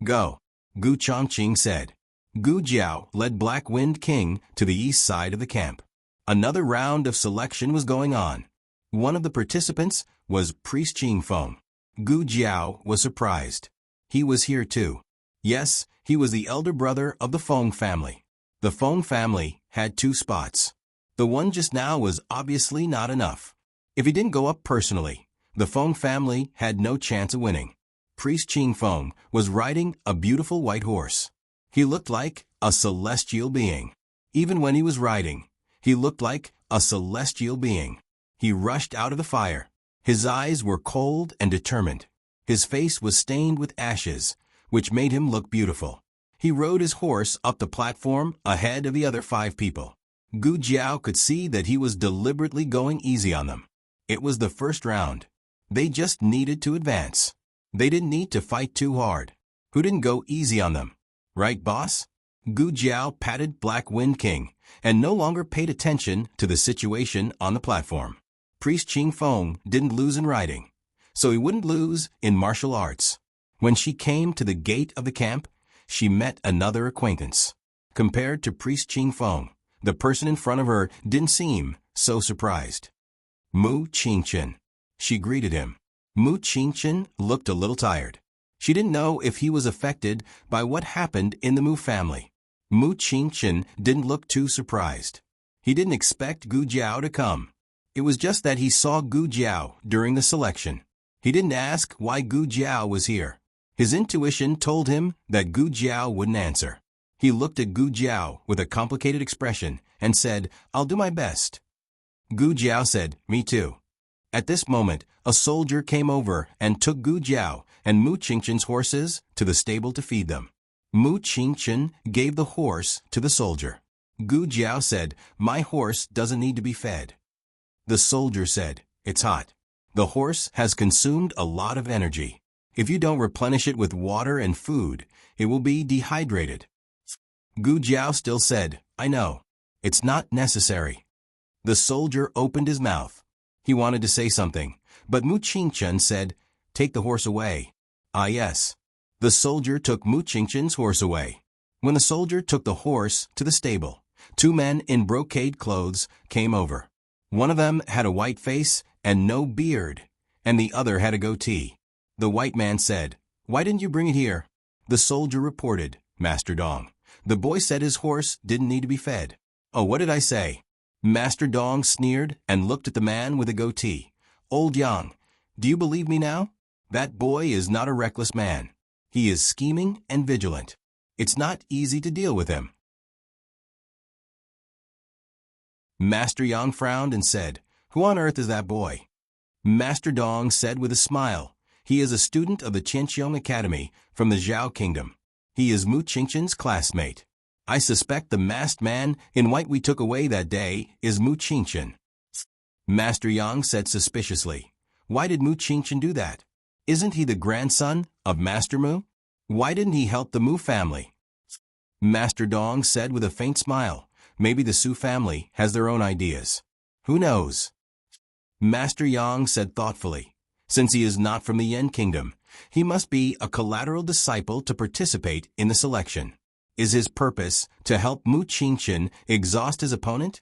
"Go," Gu Chongqing said. Gu Jiao led Black Wind King to the east side of the camp. Another round of selection was going on. One of the participants was Priest Qingfeng. Gu Jiao was surprised. He was here too. Yes, he was the elder brother of the Feng family. The Feng family had 2 spots. The one just now was obviously not enough. If he didn't go up personally, the Feng family had no chance of winning. Priest Qingfeng was riding a beautiful white horse. He looked like a celestial being. Even when he was riding, he looked like a celestial being. He rushed out of the fire. His eyes were cold and determined. His face was stained with ashes, which made him look beautiful. He rode his horse up the platform ahead of the other 5 people. Gu Jiao could see that he was deliberately going easy on them. It was the first round. They just needed to advance. They didn't need to fight too hard. Who didn't go easy on them? Right, boss? Gu Jiao patted Black Wind King and no longer paid attention to the situation on the platform. Priest Qingfeng didn't lose in riding, so he wouldn't lose in martial arts. When she came to the gate of the camp, she met another acquaintance. Compared to Priest Qingfeng, the person in front of her didn't seem so surprised. Mu Qingchen. She greeted him. Mu Qingchen looked a little tired. She didn't know if he was affected by what happened in the Mu family. Mu Qingchen didn't look too surprised. He didn't expect Gu Jiao to come. It was just that he saw Gu Jiao during the selection. He didn't ask why Gu Jiao was here. His intuition told him that Gu Jiao wouldn't answer. He looked at Gu Jiao with a complicated expression and said, "I'll do my best." Gu Jiao said, "Me too." At this moment, a soldier came over and took Gu Jiao and Mu Qingchen's horses to the stable to feed them. Mu Qingchen gave the horse to the soldier. Gu Jiao said, "My horse doesn't need to be fed." The soldier said, "It's hot. The horse has consumed a lot of energy. If you don't replenish it with water and food, it will be dehydrated." Gu Jiao still said, "I know. It's not necessary." The soldier opened his mouth. He wanted to say something, but Mu Qingchen said, "Take the horse away." "Ah, yes." The soldier took Mu Qingchen's horse away. When the soldier took the horse to the stable, 2 men in brocade clothes came over. One of them had a white face and no beard, and the other had a goatee. The white man said, "Why didn't you bring it here?" The soldier reported, "Master Dong, the boy said his horse didn't need to be fed." "Oh, what did I say?" Master Dong sneered and looked at the man with a goatee. "Old Yang, do you believe me now? That boy is not a reckless man. He is scheming and vigilant. It's not easy to deal with him." Master Yang frowned and said, "Who on earth is that boy?" Master Dong said with a smile, "He is a student of the Qianqiong Academy from the Zhao Kingdom. He is Mu Qingchen's classmate. I suspect the masked man in white we took away that day is Mu Qingchen." Master Yang said suspiciously, "Why did Mu Qingchen do that? Isn't he the grandson of Master Mu? Why didn't he help the Mu family?" Master Dong said with a faint smile, "Maybe the Su family has their own ideas. Who knows?" Master Yang said thoughtfully, "Since he is not from the Yen Kingdom, he must be a collateral disciple to participate in the selection. Is his purpose to help Mu Qingchen exhaust his opponent?"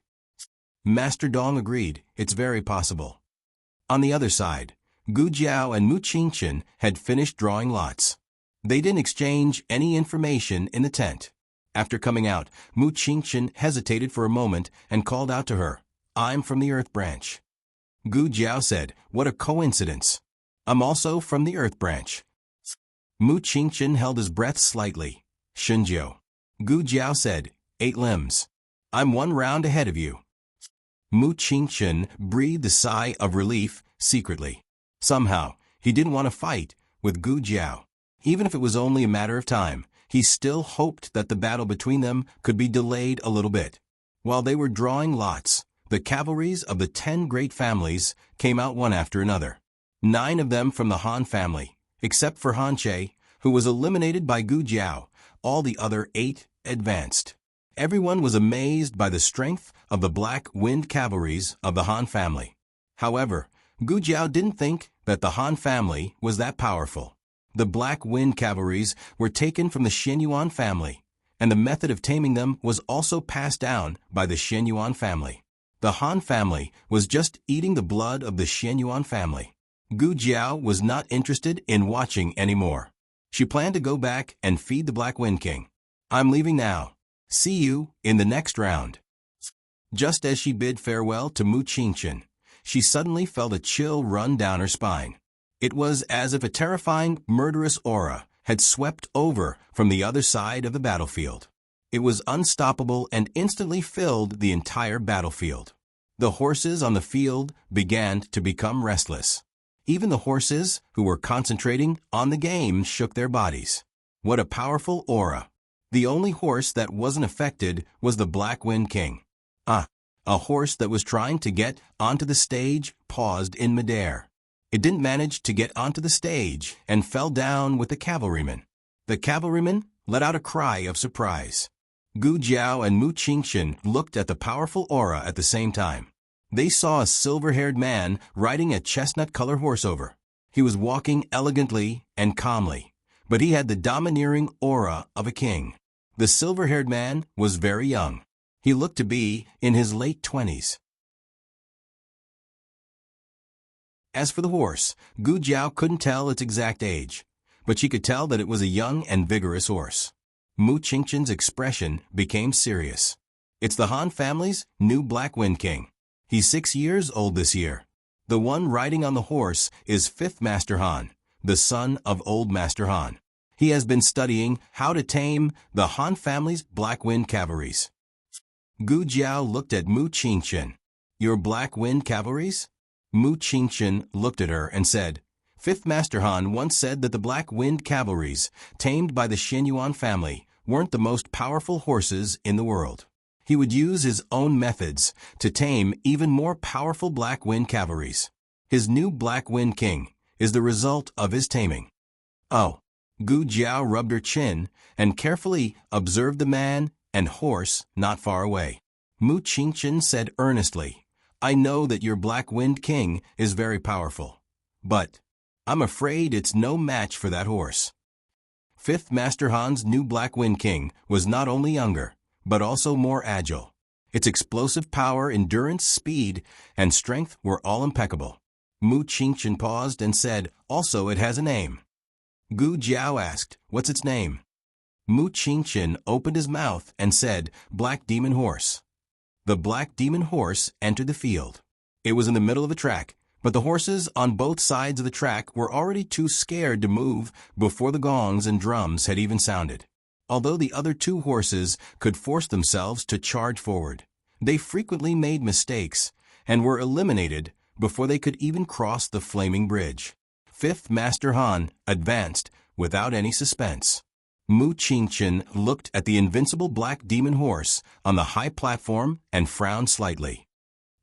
Master Dong agreed, "It's very possible." On the other side, Gu Jiao and Mu Qingchen had finished drawing lots. They didn't exchange any information in the tent. After coming out, Mu Qingchen hesitated for a moment and called out to her, "I'm from the Earth Branch." Gu Jiao said, "What a coincidence. I'm also from the Earth Branch." Mu Qingchen held his breath slightly. "Shunjiu." Gu Jiao said, 8 limbs. I'm 1 round ahead of you." Mu Qingchen breathed a sigh of relief secretly. Somehow, he didn't want to fight with Gu Jiao. Even if it was only a matter of time, he still hoped that the battle between them could be delayed a little bit. While they were drawing lots, The cavalries of the 10 great families came out one after another. 9 of them from the Han family, except for Han Che, who was eliminated by Gu Jiao. All the other 8 advanced. Everyone was amazed by the strength of the Black Wind cavalries of the Han family. However, Gu Jiao didn't think that the Han family was that powerful. The Black Wind cavalries were taken from the Xianyuan family, and the method of taming them was also passed down by the Xianyuan family. The Han family was just eating the blood of the Xianyuan family. Gu Jiao was not interested in watching anymore. She planned to go back and feed the Black Wind King. "I'm leaving now. See you in the next round." Just as she bid farewell to Mu Qingchen, she suddenly felt a chill run down her spine. It was as if a terrifying, murderous aura had swept over from the other side of the battlefield. It was unstoppable and instantly filled the entire battlefield. The horses on the field began to become restless. Even the horses who were concentrating on the game shook their bodies. What a powerful aura! The only horse that wasn't affected was the Black Wind King. A horse that was trying to get onto the stage paused in midair. It didn't manage to get onto the stage and fell down with the cavalryman. The cavalryman let out a cry of surprise. Gu Jiao and Mu Qingchen looked at the powerful aura at the same time. They saw a silver-haired man riding a chestnut-colored horse over. He was walking elegantly and calmly, but he had the domineering aura of a king. The silver-haired man was very young. He looked to be in his late 20s. As for the horse, Gu Jiao couldn't tell its exact age, but she could tell that it was a young and vigorous horse. Mu Qingchen's expression became serious. "It's the Han family's new Black Wind King. He's 6 years old this year. The one riding on the horse is 5th Master Han, the son of Old Master Han. He has been studying how to tame the Han family's Black Wind cavalries." Gu Jiao looked at Mu Qingchen. "Your Black Wind cavalries?" Mu Qingchen looked at her and said, "5th Master Han once said that the Black Wind cavalries, tamed by the Xianyuan family, weren't the most powerful horses in the world. He would use his own methods to tame even more powerful Black Wind cavalries. His new Black Wind King is the result of his taming." "Oh." Gu Jiao rubbed her chin and carefully observed the man and horse not far away. Mu Qingchen said earnestly, "I know that your Black Wind King is very powerful, but I'm afraid it's no match for that horse." 5th Master Han's new Black Wind King was not only younger, but also more agile. Its explosive power, endurance, speed, and strength were all impeccable. Mu Qingchen paused and said, "Also it has a name." Gu Jiao asked, "What's its name?" Mu Qingchen opened his mouth and said, "Black Demon Horse." The Black Demon Horse entered the field. It was in the middle of the track, but the horses on both sides of the track were already too scared to move before the gongs and drums had even sounded. Although the other 2 horses could force themselves to charge forward, they frequently made mistakes and were eliminated before they could even cross the flaming bridge. 5th Master Han advanced without any suspense. Mu Qingchen looked at the invincible Black Demon Horse on the high platform and frowned slightly.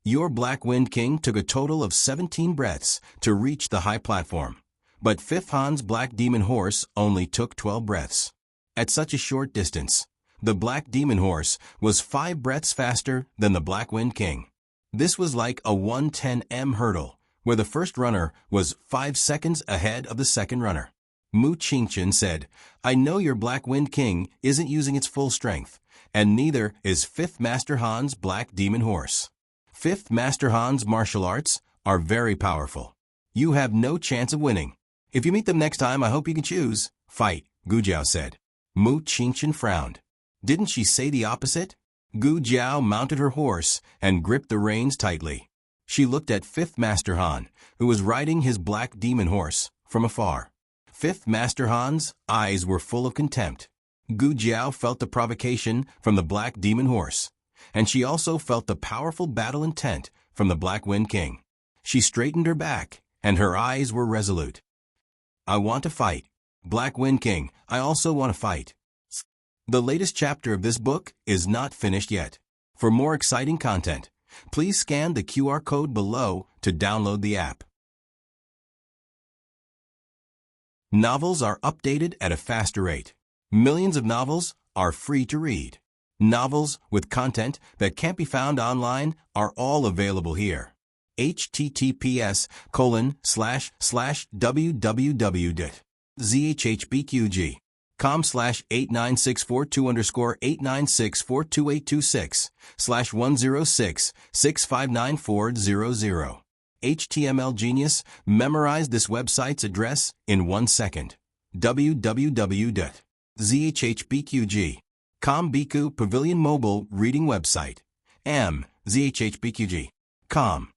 "Your Black Wind King took a total of 17 breaths to reach the high platform, but 5th Han's Black Demon Horse only took 12 breaths. At such a short distance, the Black Demon Horse was 5 breaths faster than the Black Wind King. This was like a 110m hurdle, where the first runner was 5 seconds ahead of the second runner." Mu Qingchen said, "I know your Black Wind King isn't using its full strength, and neither is 5th Master Han's Black Demon Horse. 5th Master Han's martial arts are very powerful. You have no chance of winning. If you meet them next time, I hope you can choose." "Fight," Gu Jiao said. Mu Qingchen frowned. "Didn't she say the opposite?" Gu Jiao mounted her horse and gripped the reins tightly. She looked at 5th Master Han, who was riding his Black Demon Horse, from afar. 5th Master Han's eyes were full of contempt. Gu Jiao felt the provocation from the Black Demon Horse, and she also felt the powerful battle intent from the Black Wind King. She straightened her back, and her eyes were resolute. "I want to fight. Black Wind King, I also want to fight." The latest chapter of this book is not finished yet. For more exciting content, Please scan the QR code below to download the app. Novels are updated at a faster rate. Millions of novels are free to read. Novels with content that can't be found online are all available here. https://www.zhbqg.com/89642_896/106-6594000. HTML Genius memorized this website's address in 1 second. www.zhbqg.com Biku Pavilion Mobile Reading Website. zhbqg.com.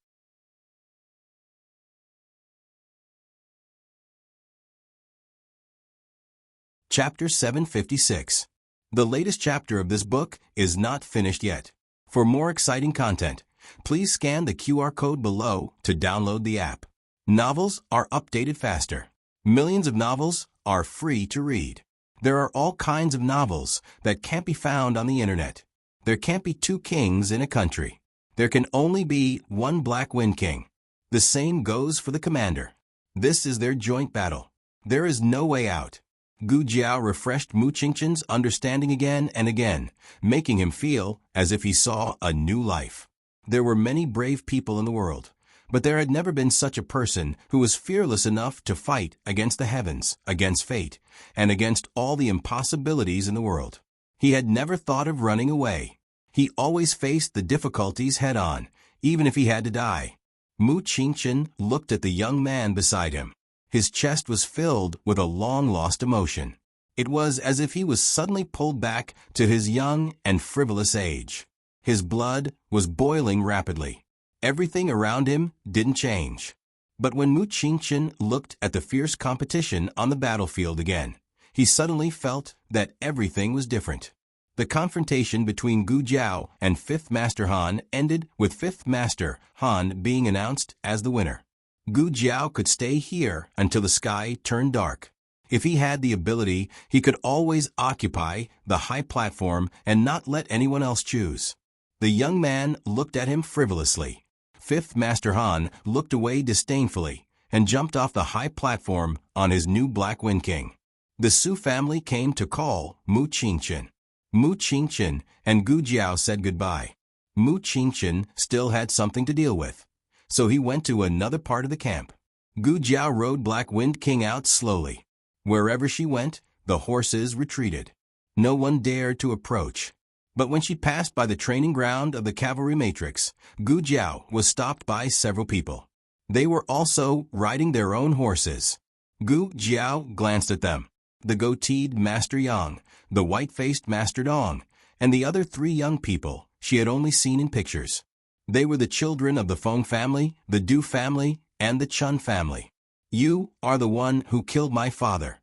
Chapter 756. The latest chapter of this book is not finished yet. For more exciting content, please scan the QR code below to download the app. Novels are updated faster. Millions of novels are free to read. There are all kinds of novels that can't be found on the internet. There can't be 2 kings in a country. There can only be 1 Black Wind King. The same goes for the commander. This is their joint battle. There is no way out. Gu Jiao refreshed Mu Qingqian's understanding again and again, making him feel as if he saw a new life. There were many brave people in the world, but there had never been such a person who was fearless enough to fight against the heavens, against fate, and against all the impossibilities in the world. He had never thought of running away. He always faced the difficulties head-on, even if he had to die. Mu Qingqian looked at the young man beside him. His chest was filled with a long-lost emotion. It was as if he was suddenly pulled back to his young and frivolous age. His blood was boiling rapidly. Everything around him didn't change. But when Mu Qingqian looked at the fierce competition on the battlefield again, he suddenly felt that everything was different. The confrontation between Gu Jiao and 5th Master Han ended with 5th Master Han being announced as the winner. Gu Jiao could stay here until the sky turned dark. If he had the ability, he could always occupy the high platform and not let anyone else choose. The young man looked at him frivolously. 5th Master Han looked away disdainfully and jumped off the high platform on his new Black Wind King. The Su family came to call Mu Qingqian. Mu Qingqian and Gu Jiao said goodbye. Mu Qingqian still had something to deal with, so he went to another part of the camp. Gu Jiao rode Black Wind King out slowly. Wherever she went, the horses retreated. No one dared to approach. But when she passed by the training ground of the cavalry matrix, Gu Jiao was stopped by several people. They were also riding their own horses. Gu Jiao glanced at them. The goateed Master Yang, the white-faced Master Dong, and the other 3 young people she had only seen in pictures. They were the children of the Feng family, the Du family, and the Chun family. You are the one who killed my father.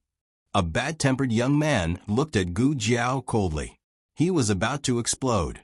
A bad-tempered young man looked at Gu Jiao coldly. He was about to explode.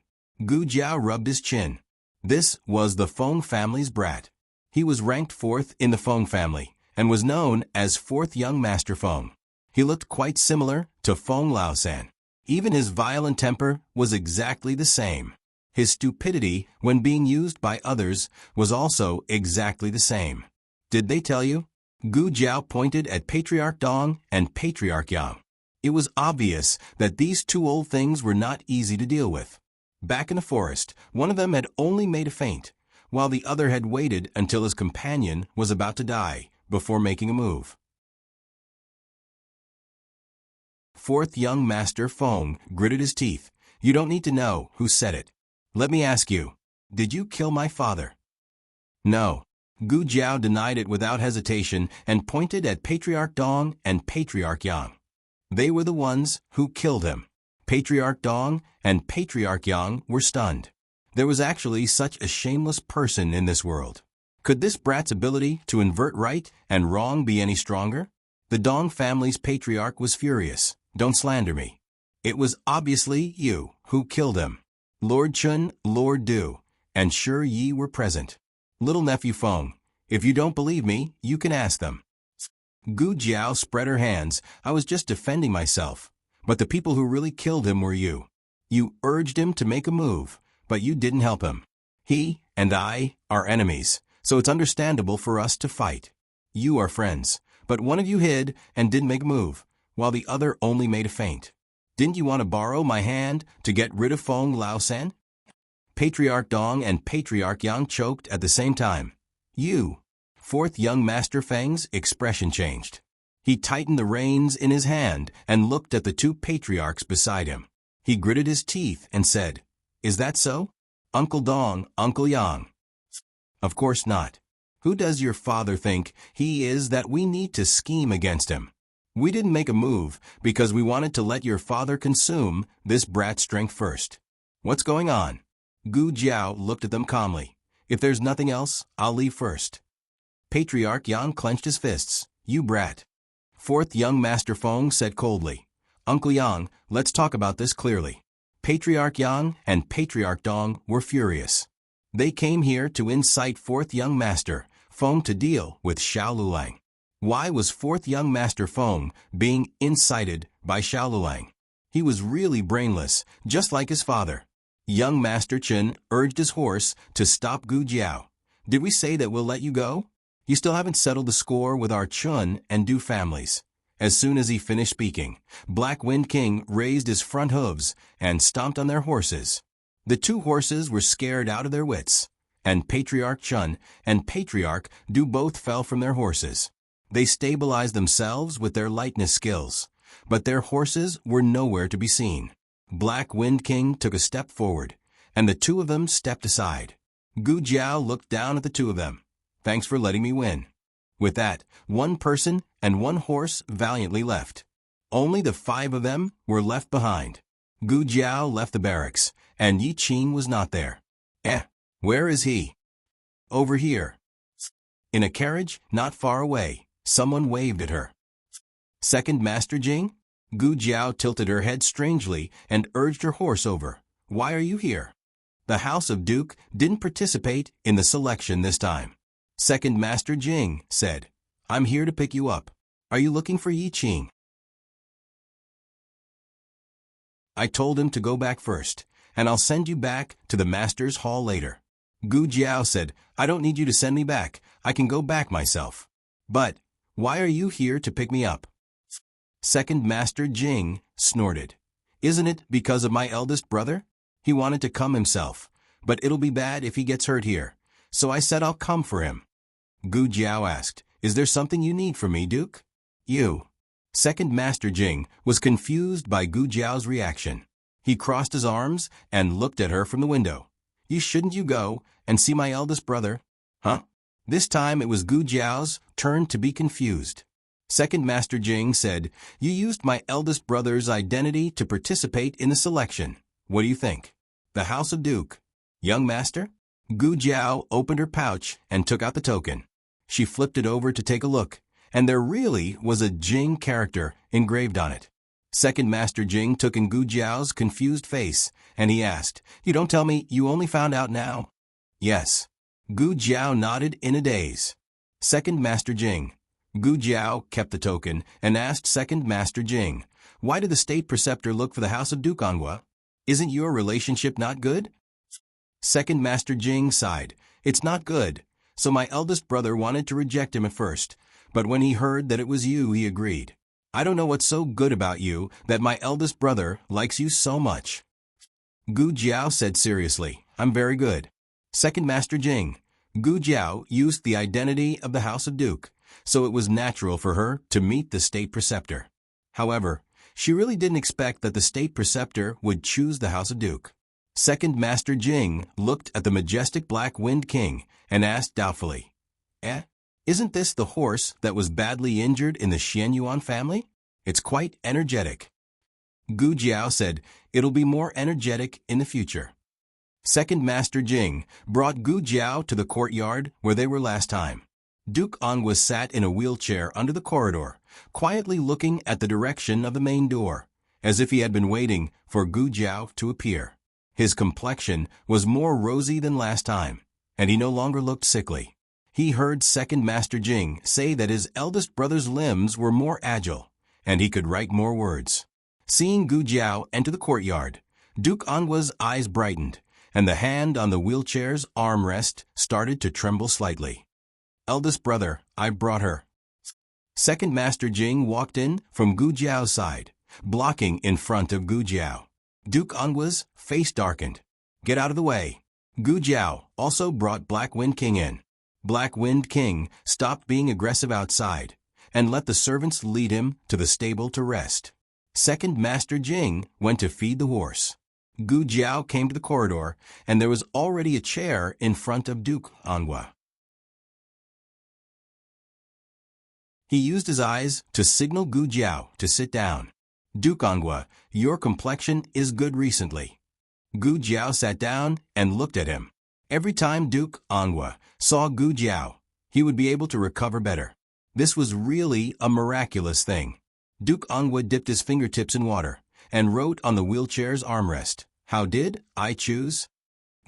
Gu Jiao rubbed his chin. This was the Feng family's brat. He was ranked 4th in the Feng family and was known as 4th Young Master Feng. He looked quite similar to Feng Laosan. Even his violent temper was exactly the same. His stupidity when being used by others was also exactly the same. Did they tell you? Gu Jiao pointed at Patriarch Dong and Patriarch Yang. It was obvious that these 2 old things were not easy to deal with. Back in the forest, one of them had only made a feint, while the other had waited until his companion was about to die before making a move. 4th Young Master Feng gritted his teeth. You don't need to know who said it. Let me ask you, did you kill my father? No. Gu Jiao denied it without hesitation and pointed at Patriarch Dong and Patriarch Yang. They were the ones who killed him. Patriarch Dong and Patriarch Yang were stunned. There was actually such a shameless person in this world. Could this brat's ability to invert right and wrong be any stronger? The Dong family's patriarch was furious. Don't slander me. It was obviously you who killed him. Lord Chun, Lord Du, and Sure Yi were present. Little nephew Feng, if you don't believe me, you can ask them. Gu Jiao spread her hands. I was just defending myself. But the people who really killed him were you. You urged him to make a move, but you didn't help him. He and I are enemies, so it's understandable for us to fight. You are friends, but one of you hid and didn't make a move, while the other only made a feint. Didn't you want to borrow my hand to get rid of Feng Lao Sen? Patriarch Dong and Patriarch Yang choked at the same time. You. Fourth young Master Feng's expression changed. He tightened the reins in his hand and looked at the two patriarchs beside him. He gritted his teeth and said, "Is that so? Uncle Dong, Uncle Yang?" "Of course not. Who does your father think he is that we need to scheme against him? We didn't make a move because we wanted to let your father consume this brat's strength first. What's going on?" Gu Jiao looked at them calmly. "If there's nothing else, I'll leave first." Patriarch Yang clenched his fists. "You brat." Fourth young Master Feng said coldly, "Uncle Yang, let's talk about this clearly." Patriarch Yang and Patriarch Dong were furious. They came here to incite fourth young Master Feng to deal with Xiao Lulang. Why was fourth young Master Feng being incited by Xiao Lulang? He was really brainless, just like his father. Young Master Chen urged his horse to stop Gu Jiao. "Did we say that we'll let you go? You still haven't settled the score with our Chun and Du families." As soon as he finished speaking, Black Wind King raised his front hooves and stomped on their horses. The two horses were scared out of their wits, and Patriarch Chun and Patriarch Du both fell from their horses. They stabilized themselves with their lightness skills, but their horses were nowhere to be seen. Black Wind King took a step forward, and the two of them stepped aside. Gu Jiao looked down at the two of them. "Thanks for letting me win." With that, one person and one horse valiantly left. Only the five of them were left behind. Gu Jiao left the barracks, and Yi Qin was not there. Where is he?" "Over here." In a carriage not far away, someone waved at her. "Second Master Jing?" Gu Jiao tilted her head strangely and urged her horse over. "Why are you here?" The House of Duke didn't participate in the selection this time. Second Master Jing said, "I'm here to pick you up. Are you looking for Yi Qing?" "I told him to go back first, and I'll send you back to the Master's Hall later." Gu Jiao said, "I don't need you to send me back. I can go back myself." "But why are you here to pick me up?" Second Master Jing snorted. "Isn't it because of my eldest brother? He wanted to come himself, but it'll be bad if he gets hurt here, so I said I'll come for him." Gu Jiao asked, "Is there something you need from me, Duke?" "You." Second Master Jing was confused by Gu Jiao's reaction. He crossed his arms and looked at her from the window. Shouldn't you go and see my eldest brother?" "Huh?" This time it was Gu Jiao's turn to be confused. Second Master Jing said, "You used my eldest brother's identity to participate in the selection. What do you think?" "The House of Duke." "Young Master?" Gu Jiao opened her pouch and took out the token. She flipped it over to take a look, and there really was a Jing character engraved on it. Second Master Jing took in Gu Jiao's confused face, and he asked, "You don't tell me you only found out now?" "Yes." Gu Jiao nodded in a daze. Second Master Jing. Gu Jiao kept the token and asked Second Master Jing, "Why did the State Preceptor look for the House of Duke Anhua? Isn't your relationship not good?" Second Master Jing sighed. "It's not good. So my eldest brother wanted to reject him at first, but when he heard that it was you, he agreed. I don't know what's so good about you that my eldest brother likes you so much." Gu Jiao said seriously, "I'm very good." Second Master Jing. Gu Jiao used the identity of the House of Duke, so it was natural for her to meet the State Preceptor. However, she really didn't expect that the State Preceptor would choose the House of Duke. Second Master Jing looked at the majestic Black Wind King and asked doubtfully, "Isn't this the horse that was badly injured in the Xianyuan family? It's quite energetic." Gu Jiao said, "It'll be more energetic in the future." Second Master Jing brought Gu Jiao to the courtyard where they were last time. Duke Anhua sat in a wheelchair under the corridor, quietly looking at the direction of the main door, as if he had been waiting for Gu Jiao to appear. His complexion was more rosy than last time, and he no longer looked sickly. He heard Second Master Jing say that his eldest brother's limbs were more agile, and he could write more words. Seeing Gu Jiao enter the courtyard, Duke Anhua's eyes brightened, and the hand on the wheelchair's armrest started to tremble slightly. "Eldest brother, I brought her." Second Master Jing walked in from Gu Jiao's side, blocking in front of Gu Jiao. Duke Angua's face darkened. "Get out of the way." Gu Jiao also brought Black Wind King in. Black Wind King stopped being aggressive outside and let the servants lead him to the stable to rest. Second Master Jing went to feed the horse. Gu Jiao came to the corridor, and there was already a chair in front of Duke Angua. He used his eyes to signal Gu Jiao to sit down. "Duke Angua, your complexion is good recently." Gu Jiao sat down and looked at him. Every time Duke Angua saw Gu Jiao, he would be able to recover better. This was really a miraculous thing. Duke Angua dipped his fingertips in water and wrote on the wheelchair's armrest, "How did I choose?"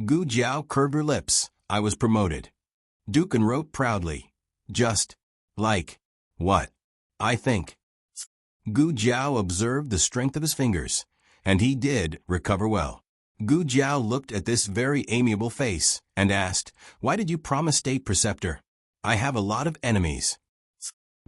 Gu Jiao curved her lips. "I was promoted." Duke wrote proudly, "Just like what I think." Gu Jiao observed the strength of his fingers, and he did recover well. Gu Jiao looked at this very amiable face and asked, "Why did you promise state preceptor? I have a lot of enemies."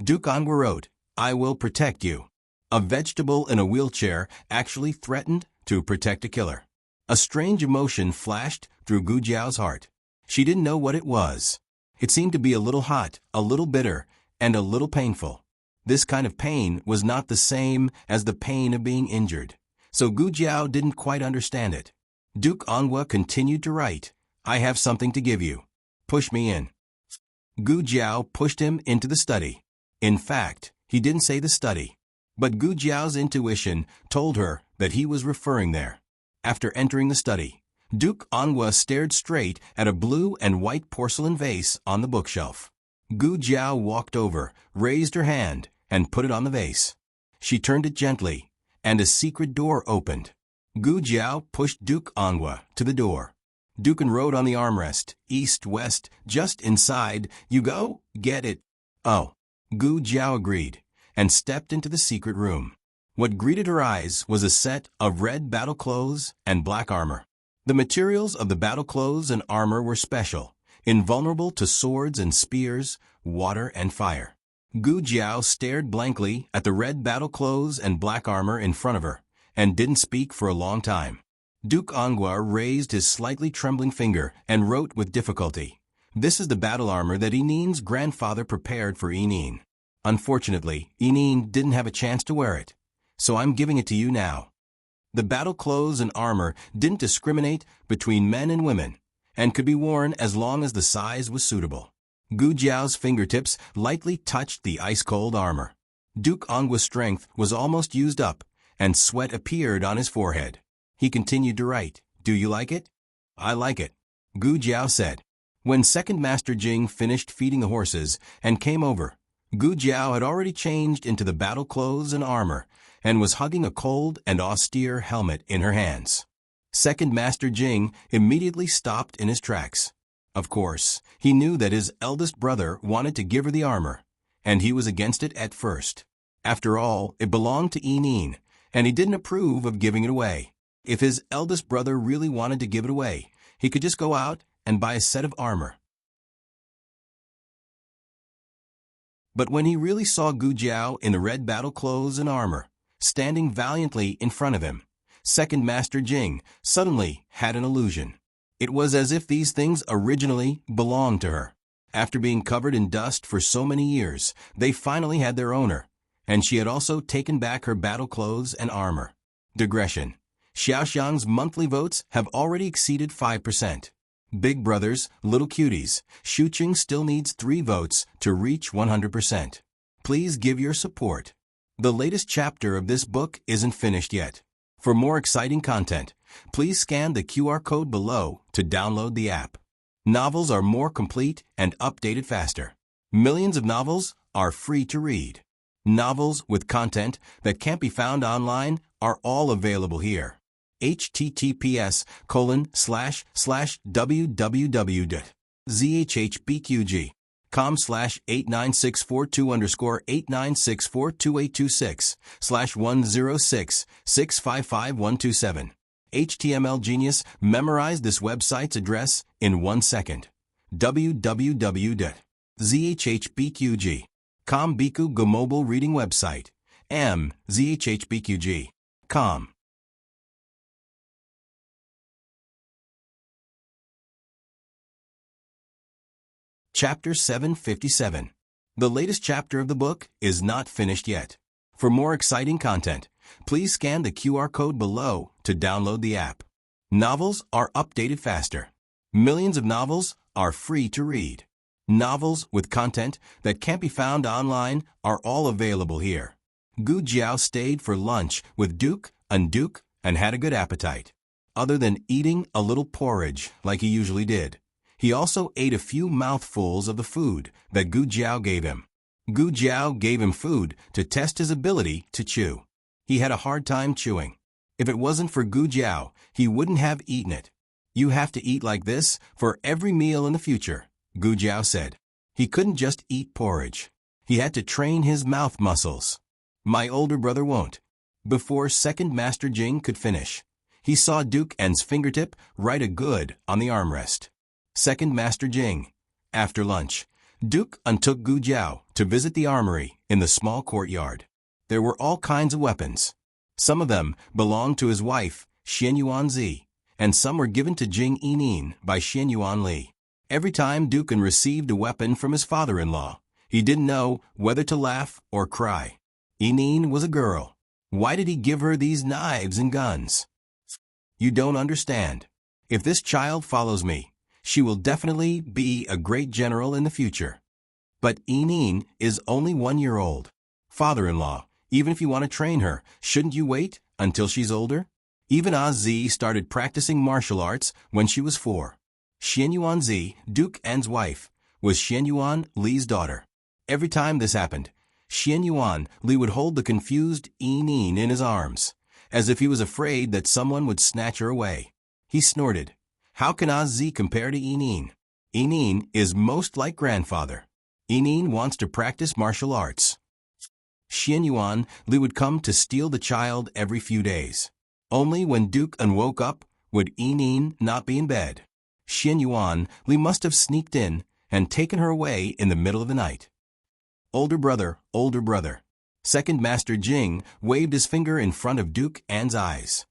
Duke Angua wrote, "I will protect you." A vegetable in a wheelchair actually threatened to protect a killer. A strange emotion flashed through Gu Jiao's heart. She didn't know what it was. It seemed to be a little hot, a little bitter, and a little painful. This kind of pain was not the same as the pain of being injured, so Gu Jiao didn't quite understand it. Duke Angua continued to write, "I have something to give you. Push me in." Gu Jiao pushed him into the study. In fact, he didn't say the study, but Gu Jiao's intuition told her that he was referring there. After entering the study, Duke Angua stared straight at a blue and white porcelain vase on the bookshelf. Gu Jiao walked over, raised her hand, and put it on the vase. She turned it gently, and a secret door opened. Gu Jiao pushed Duke Angua to the door. Duke wrote on the armrest, "East-West, just inside. You go, get it." "Oh." Gu Jiao agreed, and stepped into the secret room. What greeted her eyes was a set of red battle clothes and black armor. The materials of the battle clothes and armor were special, invulnerable to swords and spears, water and fire. Gu Jiao stared blankly at the red battle clothes and black armor in front of her, and didn't speak for a long time. Duke Angua raised his slightly trembling finger and wrote with difficulty, "This is the battle armor that Yinin's grandfather prepared for Yinin. Unfortunately, Yinin didn't have a chance to wear it, so I'm giving it to you now." The battle clothes and armor didn't discriminate between men and women, and could be worn as long as the size was suitable. Gu Jiao's fingertips lightly touched the ice-cold armor. Duke Angua's strength was almost used up, and sweat appeared on his forehead. He continued to write, "Do you like it?" "I like it," Gu Jiao said. When Second Master Jing finished feeding the horses and came over, Gu Jiao had already changed into the battle clothes and armor and was hugging a cold and austere helmet in her hands. Second Master Jing immediately stopped in his tracks. Of course, he knew that his eldest brother wanted to give her the armor, and he was against it at first. After all, it belonged to Yinin, and he didn't approve of giving it away. If his eldest brother really wanted to give it away, he could just go out and buy a set of armor. But when he really saw Gu Jiao in the red battle clothes and armor, standing valiantly in front of him, Second Master Jing suddenly had an illusion. It was as if these things originally belonged to her. After being covered in dust for so many years, they finally had their owner, and she had also taken back her battle clothes and armor. Digression. Xiaoxiang's monthly votes have already exceeded 5%. Big brothers, little cuties, Xuqing still needs 3 votes to reach 100%. Please give your support. The latest chapter of this book isn't finished yet. For more exciting content, please scan the QR code below to download the app. Novels are more complete and updated faster. Millions of novels are free to read. Novels with content that can't be found online are all available here. https://www.zhhbqg.com/89642_89642826/106655127 HTML Genius memorized this website's address in 1 second. www.zhhbqg.com Biku Go mobile reading website. zhhbqg.com. Chapter 757. The latest chapter of the book is not finished yet. For more exciting content, please scan the QR code below to download the app. Novels are updated faster. Millions of novels are free to read. Novels with content that can't be found online are all available here. Gu Jiao stayed for lunch with Duke and had a good appetite. Other than eating a little porridge like he usually did, he also ate a few mouthfuls of the food that Gu Jiao gave him. Gu Jiao gave him food to test his ability to chew. He had a hard time chewing. If it wasn't for Gu Jiao, he wouldn't have eaten it. You have to eat like this for every meal in the future, Gu Jiao said. He couldn't just eat porridge. He had to train his mouth muscles. My older brother won't. Before Second Master Jing could finish, he saw Duke N's fingertip write a good on the armrest. Second Master Jing. After lunch, Duke took Gu Jiao to visit the armory in the small courtyard. There were all kinds of weapons. Some of them belonged to his wife, Xian Yuanzi, and some were given to Jing Yinin by Xian Yuan Li. Every time Duke received a weapon from his father-in-law, he didn't know whether to laugh or cry. Yinin was a girl. Why did he give her these knives and guns? You don't understand. If this child follows me, she will definitely be a great general in the future. But Yinin is only 1 year old. Father-in-law, even if you want to train her, shouldn't you wait until she's older? Even Zi started practicing martial arts when she was 4. Xian Yuanzi, Duke N's wife, was Xian Yuan Li's daughter. Every time this happened, Xian Yuan Li would hold the confused Yinin in his arms, as if he was afraid that someone would snatch her away. He snorted. How can Zi compare to Yinin? Yinin is most like grandfather. Yinin wants to practice martial arts. Xian Yuan Li would come to steal the child every few days. Only when Duke woke up would Yinin not be in bed. Xian Yuan Li must have sneaked in and taken her away in the middle of the night. Older brother, older brother. Second Master Jing waved his finger in front of Duke N's eyes.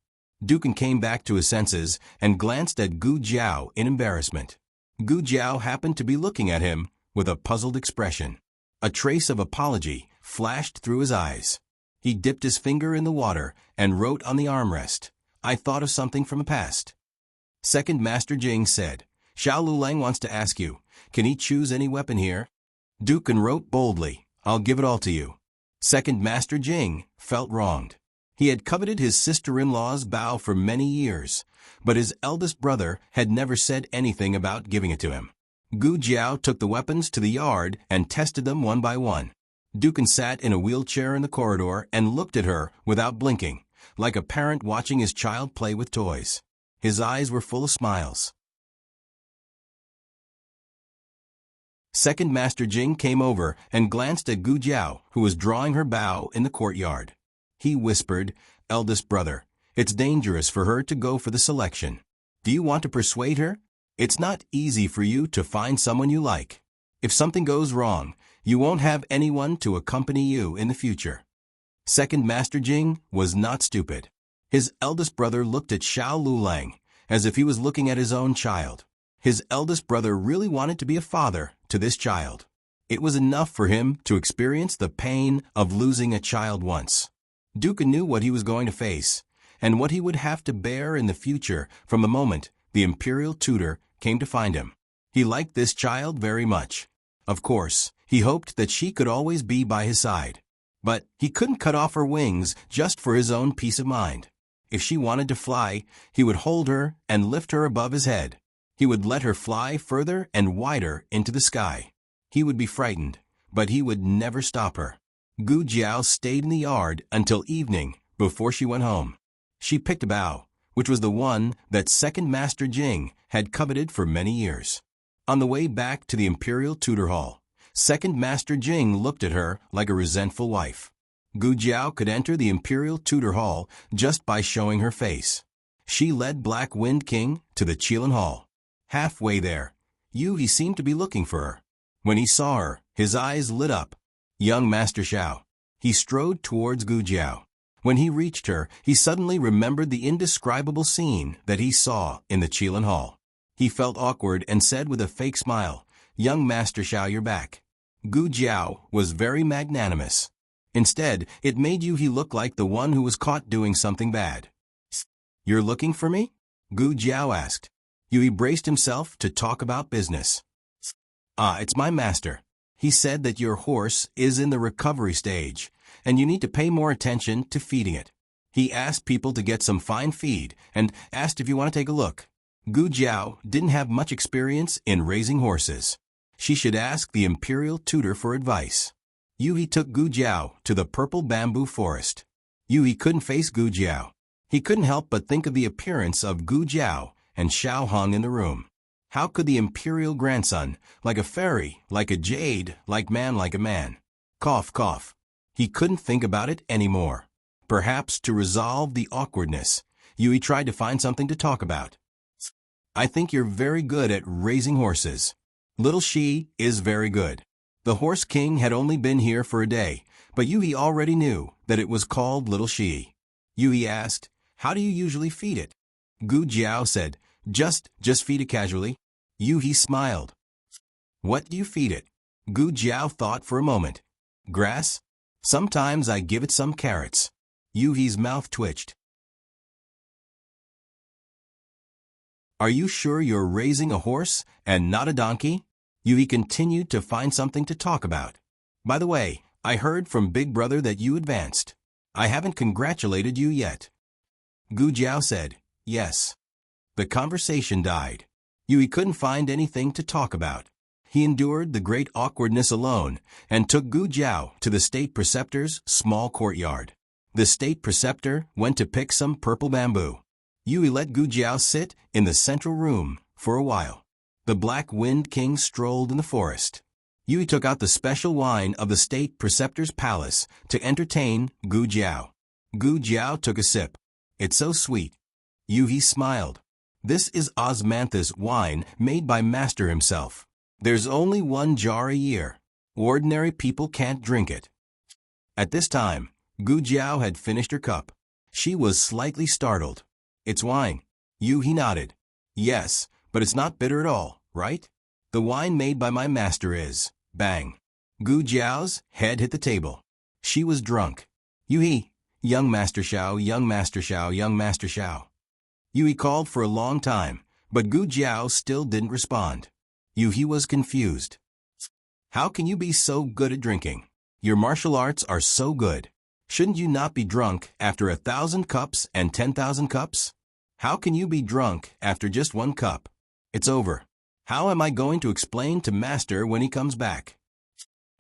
Duke came back to his senses and glanced at Gu Jiao in embarrassment. Gu Jiao happened to be looking at him with a puzzled expression. A trace of apology flashed through his eyes. He dipped his finger in the water and wrote on the armrest, I thought of something from the past. Second Master Jing said, Xiao Lulang wants to ask you, can he choose any weapon here? Duke wrote boldly, I'll give it all to you. Second Master Jing felt wronged. He had coveted his sister-in-law's bow for many years, but his eldest brother had never said anything about giving it to him. Gu Jiao took the weapons to the yard and tested them one by one. Duke sat in a wheelchair in the corridor and looked at her without blinking, like a parent watching his child play with toys. His eyes were full of smiles. Second Master Jing came over and glanced at Gu Jiao, who was drawing her bow in the courtyard. He whispered, Eldest brother, it's dangerous for her to go for the selection. Do you want to persuade her? It's not easy for you to find someone you like. If something goes wrong, you won't have anyone to accompany you in the future. Second Master Jing was not stupid. His eldest brother looked at Xiao Lulang as if he was looking at his own child. His eldest brother really wanted to be a father to this child. It was enough for him to experience the pain of losing a child once. Duke knew what he was going to face, and what he would have to bear in the future from the moment the imperial tutor came to find him. He liked this child very much. Of course, he hoped that she could always be by his side. But he couldn't cut off her wings just for his own peace of mind. If she wanted to fly, he would hold her and lift her above his head. He would let her fly further and wider into the sky. He would be frightened, but he would never stop her. Gu Jiao stayed in the yard until evening before she went home. She picked a bow, which was the one that Second Master Jing had coveted for many years. On the way back to the Imperial Tutor Hall, Second Master Jing looked at her like a resentful wife. Gu Jiao could enter the Imperial Tutor Hall just by showing her face. She led Black Wind King to the Qilin Hall. Halfway there, he seemed to be looking for her. When he saw her, his eyes lit up. Young Master Xiao. He strode towards Gu Jiao. When he reached her, he suddenly remembered the indescribable scene that he saw in the Qilin Hall. He felt awkward and said with a fake smile, "Young Master Xiao, you're back." Gu Jiao was very magnanimous. Instead, it made he look like the one who was caught doing something bad. "You're looking for me?" Gu Jiao asked. He braced himself to talk about business. It's my master. He said that your horse is in the recovery stage, and you need to pay more attention to feeding it. He asked people to get some fine feed, and asked if you want to take a look. Gu Jiao didn't have much experience in raising horses. She should ask the imperial tutor for advice. He took Gu Jiao to the purple bamboo forest. He couldn't face Gu Jiao. He couldn't help but think of the appearance of Gu Jiao and Xiao Hong in the room. How could the imperial grandson, like a fairy, like a jade, like a man? Cough, cough. He couldn't think about it anymore. Perhaps to resolve the awkwardness, he tried to find something to talk about. "I think you're very good at raising horses. Little Shi is very good." The Horse King had only been here for a day, but he already knew that it was called Little Shi. He asked, "How do you usually feed it?" Gu Jiao said, Just feed it casually." He smiled. "What do you feed it?" Gu Jiao thought for a moment. "Grass? Sometimes I give it some carrots." Yuhi's mouth twitched. "Are you sure you're raising a horse and not a donkey?" Yuhi continued to find something to talk about. "By the way, I heard from Big Brother that you advanced. I haven't congratulated you yet." Gu Jiao said, "Yes." The conversation died. Yuhi couldn't find anything to talk about. He endured the great awkwardness alone and took Gu Jiao to the state preceptor's small courtyard. The state preceptor went to pick some purple bamboo. Yuhi let Gu Jiao sit in the central room for a while. The Black Wind King strolled in the forest. Yuhi took out the special wine of the state preceptor's palace to entertain Gu Jiao. Gu Jiao took a sip. "It's so sweet." Yuhi smiled. "This is osmanthus wine made by Master himself. There's only one jar a year. Ordinary people can't drink it." At this time, Gu Jiao had finished her cup. She was slightly startled. "It's wine." Yuhi nodded. "Yes, but it's not bitter at all, right? The wine made by my master is." Bang. Gu Jiao's head hit the table. She was drunk. "Yuhi, young Master Xiao, young Master Xiao, young Master Xiao." Yuhi called for a long time, but Gu Jiao still didn't respond. Yuhi was confused. "How can you be so good at drinking? Your martial arts are so good. Shouldn't you not be drunk after 1,000 cups and 10,000 cups? How can you be drunk after just one cup? It's over. How am I going to explain to Master when he comes back?"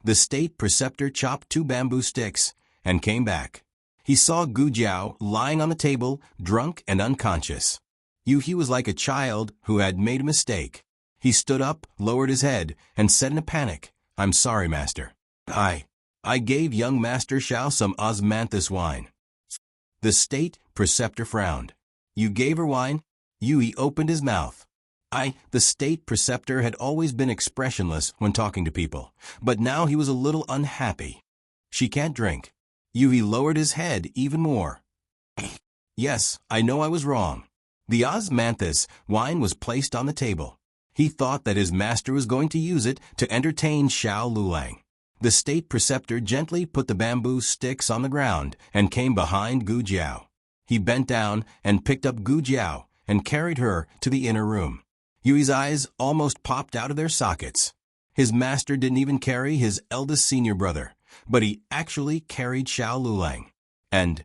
The state preceptor chopped 2 bamboo sticks and came back. He saw Gu Jiao lying on the table, drunk and unconscious. Yuhi was like a child who had made a mistake. He stood up, lowered his head, and said in a panic, "I'm sorry, Master. I gave young Master Xiao some osmanthus wine." The state preceptor frowned. "You gave her wine?" Yuhi opened his mouth. The state preceptor had always been expressionless when talking to people, but now he was a little unhappy. "She can't drink." Yuhi lowered his head even more. "Yes, I know I was wrong." The osmanthus wine was placed on the table. He thought that his master was going to use it to entertain Xiao Lulang. The state preceptor gently put the bamboo sticks on the ground and came behind Gu Jiao. He bent down and picked up Gu Jiao and carried her to the inner room. Yui's eyes almost popped out of their sockets. His master didn't even carry his eldest senior brother, but he actually carried Xiao Lulang. And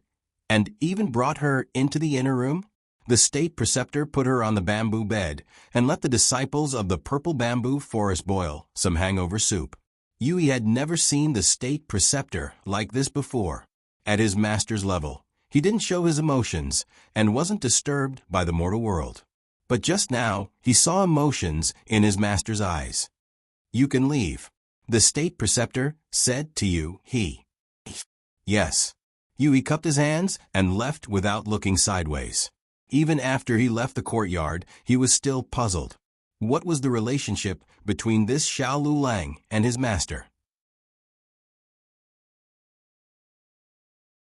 even brought her into the inner room? The state preceptor put her on the bamboo bed and let the disciples of the purple bamboo forest boil some hangover soup. Yui had never seen the state preceptor like this before. At his master's level, he didn't show his emotions and wasn't disturbed by the mortal world. But just now, he saw emotions in his master's eyes. "You can leave," the state preceptor said to Yui. "Yes." Yui cupped his hands and left without looking sideways. Even after he left the courtyard, he was still puzzled. What was the relationship between this Xiao Lu Lang and his master?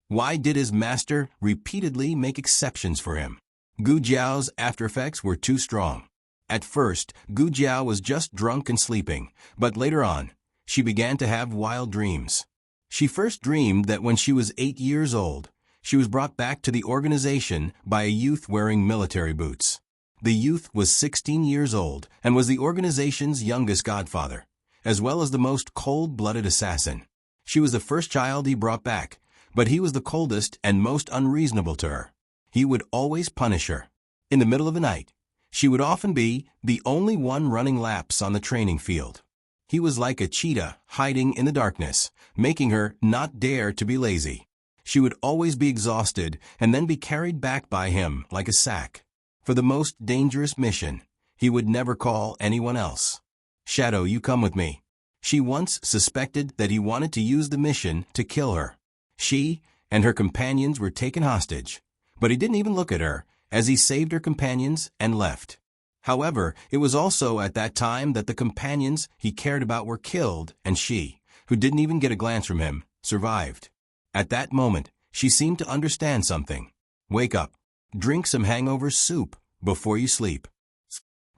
Why did his master repeatedly make exceptions for him? Gu Jiao's aftereffects were too strong. At first, Gu Jiao was just drunk and sleeping, but later on, she began to have wild dreams. She first dreamed that when she was 8 years old, she was brought back to the organization by a youth wearing military boots. The youth was 16 years old and was the organization's youngest godfather, as well as the most cold-blooded assassin. She was the first child he brought back, but he was the coldest and most unreasonable to her. He would always punish her. In the middle of the night, she would often be the only one running laps on the training field. He was like a cheetah hiding in the darkness, making her not dare to be lazy. She would always be exhausted and then be carried back by him like a sack. For the most dangerous mission, he would never call anyone else. "Shadow, you come with me." She once suspected that he wanted to use the mission to kill her. She and her companions were taken hostage, but he didn't even look at her as he saved her companions and left. However, it was also at that time that the companions he cared about were killed, and she, who didn't even get a glance from him, survived. At that moment, she seemed to understand something. "Wake up. Drink some hangover soup before you sleep."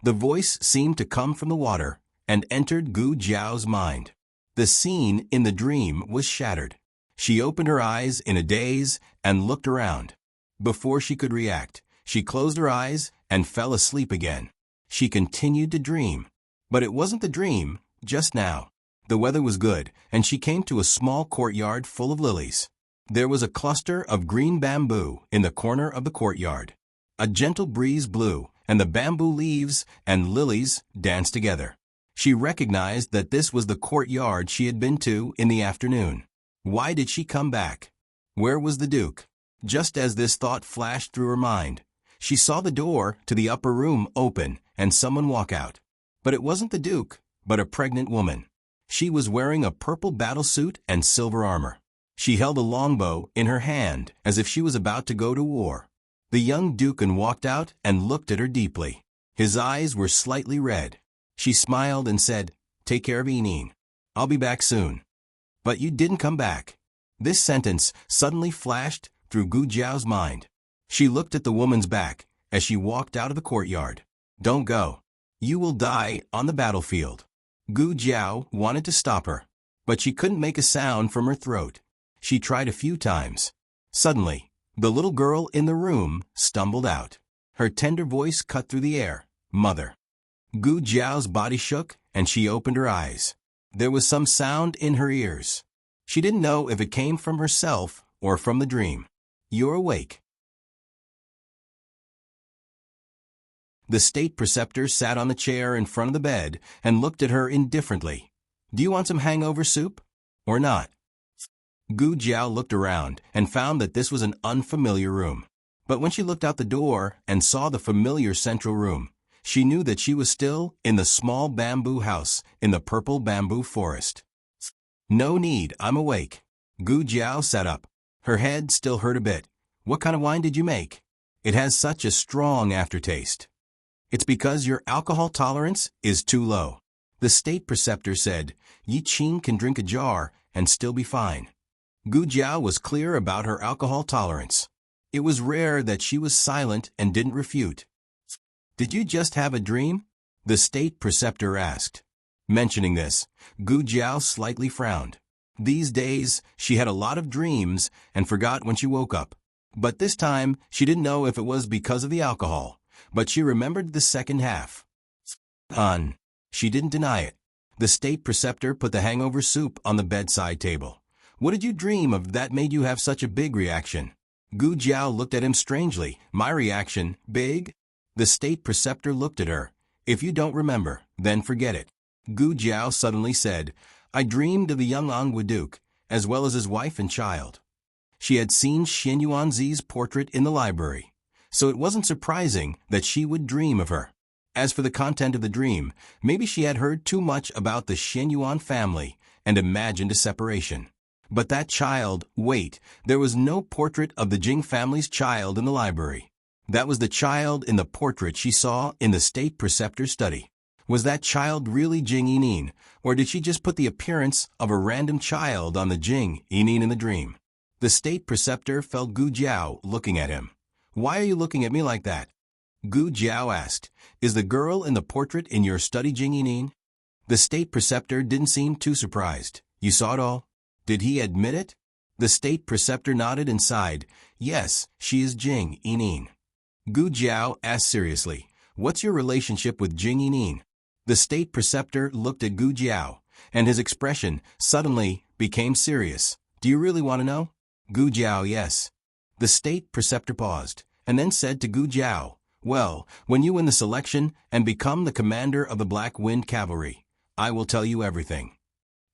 The voice seemed to come from the water and entered Gu Jiao's mind. The scene in the dream was shattered. She opened her eyes in a daze and looked around. Before she could react, she closed her eyes and fell asleep again. She continued to dream. But it wasn't the dream, just now. The weather was good, and she came to a small courtyard full of lilies. There was a cluster of green bamboo in the corner of the courtyard. A gentle breeze blew, and the bamboo leaves and lilies danced together. She recognized that this was the courtyard she had been to in the afternoon. Why did she come back? Where was the Duke? Just as this thought flashed through her mind, she saw the door to the upper room open and someone walk out. But it wasn't the Duke, but a pregnant woman. She was wearing a purple battlesuit and silver armor. She held a longbow in her hand as if she was about to go to war. The young Dukan walked out and looked at her deeply. His eyes were slightly red. She smiled and said, "Take care of Enine. I'll be back soon." "But you didn't come back." This sentence suddenly flashed through Gu Jiao's mind. She looked at the woman's back as she walked out of the courtyard. "Don't go. You will die on the battlefield." Gu Jiao wanted to stop her, but she couldn't make a sound from her throat. She tried a few times. Suddenly, the little girl in the room stumbled out. Her tender voice cut through the air. "Mother." Gu Jiao's body shook and she opened her eyes. There was some sound in her ears. She didn't know if it came from herself or from the dream. "You're awake." The state preceptor sat on the chair in front of the bed and looked at her indifferently. "Do you want some hangover soup? Or not?" Gu Jiao looked around and found that this was an unfamiliar room. But when she looked out the door and saw the familiar central room, she knew that she was still in the small bamboo house in the purple bamboo forest. "No need, I'm awake." Gu Jiao sat up. Her head still hurt a bit. "What kind of wine did you make? It has such a strong aftertaste." "It's because your alcohol tolerance is too low." The state preceptor said, "Yi Qing can drink a jar and still be fine." Gu Jiao was clear about her alcohol tolerance. It was rare that she was silent and didn't refute. "Did you just have a dream?" the state preceptor asked. Mentioning this, Gu Jiao slightly frowned. These days, she had a lot of dreams and forgot when she woke up. But this time, she didn't know if it was because of the alcohol, but she remembered the second half. She didn't deny it. The state preceptor put the hangover soup on the bedside table. "What did you dream of that made you have such a big reaction?" Gu Jiao looked at him strangely. "My reaction? Big?" The state preceptor looked at her. "If you don't remember, then forget it." Gu Jiao suddenly said, "I dreamed of the young Angwa Duke, as well as his wife and child." She had seen Xin Yuanzi's portrait in the library, so it wasn't surprising that she would dream of her. As for the content of the dream, maybe she had heard too much about the Xin Yuan family and imagined a separation. But that child, wait, there was no portrait of the Jing family's child in the library. That was the child in the portrait she saw in the state preceptor's study. Was that child really Jing Yinin, or did she just put the appearance of a random child on the Jing Yinin in the dream? The state preceptor felt Gu Jiao looking at him. "Why are you looking at me like that?" Gu Jiao asked. "Is the girl in the portrait in your study Jing Yinin?" The state preceptor didn't seem too surprised. "You saw it all?" Did he admit it? The state preceptor nodded and sighed. "Yes, she is Jing Yinin." Gu Jiao asked seriously, "What's your relationship with Jing Yinin?" The state preceptor looked at Gu Jiao, and his expression suddenly became serious. "Do you really want to know?" Gu Jiao, "Yes." The state preceptor paused, and then said to Gu Jiao, "Well, when you win the selection and become the commander of the Black Wind Cavalry, I will tell you everything."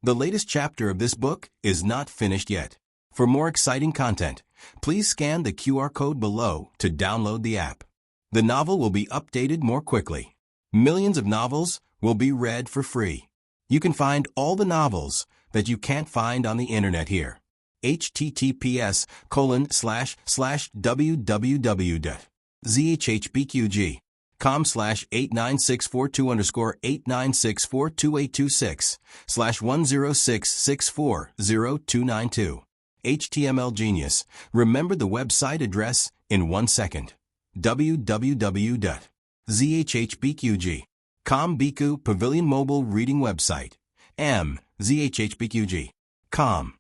The latest chapter of this book is not finished yet. For more exciting content, please scan the QR code below to download the app. The novel will be updated more quickly. Millions of novels will be read for free. You can find all the novels that you can't find on the internet here. https://www.zhbqg.com/8964/2_89642_106640292. HTML Genius. Remember the website address in 1 second. www.zhbqg.com Biku Pavilion Mobile Reading Website. zhbqg.com.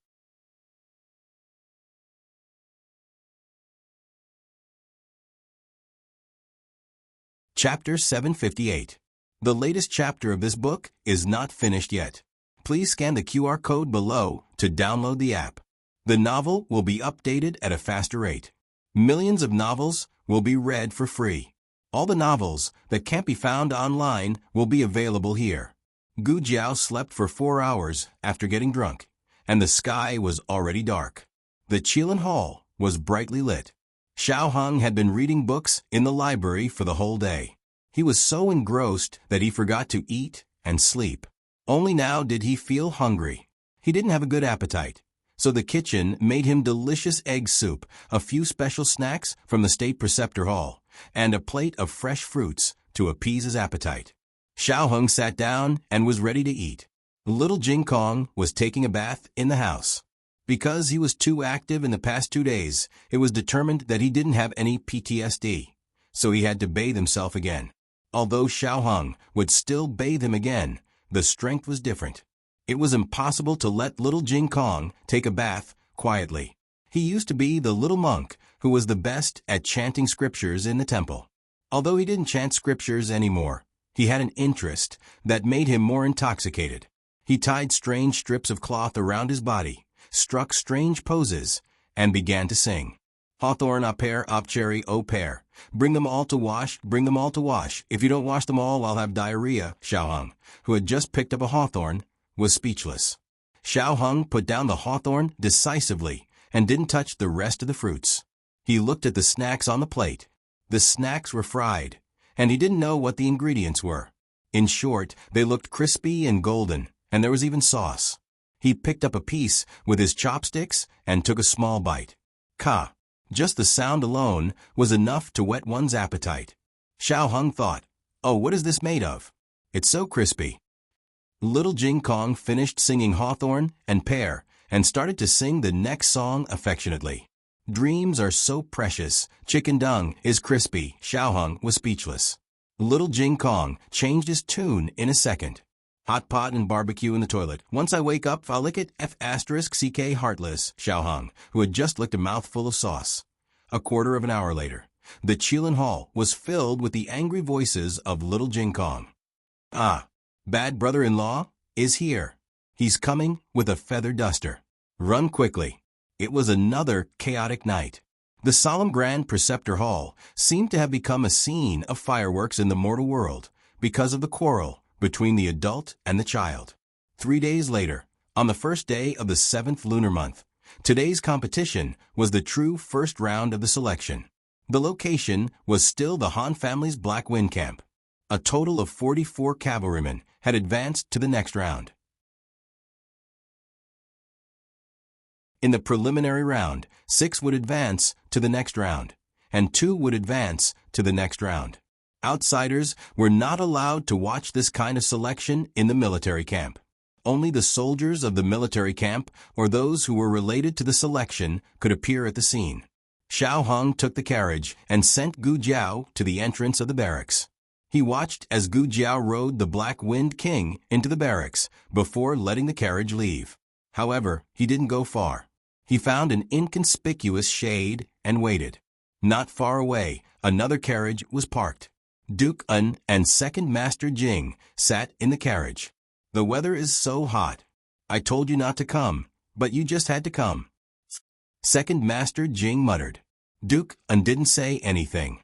Chapter 758. The latest chapter of this book is not finished yet. Please scan the QR code below to download the app. The novel will be updated at a faster rate. Millions of novels will be read for free. All the novels that can't be found online will be available here. Gu Jiao slept for 4 hours after getting drunk, and the sky was already dark. The Qilin Hall was brightly lit. Xiao Heng had been reading books in the library for the whole day. He was so engrossed that he forgot to eat and sleep. Only now did he feel hungry. He didn't have a good appetite, so the kitchen made him delicious egg soup, a few special snacks from the State Preceptor Hall, and a plate of fresh fruits to appease his appetite. Xiao Heng sat down and was ready to eat. Little Jing Kong was taking a bath in the house. Because he was too active in the past 2 days, it was determined that he didn't have any PTSD, so he had to bathe himself again. Although Xiao Heng would still bathe him again, the strength was different. It was impossible to let little Jing Kong take a bath quietly. He used to be the little monk who was the best at chanting scriptures in the temple. Although he didn't chant scriptures anymore, he had an interest that made him more intoxicated. He tied strange strips of cloth around his body, struck strange poses, and began to sing. Hawthorn a pair, op cherry, o pear. Bring them all to wash, bring them all to wash. If you don't wash them all, I'll have diarrhea. Xiao Heng, who had just picked up a hawthorn, was speechless. Xiao Heng put down the hawthorn decisively and didn't touch the rest of the fruits. He looked at the snacks on the plate. The snacks were fried, and he didn't know what the ingredients were. In short, they looked crispy and golden, and there was even sauce. He picked up a piece with his chopsticks and took a small bite. Ka! Just the sound alone was enough to whet one's appetite. Xiao Heng thought, "Oh, what is this made of? It's so crispy." Little Jing Kong finished singing Hawthorn and Pear and started to sing the next song affectionately. Dreams are so precious, chicken dung is crispy. Xiao Heng was speechless. Little Jing Kong changed his tune in a second. Hot pot and barbecue in the toilet. Once I wake up, I'll lick it. F***CK heartless. Xiao Heng, who had just licked a mouthful of sauce. A quarter of an hour later, the Qilin Hall was filled with the angry voices of little Jing Kong. Ah, bad brother-in-law is here. He's coming with a feather duster. Run quickly. It was another chaotic night. The solemn Grand Preceptor Hall seemed to have become a scene of fireworks in the mortal world because of the quarrel between the adult and the child. 3 days later, on the first day of the 7th lunar month, today's competition was the true first round of the selection. The location was still the Han family's Black Wind camp. A total of 44 cavalrymen had advanced to the next round. In the preliminary round, 6 would advance to the next round, and 2 would advance to the next round. Outsiders were not allowed to watch this kind of selection in the military camp. Only the soldiers of the military camp or those who were related to the selection could appear at the scene. Xiao Hong took the carriage and sent Gu Jiao to the entrance of the barracks. He watched as Gu Jiao rode the Black Wind King into the barracks before letting the carriage leave. However, he didn't go far. He found an inconspicuous shade and waited. Not far away, another carriage was parked. Duke Un and Second Master Jing sat in the carriage. "The weather is so hot. I told you not to come, but you just had to come," Second Master Jing muttered. Duke Un didn't say anything.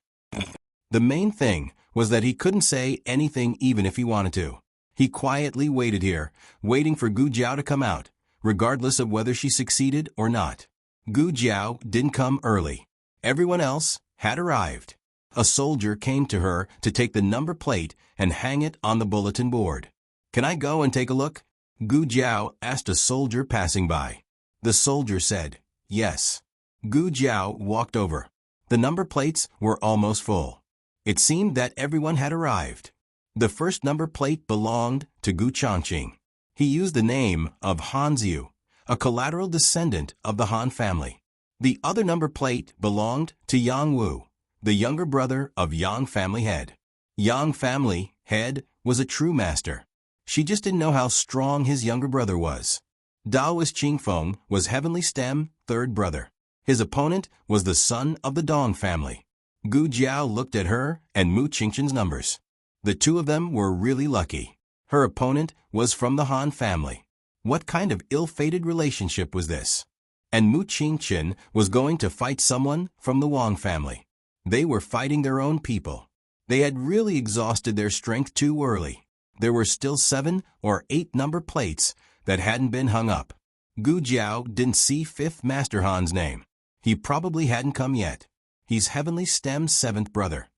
The main thing was that he couldn't say anything even if he wanted to. He quietly waited here, waiting for Gu Jiao to come out, regardless of whether she succeeded or not. Gu Jiao didn't come early. Everyone else had arrived. A soldier came to her to take the number plate and hang it on the bulletin board. "Can I go and take a look?" Gu Jiao asked a soldier passing by. The soldier said, "Yes." Gu Jiao walked over. The number plates were almost full. It seemed that everyone had arrived. The first number plate belonged to Gu Changqing. He used the name of Han Xiu, a collateral descendant of the Han family. The other number plate belonged to Yang Wu, the younger brother of Yang family head. Yang family head was a true master. She just didn't know how strong his younger brother was. Daoist Qingfeng was Heavenly Stem, third brother. His opponent was the son of the Dong family. Gu Jiao looked at her and Mu Qingchen's numbers. The two of them were really lucky. Her opponent was from the Han family. What kind of ill-fated relationship was this? And Mu Qingchen was going to fight someone from the Wang family. They were fighting their own people. They had really exhausted their strength too early. There were still 7 or 8 number plates that hadn't been hung up. Gu Jiao didn't see 5th Master Han's name. He probably hadn't come yet. He's Heavenly Stem's 7th brother.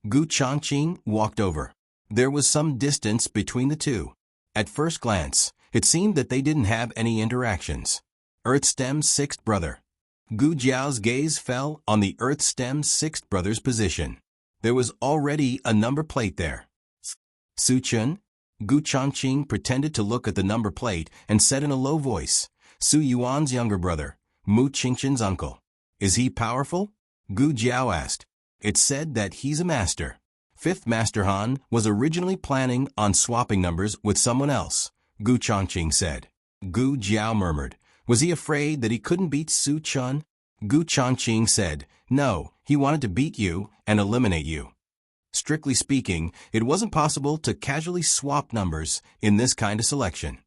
Gu Changqing walked over. There was some distance between the two. At first glance, it seemed that they didn't have any interactions. Earth Stem's 6th brother. Gu Jiao's gaze fell on the Earth Stem's 6th brother's position. There was already a number plate there. "Su Chun?" Gu Changqing pretended to look at the number plate and said in a low voice, "Su Yuan's younger brother, Mu Qingchen's uncle. Is he powerful?" Gu Jiao asked. "It said that he's a master." 5th Master Han was originally planning on swapping numbers with someone else, Gu Changqing said. Gu Jiao murmured. Was he afraid that he couldn't beat Su Chun? Gu Changqing said, "No, he wanted to beat you and eliminate you." Strictly speaking, it wasn't possible to casually swap numbers in this kind of selection.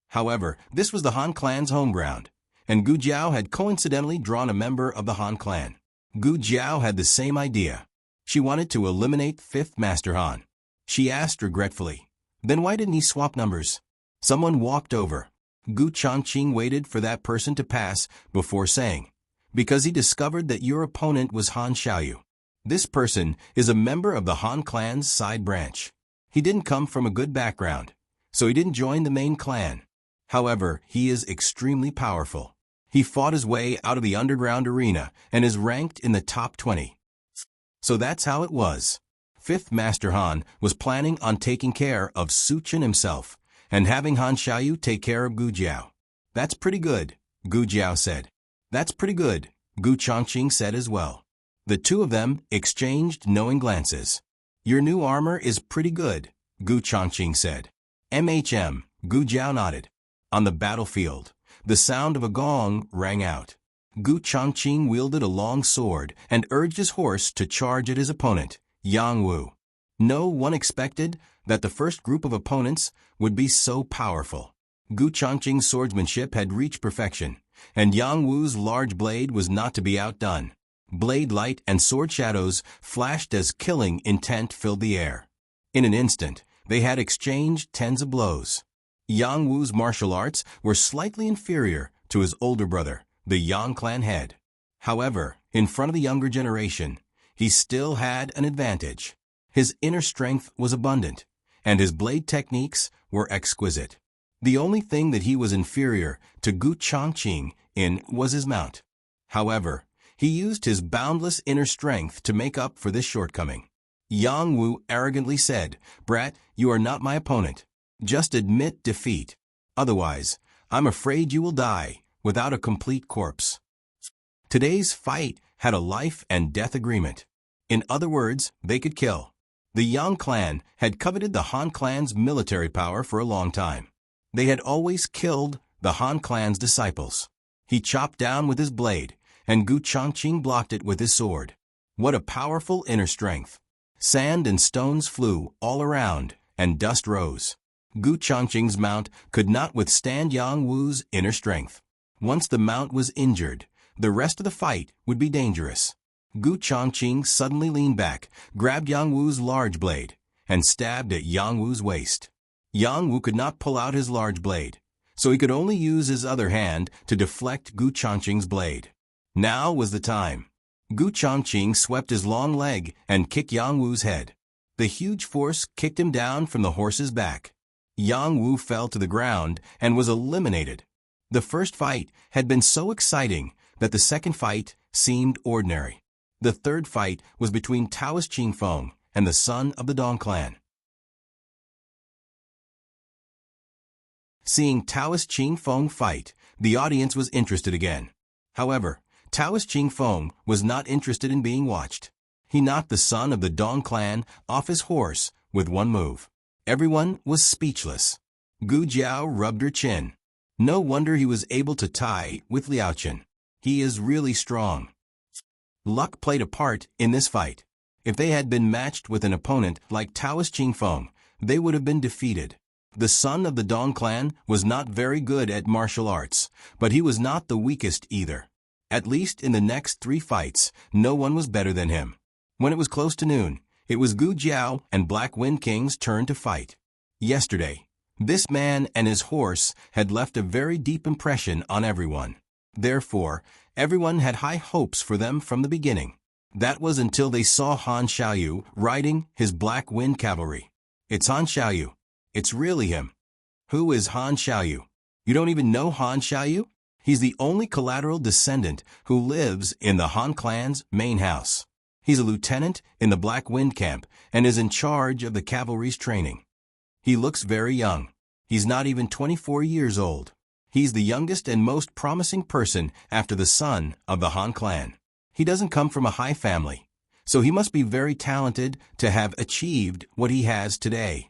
However, this was the Han clan's home ground, and Gu Jiao had coincidentally drawn a member of the Han clan. Gu Jiao had the same idea. She wanted to eliminate 5th Master Han. She asked regretfully, "Then why didn't he swap numbers?" Someone walked over. Gu Changqing waited for that person to pass before saying, "Because he discovered that your opponent was Han Xiaoyu. This person is a member of the Han clan's side branch. He didn't come from a good background, so he didn't join the main clan. However, he is extremely powerful. He fought his way out of the underground arena and is ranked in the top 20. So that's how it was. 5th Master Han was planning on taking care of Su Chen himself and having Han Xiaoyu take care of Gu Jiao. That's pretty good, Gu Jiao said. That's pretty good, Gu Changqing said as well. The two of them exchanged knowing glances. Your new armor is pretty good, Gu Changqing said. MHM, Gu Jiao nodded. On the battlefield, the sound of a gong rang out. Gu Changqing wielded a long sword and urged his horse to charge at his opponent, Yang Wu. No one expected that the first group of opponents would be so powerful. Gu Changqing's swordsmanship had reached perfection, and Yang Wu's large blade was not to be outdone. Blade light and sword shadows flashed as killing intent filled the air. In an instant, they had exchanged tens of blows. Yang Wu's martial arts were slightly inferior to his older brother, the Yang clan head. However, in front of the younger generation, he still had an advantage. His inner strength was abundant, and his blade techniques were exquisite. The only thing that he was inferior to Gu Changqing in was his mount. However, he used his boundless inner strength to make up for this shortcoming. Yang Wu arrogantly said, "Brat, you are not my opponent. Just admit defeat. Otherwise, I'm afraid you will die without a complete corpse." Today's fight had a life and death agreement. In other words, they could kill. The Yang clan had coveted the Han clan's military power for a long time. They had always killed the Han clan's disciples. He chopped down with his blade, and Gu Chongqing blocked it with his sword. What a powerful inner strength! Sand and stones flew all around, and dust rose. Gu Chongqing's mount could not withstand Yang Wu's inner strength. Once the mount was injured, the rest of the fight would be dangerous. Gu Chongqing suddenly leaned back, grabbed Yang Wu's large blade, and stabbed at Yang Wu's waist. Yang Wu could not pull out his large blade, so he could only use his other hand to deflect Gu Chongqing's blade. Now was the time. Gu Chongqing swept his long leg and kicked Yang Wu's head. The huge force kicked him down from the horse's back. Yang Wu fell to the ground and was eliminated. The first fight had been so exciting that the second fight seemed ordinary. The third fight was between Taoist Qingfeng and the son of the Dong clan. Seeing Taoist Qingfeng fight, the audience was interested again. However, Taoist Qingfeng was not interested in being watched. He knocked the son of the Dong clan off his horse with one move. Everyone was speechless. Gu Jiao rubbed her chin. No wonder he was able to tie with Liao Chen. He is really strong. Luck played a part in this fight. If they had been matched with an opponent like Taoist Qingfeng, they would have been defeated. The son of the Dong clan was not very good at martial arts, but he was not the weakest either. At least in the next 3 fights, no one was better than him. When it was close to noon, it was Gu Jiao and Black Wind King's turn to fight. Yesterday, this man and his horse had left a very deep impression on everyone. Therefore, everyone had high hopes for them from the beginning. That was until they saw Han Xiaoyu riding his Black Wind cavalry. It's Han Xiaoyu. It's really him. Who is Han Xiaoyu? You don't even know Han Xiaoyu? He's the only collateral descendant who lives in the Han clan's main house. He's a lieutenant in the Black Wind camp and is in charge of the cavalry's training. He looks very young. He's not even 24 years old. He's the youngest and most promising person after the son of the Han clan. He doesn't come from a high family, so he must be very talented to have achieved what he has today.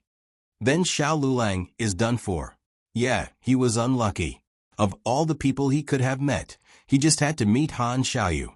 Then Xiao Lulang is done for. Yeah, he was unlucky. Of all the people he could have met, he just had to meet Han Xiaoyu.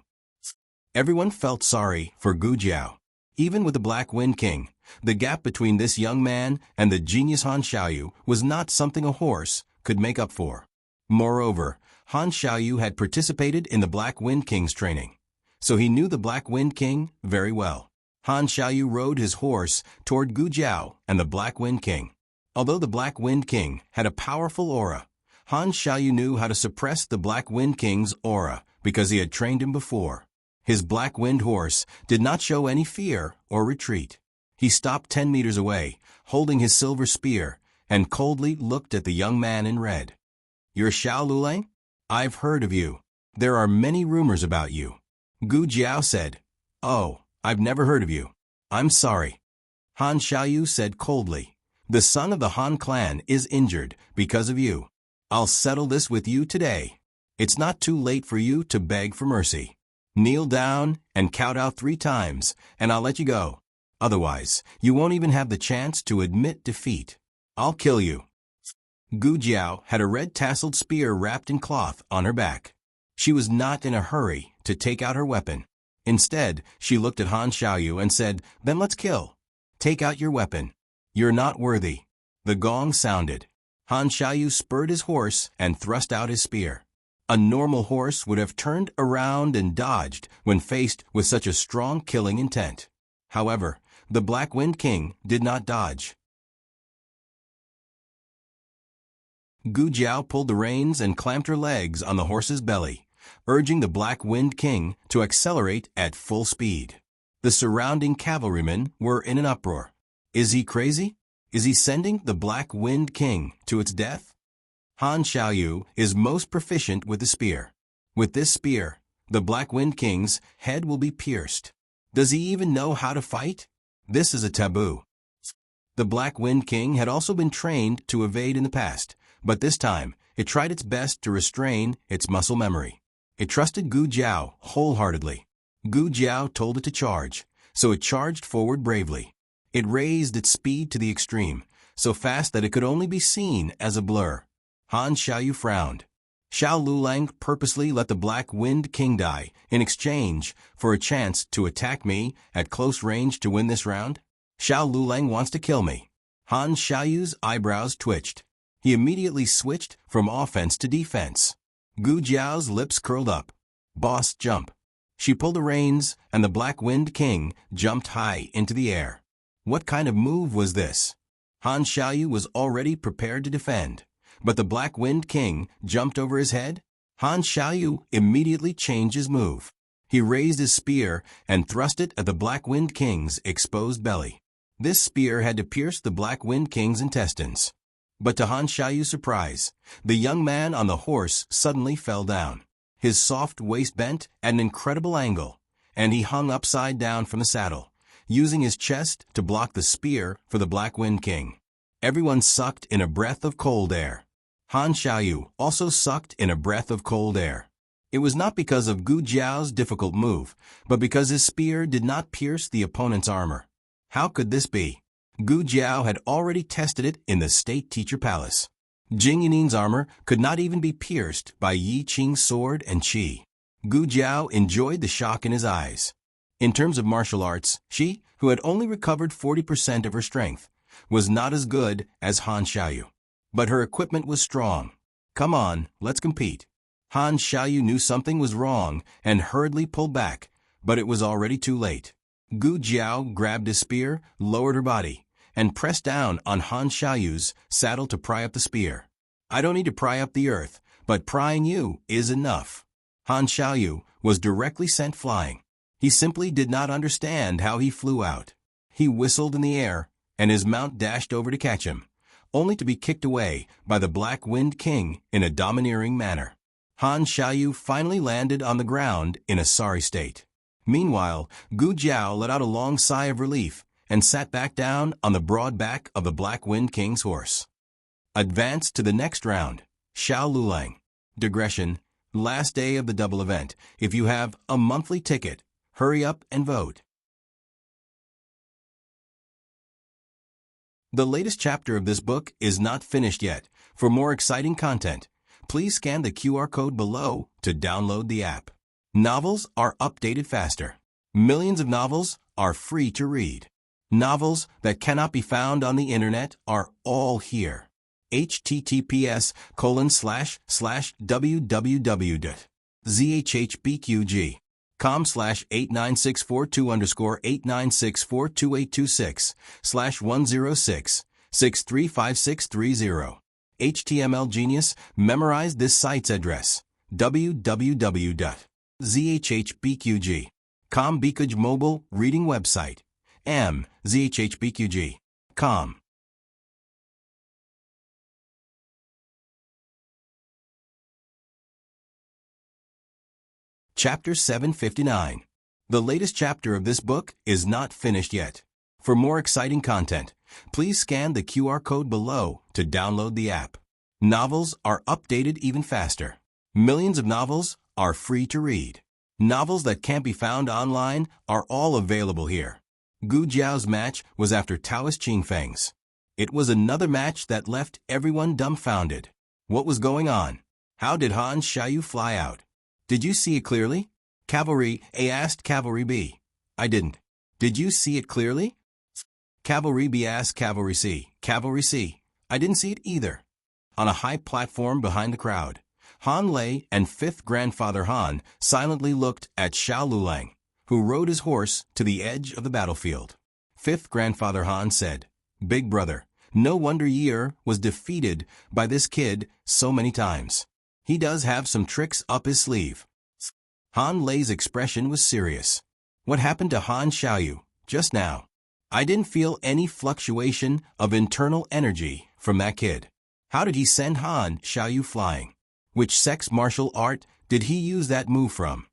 Everyone felt sorry for Gu Jiao. Even with the Black Wind King, the gap between this young man and the genius Han Xiaoyu was not something a horse could make up for. Moreover, Han Xiaoyu had participated in the Black Wind King's training, so he knew the Black Wind King very well. Han Xiaoyu rode his horse toward Gu Jiao and the Black Wind King. Although the Black Wind King had a powerful aura, Han Xiaoyu knew how to suppress the Black Wind King's aura because he had trained him before. His Black Wind horse did not show any fear or retreat. He stopped 10 meters away, holding his silver spear, and coldly looked at the young man in red. "You're Xiao Lulang? I've heard of you. There are many rumors about you." Gu Jiao said, "Oh, I've never heard of you. I'm sorry." Han Xiaoyu said coldly, "The son of the Han clan is injured because of you. I'll settle this with you today. It's not too late for you to beg for mercy. Kneel down and count out 3 times, and I'll let you go. Otherwise, you won't even have the chance to admit defeat. I'll kill you." Gu Jiao had a red tasseled spear wrapped in cloth on her back. She was not in a hurry to take out her weapon. Instead, she looked at Han Xiaoyu and said, "Then let's kill. Take out your weapon. You're not worthy." The gong sounded. Han Xiaoyu spurred his horse and thrust out his spear. A normal horse would have turned around and dodged when faced with such a strong killing intent. However, the Black Wind King did not dodge. Gu Jiao pulled the reins and clamped her legs on the horse's belly, urging the Black Wind King to accelerate at full speed. The surrounding cavalrymen were in an uproar. Is he crazy? Is he sending the Black Wind King to its death? Han Xiaoyu is most proficient with the spear. With this spear, the Black Wind King's head will be pierced. Does he even know how to fight? This is a taboo. The Black Wind King had also been trained to evade in the past, but this time, it tried its best to restrain its muscle memory. It trusted Gu Jiao wholeheartedly. Gu Jiao told it to charge, so it charged forward bravely. It raised its speed to the extreme, so fast that it could only be seen as a blur. Han Xiaoyu frowned. Xiao Lulang purposely let the Black Wind King die in exchange for a chance to attack me at close range to win this round? Xiao Lulang wants to kill me. Han Xiaoyu's eyebrows twitched. He immediately switched from offense to defense. Gu Jiao's lips curled up. Boss, jump. She pulled the reins, and the Black Wind King jumped high into the air. What kind of move was this? Han Xiaoyu was already prepared to defend, but the Black Wind King jumped over his head. Han Xiaoyu immediately changed his move. He raised his spear and thrust it at the Black Wind King's exposed belly. This spear had to pierce the Black Wind King's intestines. But to Han Xiaoyu's surprise, the young man on the horse suddenly fell down. His soft waist bent at an incredible angle, and he hung upside down from the saddle, using his chest to block the spear for the Black Wind King. Everyone sucked in a breath of cold air. Han Xiaoyu also sucked in a breath of cold air. It was not because of Gu Jiao's difficult move, but because his spear did not pierce the opponent's armor. How could this be? Gu Jiao had already tested it in the State Teacher Palace. Jing Yanin's armor could not even be pierced by Yi Qing's sword and qi. Gu Jiao enjoyed the shock in his eyes. In terms of martial arts, she, who had only recovered 40% of her strength, was not as good as Han Xiaoyu. But her equipment was strong. Come on, let's compete. Han Xiaoyu knew something was wrong and hurriedly pulled back, but it was already too late. Gu Jiao grabbed his spear, lowered her body, and pressed down on Han Xiaoyu's saddle to pry up the spear. I don't need to pry up the earth, but prying you is enough. Han Xiaoyu was directly sent flying. He simply did not understand how he flew out. He whistled in the air, and his mount dashed over to catch him, only to be kicked away by the Black Wind King in a domineering manner. Han Xiaoyu finally landed on the ground in a sorry state. Meanwhile, Gu Jiao let out a long sigh of relief and sat back down on the broad back of the Black Wind King's horse. Advance to the next round. Xiao Lulang. Digression. Last day of the double event. If you have a monthly ticket, hurry up and vote. The latest chapter of this book is not finished yet. For more exciting content, please scan the QR code below to download the app. Novels are updated faster. Millions of novels are free to read. Novels that cannot be found on the internet are all here. https://www.zhbqg.com/8964-2_89642826/106-635630. HTML Genius memorized this site's address. www.zhbqg.com Bikuj mobile reading website. zhbqg.com. Chapter 759. The latest chapter of this book is not finished yet. For more exciting content, please scan the QR code below to download the app. Novels are updated even faster. Millions of novels are free to read. Novels that can't be found online are all available here. Gu Jiao's match was after Taoist Qingfeng's. It was another match that left everyone dumbfounded. What was going on? How did Han Xiaoyu fly out? Did you see it clearly? Cavalry A asked Cavalry B. I didn't. Did you see it clearly? Cavalry B asked Cavalry C. Cavalry C. I didn't see it either. On a high platform behind the crowd, Han Lei and fifth grandfather Han silently looked at Xiao Lulang, who rode his horse to the edge of the battlefield. Fifth grandfather Han said, "Big brother, no wonder Ye was defeated by this kid so many times. He does have some tricks up his sleeve." Han Lei's expression was serious. What happened to Han Xiaoyu just now? I didn't feel any fluctuation of internal energy from that kid. How did he send Han Xiaoyu flying? Which sex martial art did he use that move from?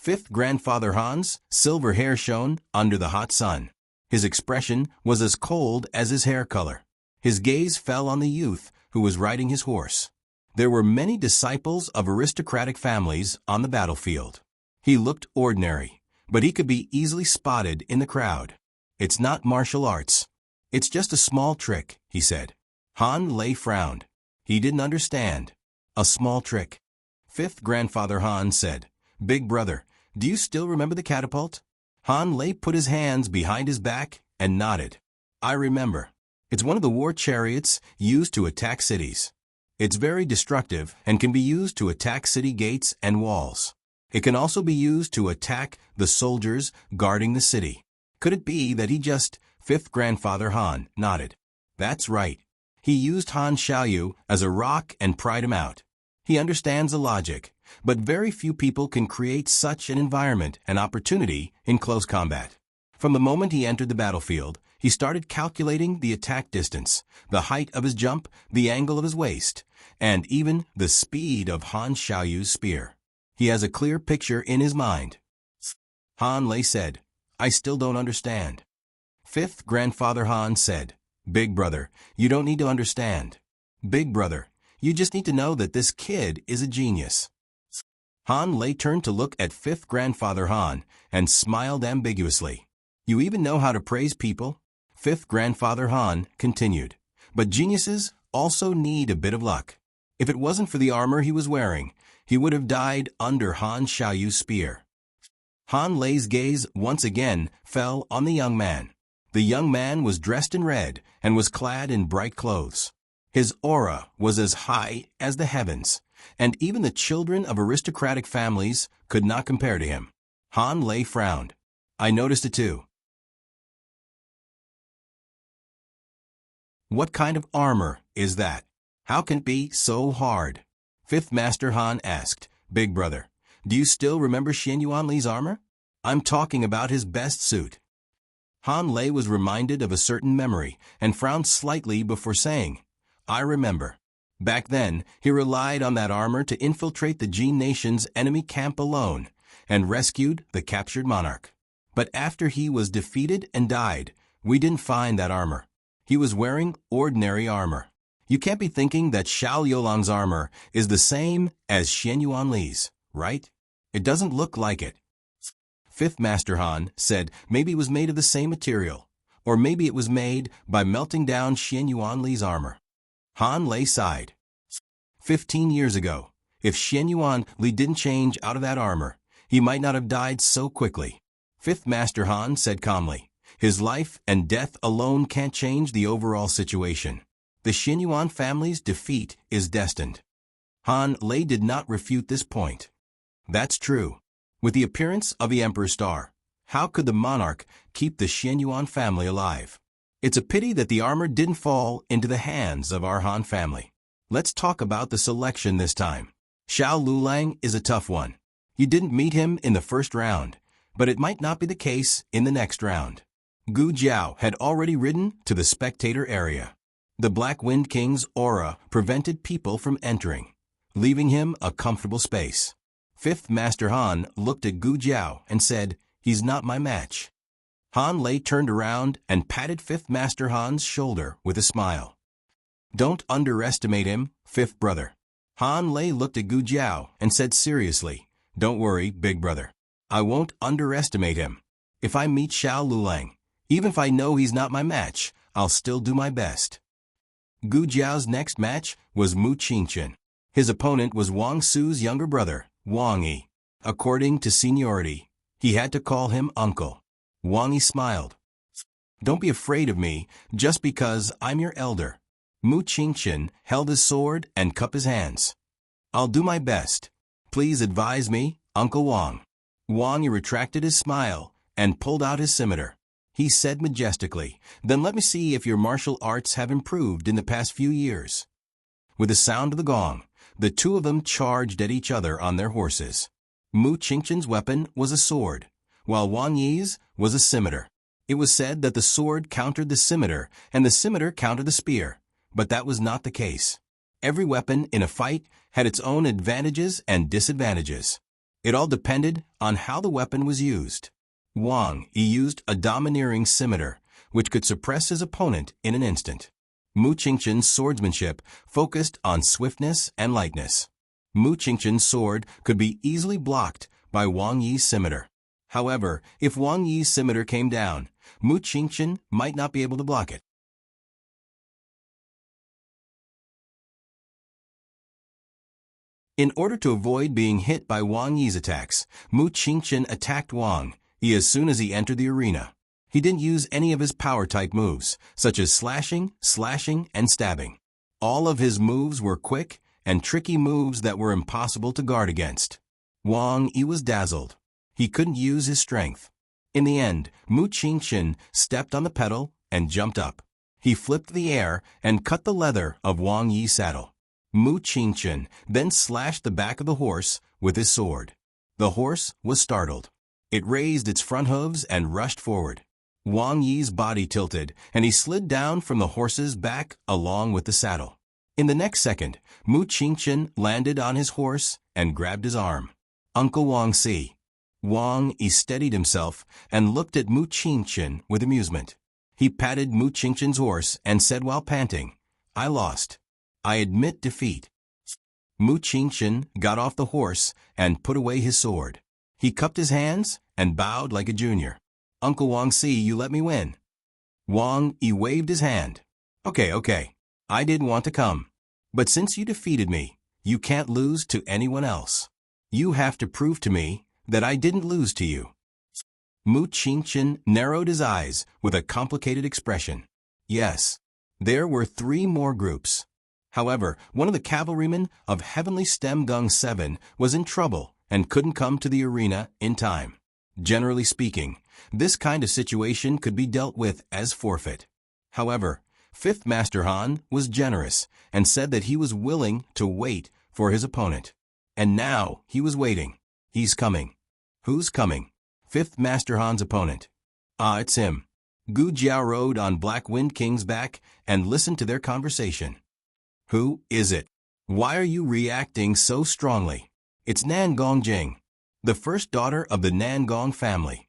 Fifth grandfather Han's silver hair shone under the hot sun. His expression was as cold as his hair color. His gaze fell on the youth who was riding his horse. There were many disciples of aristocratic families on the battlefield. He looked ordinary, but he could be easily spotted in the crowd. "It's not martial arts. It's just a small trick," he said. Han Lei frowned. He didn't understand. A small trick. Fifth grandfather Han said, "Big brother, do you still remember the catapult?" Han Lei put his hands behind his back and nodded. "I remember. It's one of the war chariots used to attack cities. It's very destructive and can be used to attack city gates and walls. It can also be used to attack the soldiers guarding the city." Could it be that he just... Fifth grandfather Han nodded. "That's right. He used Han Xiaoyu as a rock and pried him out. He understands the logic, but very few people can create such an environment and opportunity in close combat." From the moment he entered the battlefield, he started calculating the attack distance, the height of his jump, the angle of his waist, and even the speed of Han Xiaoyu's spear. He has a clear picture in his mind. Han Lei said, "I still don't understand." Fifth grandfather Han said, "Big brother, you don't need to understand. Big brother, you just need to know that this kid is a genius." Han Lei turned to look at fifth grandfather Han and smiled ambiguously. "You even know how to praise people?" Fifth grandfather Han continued, "But geniuses also need a bit of luck. If it wasn't for the armor he was wearing, he would have died under Han Xiaoyu's spear." Han Lei's gaze once again fell on the young man. The young man was dressed in red and was clad in bright clothes. His aura was as high as the heavens, and even the children of aristocratic families could not compare to him. Han Lei frowned. "I noticed it too." "What kind of armor is that? How can it be so hard?" Fifth Master Han asked, "Big brother, do you still remember Xian Yuanli's armor? I'm talking about his best suit." Han Lei was reminded of a certain memory and frowned slightly before saying, "I remember. Back then, he relied on that armor to infiltrate the Jin nation's enemy camp alone and rescued the captured monarch. But after he was defeated and died, we didn't find that armor. He was wearing ordinary armor. You can't be thinking that Xiao Yolang's armor is the same as Xian Yuanli's, right? It doesn't look like it." Fifth Master Han said maybe it was made of the same material, or maybe it was made by melting down Xian Yuanli's armor. Han Lei sighed. 15 years ago, if Xian Yuanli didn't change out of that armor, he might not have died so quickly. Fifth Master Han said calmly, "His life and death alone can't change the overall situation. The Xian Yuan family's defeat is destined." Han Lei did not refute this point. "That's true. With the appearance of the Emperor's star, how could the monarch keep the Xian Yuan family alive? It's a pity that the armor didn't fall into the hands of our Han family. Let's talk about the selection this time. Xiao Lulang is a tough one. You didn't meet him in the first round, but it might not be the case in the next round." Gu Jiao had already ridden to the spectator area. The Black Wind King's aura prevented people from entering, leaving him a comfortable space. Fifth Master Han looked at Gu Jiao and said, "He's not my match." Han Lei turned around and patted Fifth Master Han's shoulder with a smile. "Don't underestimate him, fifth brother." Han Lei looked at Gu Jiao and said seriously, "Don't worry, big brother. I won't underestimate him. If I meet Xiao Lulang, even if I know he's not my match, I'll still do my best." Gu Jiao's next match was Mu Qingqian. His opponent was Wang Su's younger brother, Wang Yi. According to seniority, he had to call him uncle. Wang Yi smiled. "Don't be afraid of me just because I'm your elder." Mu Qingqian held his sword and cupped his hands. "I'll do my best. Please advise me, Uncle Wang." Wang Yi retracted his smile and pulled out his scimitar. He said majestically, "Then let me see if your martial arts have improved in the past few years." With the sound of the gong, the two of them charged at each other on their horses. Mu Qingqian's weapon was a sword, while Wang Yi's was a scimitar. It was said that the sword countered the scimitar and the scimitar countered the spear, but that was not the case. Every weapon in a fight had its own advantages and disadvantages. It all depended on how the weapon was used. Wang Yi used a domineering scimitar, which could suppress his opponent in an instant. Mu Qingqian's swordsmanship focused on swiftness and lightness. Mu Qingqian's sword could be easily blocked by Wang Yi's scimitar. However, if Wang Yi's scimitar came down, Mu Qingqian might not be able to block it. In order to avoid being hit by Wang Yi's attacks, Mu Qingqian attacked Wang Yi as soon as he entered the arena. He didn't use any of his power-type moves, such as slashing, and stabbing. All of his moves were quick and tricky moves that were impossible to guard against. Wang Yi was dazzled. He couldn't use his strength. In the end, Mu Qingqian stepped on the pedal and jumped up. He flipped the air and cut the leather of Wang Yi's saddle. Mu Qingqian then slashed the back of the horse with his sword. The horse was startled. It raised its front hooves and rushed forward. Wang Yi's body tilted, and he slid down from the horse's back along with the saddle. In the next second, Mu Qingqian landed on his horse and grabbed his arm. Uncle Wang see. Wang Yi steadied himself and looked at Mu Qingqian with amusement. He patted Mu Qingqian's horse and said while panting, "I lost. I admit defeat." Mu Qingqian got off the horse and put away his sword. He cupped his hands and bowed like a junior. "Uncle Wang see, you let me win." Wang Yi waved his hand. Okay. I did want to come. But since you defeated me, you can't lose to anyone else. You have to prove to me that I didn't lose to you." Mu Qingqian narrowed his eyes with a complicated expression. Yes, there were 3 more groups. However, one of the cavalrymen of Heavenly Stem Gung 7 was in trouble and couldn't come to the arena in time. Generally speaking, this kind of situation could be dealt with as forfeit. However, 5th Master Han was generous and said that he was willing to wait for his opponent. And now he was waiting. He's coming. Who's coming? 5th Master Han's opponent. It's him. Gu Jiao rode on Black Wind King's back and listened to their conversation. "Who is it? Why are you reacting so strongly?" "It's Nan Gongjing, the first daughter of the Nan Gong family."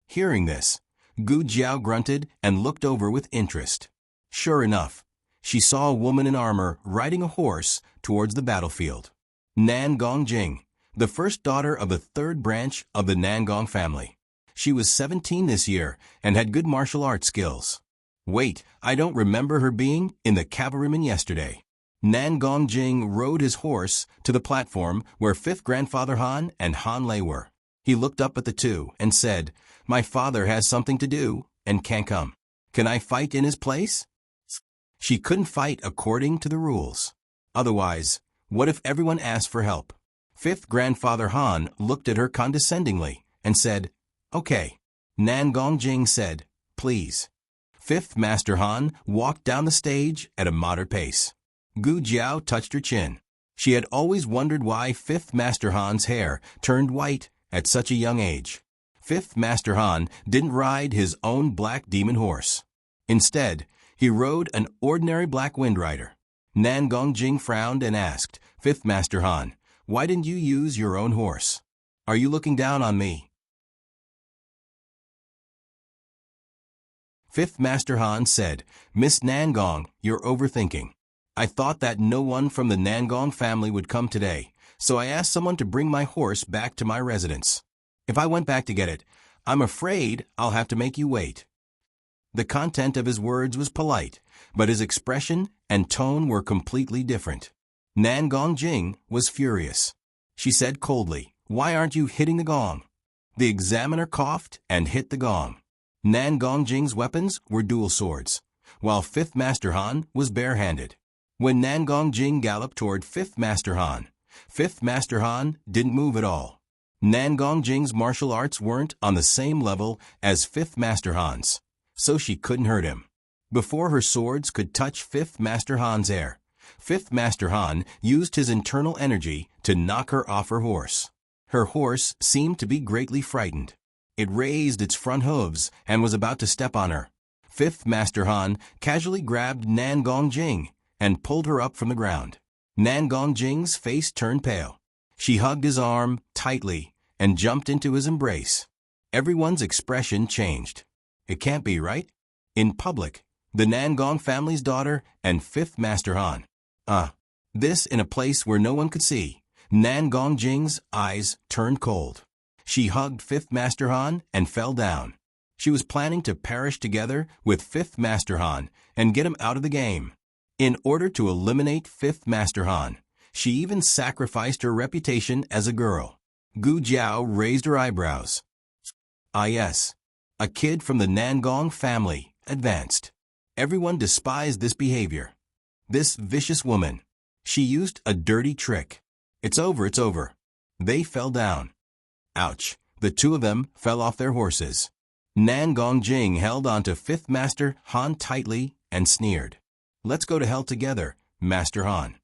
Hearing this, Gu Jiao grunted and looked over with interest. Sure enough, she saw a woman in armor riding a horse towards the battlefield. Nan Gongjing, the first daughter of the 3rd branch of the Nan Gong family. She was 17 this year and had good martial arts skills. Wait, I don't remember her being in the cavalryman yesterday. Nan Gongjing rode his horse to the platform where 5th Grandfather Han and Han Lei were. He looked up at the two and said, "My father has something to do and can't come. Can I fight in his place?" She couldn't fight according to the rules. Otherwise, what if everyone asked for help? 5th Grandfather Han looked at her condescendingly and said, "Okay." Nan Gongjing said, "Please." 5th Master Han walked down the stage at a moderate pace. Gu Jiao touched her chin. She had always wondered why 5th Master Han's hair turned white at such a young age. 5th Master Han didn't ride his own black demon horse. Instead, he rode an ordinary black wind rider. Nan Gongjing frowned and asked, "5th Master Han, why didn't you use your own horse? Are you looking down on me?" 5th Master Han said, "Miss Nan Gong, you're overthinking. I thought that no one from the Nan Gong family would come today, so I asked someone to bring my horse back to my residence. If I went back to get it, I'm afraid I'll have to make you wait." The content of his words was polite, but his expression and tone were completely different. Nan Gongjing was furious. She said coldly, "Why aren't you hitting the gong?" The examiner coughed and hit the gong. Nan Gongjing's weapons were dual swords, while 5th Master Han was barehanded. When Nan Gongjing galloped toward 5th Master Han, 5th Master Han didn't move at all. Nan Gongjing's martial arts weren't on the same level as 5th Master Han's, so she couldn't hurt him. Before her swords could touch 5th Master Han's hair, 5th Master Han used his internal energy to knock her off her horse. Her horse seemed to be greatly frightened. It raised its front hooves and was about to step on her. 5th Master Han casually grabbed Nan Gongjing and pulled her up from the ground. Nan Gongjing's face turned pale. She hugged his arm tightly and jumped into his embrace. Everyone's expression changed. It can't be right? In public, the Nangong family's daughter and fifth Master Han. This in a place where no one could see. Nangong Jing's eyes turned cold. She hugged fifth Master Han and fell down. She was planning to perish together with fifth Master Han and get him out of the game. In order to eliminate fifth Master Han, she even sacrificed her reputation as a girl. Gu Jiao raised her eyebrows. Ah yes, a kid from the Nangong family advanced. Everyone despised this behavior. This vicious woman. She used a dirty trick. It's over, it's over. They fell down. Ouch, the two of them fell off their horses. Nangong Jing held on to fifth Master Han tightly and sneered. Let's go to hell together, Master Han.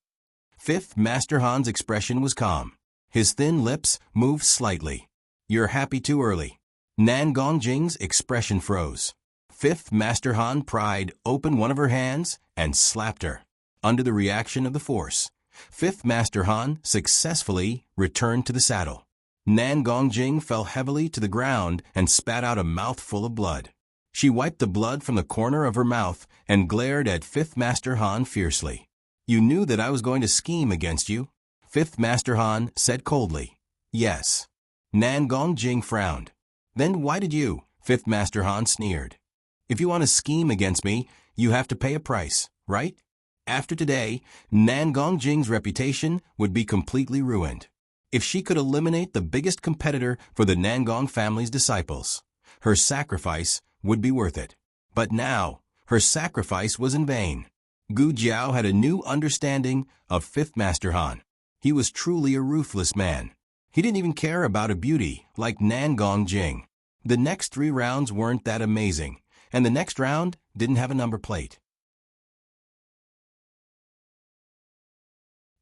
Fifth Master Han's expression was calm. His thin lips moved slightly. You're happy too early. Nangong Jing's expression froze. Fifth Master Han pried open one of her hands and slapped her. Under the reaction of the force, fifth Master Han successfully returned to the saddle. Nangong Jing fell heavily to the ground and spat out a mouthful of blood. She wiped the blood from the corner of her mouth and glared at fifth Master Han fiercely. You knew that I was going to scheme against you? Fifth Master Han said coldly. Yes. Nangong Jing frowned. Then why did you? Fifth Master Han sneered. If you want to scheme against me, you have to pay a price, right? After today, Nangong Jing's reputation would be completely ruined. If she could eliminate the biggest competitor for the Nangong family's disciples, her sacrifice would be worth it. But now, her sacrifice was in vain. Gu Jiao had a new understanding of fifth Master Han. He was truly a ruthless man. He didn't even care about a beauty like Nangong Jing. The next 3 rounds weren't that amazing, and the next round didn't have a number plate.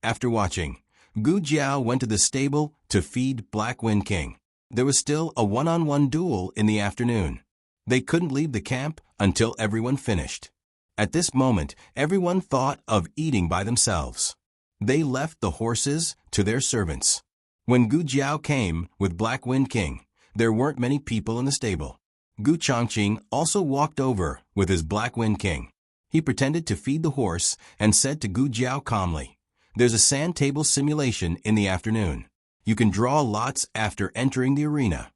After watching, Gu Jiao went to the stable to feed Black Wind King. There was still a one-on-one duel in the afternoon. They couldn't leave the camp until everyone finished. At this moment, everyone thought of eating by themselves. They left the horses to their servants. When Gu Jiao came with Black Wind King, there weren't many people in the stable. Gu Chongqing also walked over with his Black Wind King. He pretended to feed the horse and said to Gu Jiao calmly, There's a sand table simulation in the afternoon. You can draw lots after entering the arena.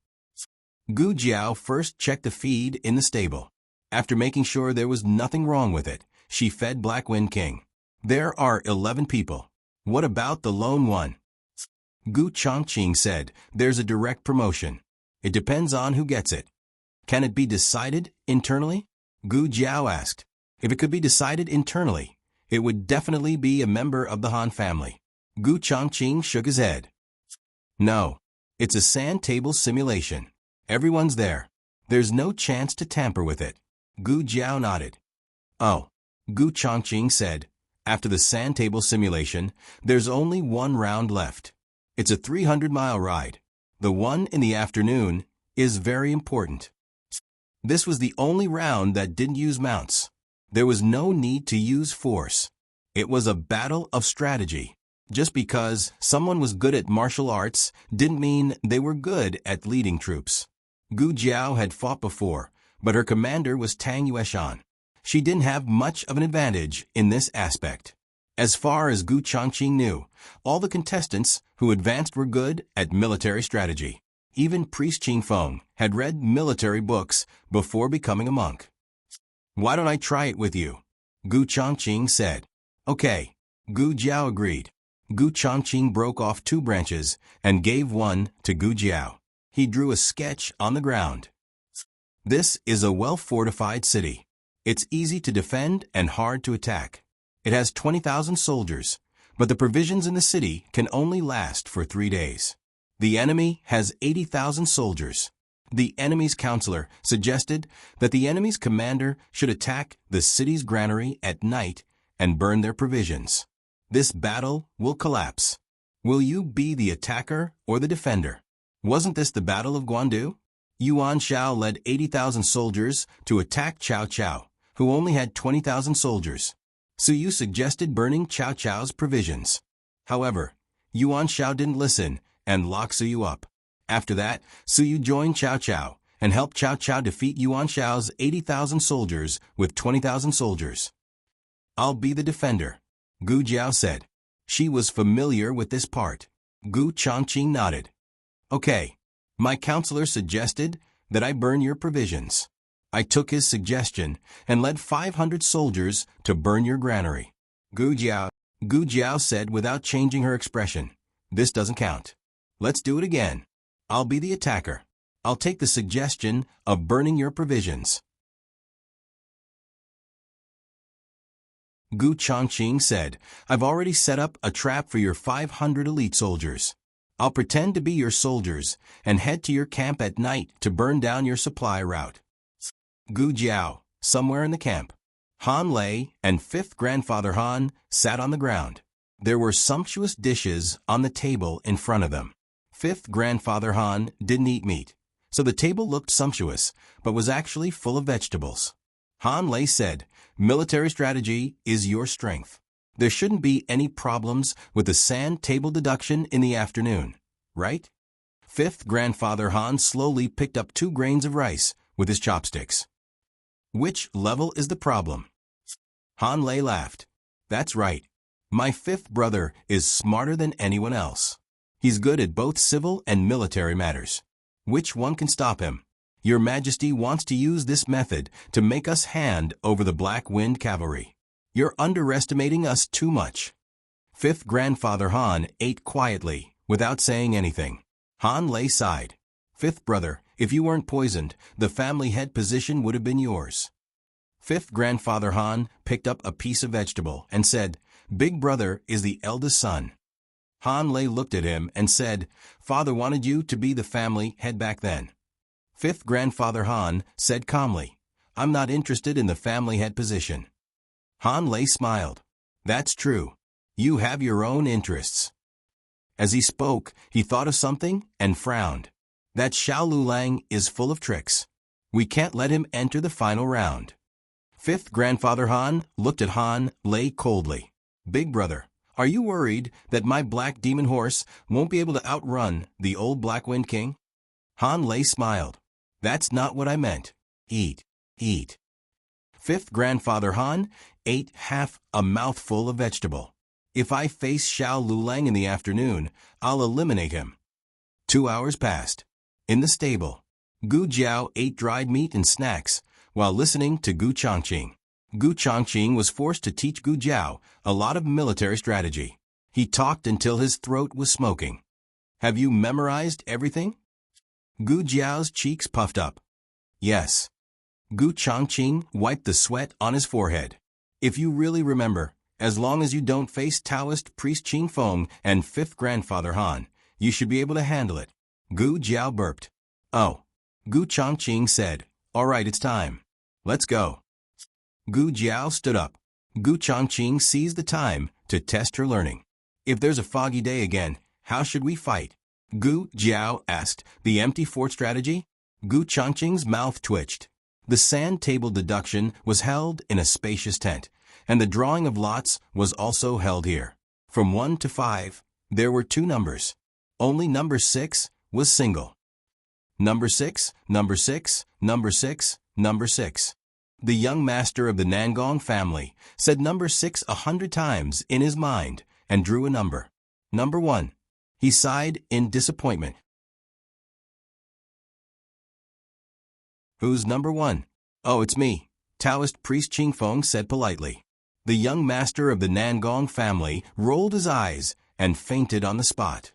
Gu Jiao first checked the feed in the stable. After making sure there was nothing wrong with it, she fed Black Wind King. There are 11 people. What about the lone one? Gu Chongqing said, There's a direct promotion. It depends on who gets it. Can it be decided internally? Gu Jiao asked. If it could be decided internally, it would definitely be a member of the Han family. Gu Chongqing shook his head. No, it's a sand table simulation. Everyone's there. There's no chance to tamper with it. Gu Jiao nodded. Oh, Gu Chongqing said, after the sand table simulation, there's only 1 round left. It's a 300-mile ride. The one in the afternoon is very important. This was the only round that didn't use mounts. There was no need to use force. It was a battle of strategy. Just because someone was good at martial arts didn't mean they were good at leading troops. Gu Jiao had fought before, but her commander was Tang Yueshan. She didn't have much of an advantage in this aspect. As far as Gu Chongqing knew, all the contestants who advanced were good at military strategy. Even Priest Qingfeng had read military books before becoming a monk. Why don't I try it with you? Gu Chongqing said. Okay, Gu Jiao agreed. Gu Chongqing broke off 2 branches and gave one to Gu Jiao. He drew a sketch on the ground. This is a well-fortified city. It's easy to defend and hard to attack. It has 20,000 soldiers, but the provisions in the city can only last for 3 days. The enemy has 80,000 soldiers. The enemy's counselor suggested that the enemy's commander should attack the city's granary at night and burn their provisions. This battle will collapse. Will you be the attacker or the defender? Wasn't this the Battle of Guandu? Yuan Shao led 80,000 soldiers to attack Cao Cao, who only had 20,000 soldiers. So you suggested burning Cao Cao's provisions. However, Yuan Shao didn't listen and locked Su Yu up. After that, Suyu joined Cao Cao and helped Cao Cao defeat Yuan Shao's 80,000 soldiers with 20,000 soldiers. I'll be the defender, Gu Jiao said. She was familiar with this part. Gu Chongqing nodded. Okay. My counselor suggested that I burn your provisions. I took his suggestion and led 500 soldiers to burn your granary. Gu Jiao said without changing her expression. This doesn't count. Let's do it again. I'll be the attacker. I'll take the suggestion of burning your provisions. Gu Chongqing said, I've already set up a trap for your 500 elite soldiers. I'll pretend to be your soldiers and head to your camp at night to burn down your supply route. Gu Jiao, somewhere in the camp. Han Lei and fifth grandfather Han sat on the ground. There were sumptuous dishes on the table in front of them. Fifth grandfather Han didn't eat meat, so the table looked sumptuous, but was actually full of vegetables. Han Lei said, military strategy is your strength. There shouldn't be any problems with the sand table deduction in the afternoon, right? Fifth grandfather Han slowly picked up 2 grains of rice with his chopsticks. Which level is the problem? Han Lei laughed. That's right. My fifth brother is smarter than anyone else. He's good at both civil and military matters. Which one can stop him? Your Majesty wants to use this method to make us hand over the Black Wind Cavalry. You're underestimating us too much. Fifth grandfather Han ate quietly, without saying anything. Han Lei sighed. Fifth brother, if you weren't poisoned, the family head position would have been yours. Fifth grandfather Han picked up a piece of vegetable and said, Big brother is the eldest son. Han Lei looked at him and said, Father wanted you to be the family head back then. Fifth grandfather Han said calmly, I'm not interested in the family head position. Han Lei smiled. That's true. You have your own interests. As he spoke, he thought of something and frowned. That Xiao Lulang is full of tricks. We can't let him enter the final round. Fifth grandfather Han looked at Han Lei coldly. Big brother, are you worried that my black demon horse won't be able to outrun the old Black Wind King? Han Lei smiled. That's not what I meant. Eat, eat. Fifth grandfather Han ate half a mouthful of vegetable. If I face Xiao Lulang in the afternoon, I'll eliminate him. 2 hours passed. In the stable, Gu Jiao ate dried meat and snacks while listening to Gu Chongqing. Gu Chongqing was forced to teach Gu Jiao a lot of military strategy. He talked until his throat was smoking. Have you memorized everything? Gu Jiao's cheeks puffed up. Yes. Gu Chongqing wiped the sweat on his forehead. If you really remember, as long as you don't face Taoist priest Qing Feng and fifth grandfather Han, you should be able to handle it. Gu Jiao burped. Oh. Gu Chongqing said, All right, it's time. Let's go. Gu Jiao stood up. Gu Chongqing seized the time to test her learning. If there's a foggy day again, how should we fight? Gu Jiao asked. The empty fort strategy? Gu Chongqing's mouth twitched. The sand table deduction was held in a spacious tent, and the drawing of lots was also held here. From 1 to 5, there were 2 numbers. Only number 6 was single. Number 6, number 6, number 6, number 6. The young master of the Nangong family said number 6 100 times in his mind and drew a number. Number 1. He sighed in disappointment. Who's number 1? Oh, it's me, Taoist priest Qing Feng said politely. The young master of the Nangong family rolled his eyes and fainted on the spot.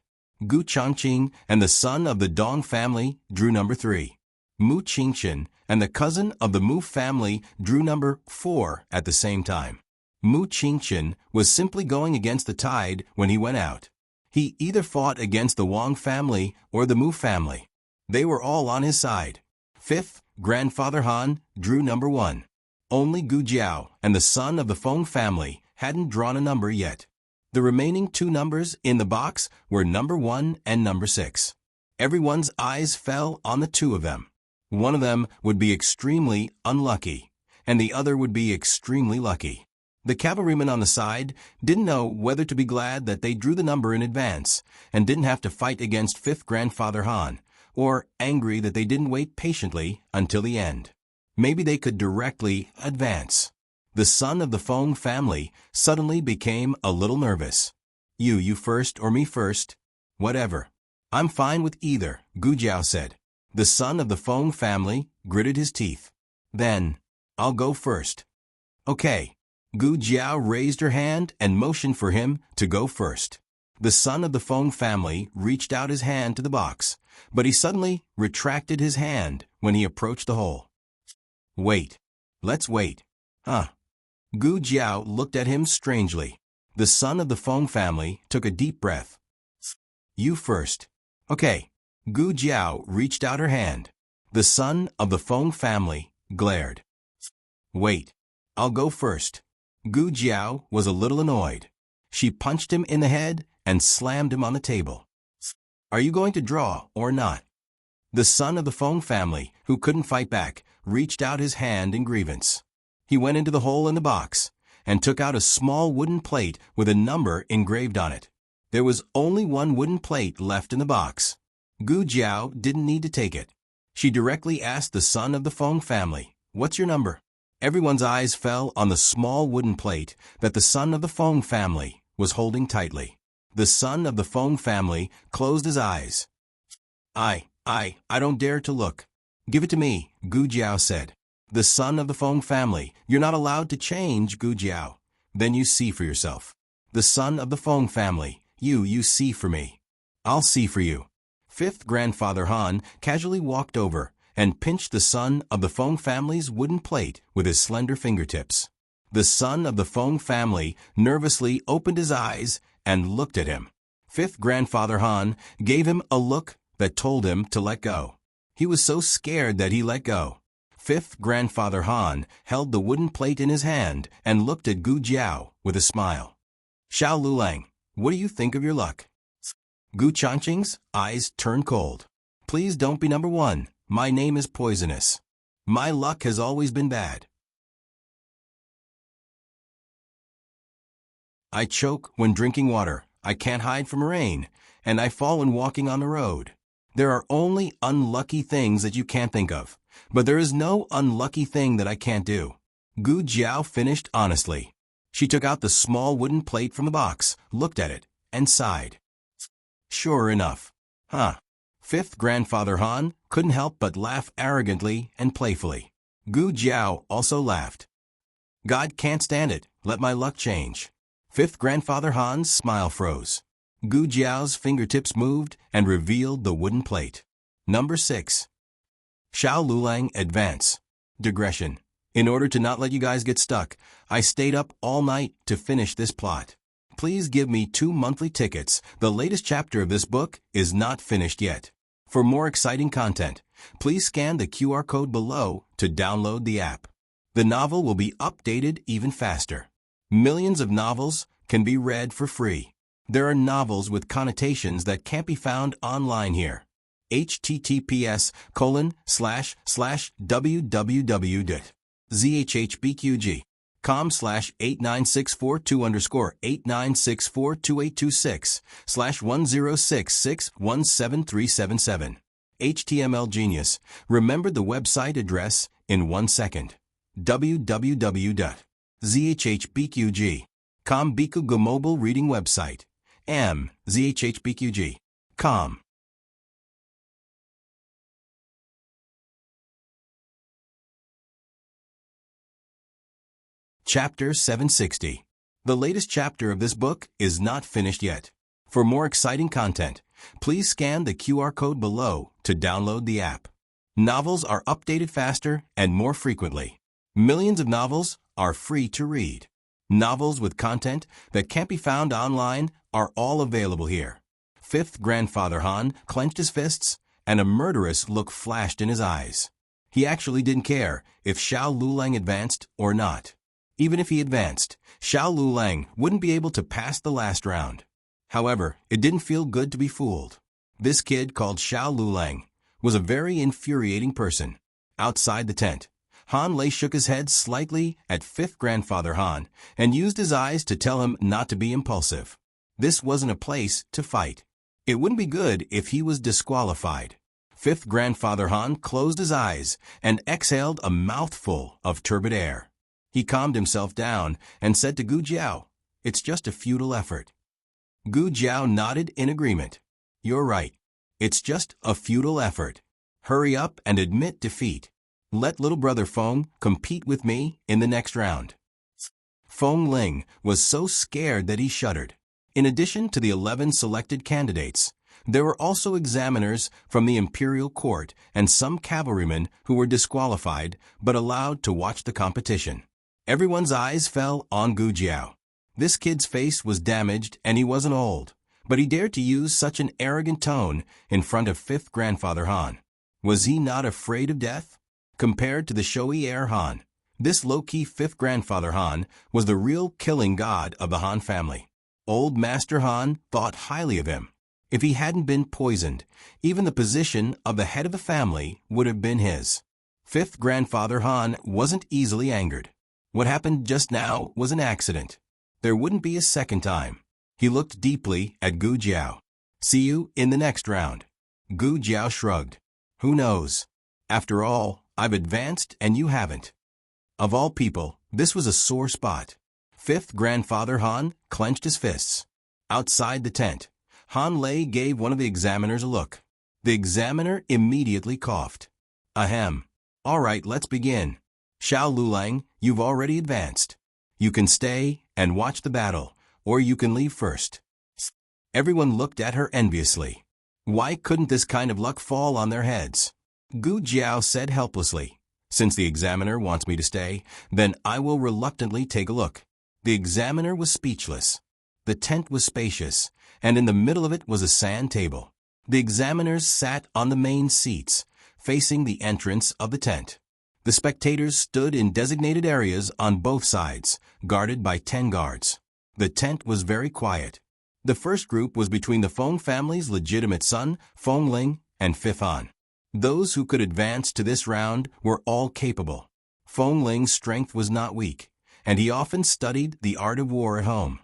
Gu Chongqing and the son of the Dong family drew number 3. Mu Qingchen and the cousin of the Mu family drew number 4 at the same time. Mu Qingchen was simply going against the tide when he went out. He either fought against the Wang family or the Mu family. They were all on his side. Fifth grandfather Han drew number 1. Only Gu Jiao and the son of the Feng family hadn't drawn a number yet. The remaining 2 numbers in the box were number 1 and number 6. Everyone's eyes fell on the 2 of them. One of them would be extremely unlucky, and the other would be extremely lucky. The cavalryman on the side didn't know whether to be glad that they drew the number in advance and didn't have to fight against fifth grandfather Han, or angry that they didn't wait patiently until the end. Maybe they could directly advance. The son of the Feng family suddenly became a little nervous. You first or me first? Whatever. I'm fine with either, Gu Jiao said. The son of the Feng family gritted his teeth. Then, I'll go first. Okay. Gu Jiao raised her hand and motioned for him to go first. The son of the Feng family reached out his hand to the box, but he suddenly retracted his hand when he approached the hole. Wait. Let's wait. Huh. Gu Jiao looked at him strangely. The son of the Feng family took a deep breath. You first. Okay. Gu Jiao reached out her hand. The son of the Feng family glared. Wait. I'll go first. Gu Jiao was a little annoyed. She punched him in the head and slammed him on the table. Are you going to draw or not? The son of the Feng family, who couldn't fight back, reached out his hand in grievance. He went into the hole in the box and took out a small wooden plate with a number engraved on it. There was only one wooden plate left in the box. Gu Jiao didn't need to take it. She directly asked the son of the Feng family, "What's your number?" Everyone's eyes fell on the small wooden plate that the son of the Feng family was holding tightly. The son of the Feng family closed his eyes. I don't dare to look. Give it to me, Gu Jiao said. The son of the Feng family, you're not allowed to change, Gu Jiao. Then you see for yourself. The son of the Feng family, you see for me. I'll see for you. Fifth grandfather Han casually walked over and pinched the son of the Feng family's wooden plate with his slender fingertips. The son of the Feng family nervously opened his eyes and looked at him. Fifth grandfather Han gave him a look that told him to let go. He was so scared that he let go. Fifth grandfather Han held the wooden plate in his hand and looked at Gu Jiao with a smile. Xiao Lulang, what do you think of your luck? Gu Changqing's eyes turned cold. Please don't be number one. My name is poisonous. My luck has always been bad. I choke when drinking water. I can't hide from rain, and I fall when walking on the road. There are only unlucky things that you can't think of, but there is no unlucky thing that I can't do. Gu Jiao finished honestly. She took out the small wooden plate from the box, looked at it, and sighed. Sure enough. Huh. Fifth grandfather Han couldn't help but laugh arrogantly and playfully. Gu Jiao also laughed. God can't stand it. Let my luck change. Fifth grandfather Han's smile froze. Gu Jiao's fingertips moved and revealed the wooden plate. Number 6. Xiao Lulang advance. Digression. In order to not let you guys get stuck, I stayed up all night to finish this plot. Please give me 2 monthly tickets. The latest chapter of this book is not finished yet. For more exciting content, please scan the QR code below to download the app. The novel will be updated even faster. Millions of novels can be read for free. There are novels with connotations that can't be found online here. https://www.zhhbqg.com/8964-2_8964-28266/106617377. HTML Genius remembered the website address in 1 second. www.zhhbqg.com Bikugo mobile reading website. zhhbqg.com. Chapter 760. The latest chapter of this book is not finished yet. For more exciting content, please scan the QR code below to download the app. Novels are updated faster and more frequently. Millions of novels are free to read. Novels with content that can't be found online are all available here. Fifth grandfather Han clenched his fists, and a murderous look flashed in his eyes. He actually didn't care if Xiao Lulang advanced or not. Even if he advanced, Xiao Lulang wouldn't be able to pass the last round. However, it didn't feel good to be fooled. This kid called Xiao Lulang was a very infuriating person. Outside the tent, Han Lei shook his head slightly at fifth grandfather Han and used his eyes to tell him not to be impulsive. This wasn't a place to fight. It wouldn't be good if he was disqualified. Fifth grandfather Han closed his eyes and exhaled a mouthful of turbid air. He calmed himself down and said to Gu Jiao, "It's just a futile effort." Gu Jiao nodded in agreement. "You're right. It's just a futile effort. Hurry up and admit defeat. Let little brother Feng compete with me in the next round." Feng Ling was so scared that he shuddered. In addition to the 11 selected candidates, there were also examiners from the imperial court and some cavalrymen who were disqualified but allowed to watch the competition. Everyone's eyes fell on Gu Jiao. This kid's face was damaged and he wasn't old, but he dared to use such an arrogant tone in front of fifth grandfather Han. Was he not afraid of death? Compared to the showy heir Han, this low-key fifth grandfather Han was the real killing god of the Han family. Old Master Han thought highly of him. If he hadn't been poisoned, even the position of the head of the family would have been his. Fifth grandfather Han wasn't easily angered. What happened just now was an accident. There wouldn't be a second time. He looked deeply at Gu Jiao. "See you in the next round." Gu Jiao shrugged. "Who knows? After all, I've advanced and you haven't." Of all people, this was a sore spot. Fifth grandfather Han clenched his fists. Outside the tent, Han Lei gave one of the examiners a look. The examiner immediately coughed. "Ahem. All right, let's begin. Xiao Lulang, you've already advanced. You can stay and watch the battle, or you can leave first." Everyone looked at her enviously. Why couldn't this kind of luck fall on their heads? Gu Jiao said helplessly, "Since the examiner wants me to stay, then I will reluctantly take a look." The examiner was speechless. The tent was spacious, and in the middle of it was a sand table. The examiners sat on the main seats, facing the entrance of the tent. The spectators stood in designated areas on both sides, guarded by 10 guards. The tent was very quiet. The first group was between the Feng family's legitimate son, Feng Ling, and Fifth Han. Those who could advance to this round were all capable. Feng Ling's strength was not weak, and he often studied the art of war at home.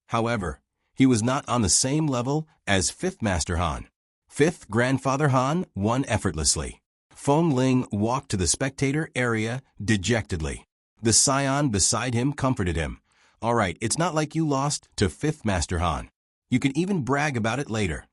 However, he was not on the same level as Fifth Master Han. Fifth Grandfather Han won effortlessly. Feng Ling walked to the spectator area dejectedly. The scion beside him comforted him. "All right, it's not like you lost to Fifth Master Han. You can even brag about it later."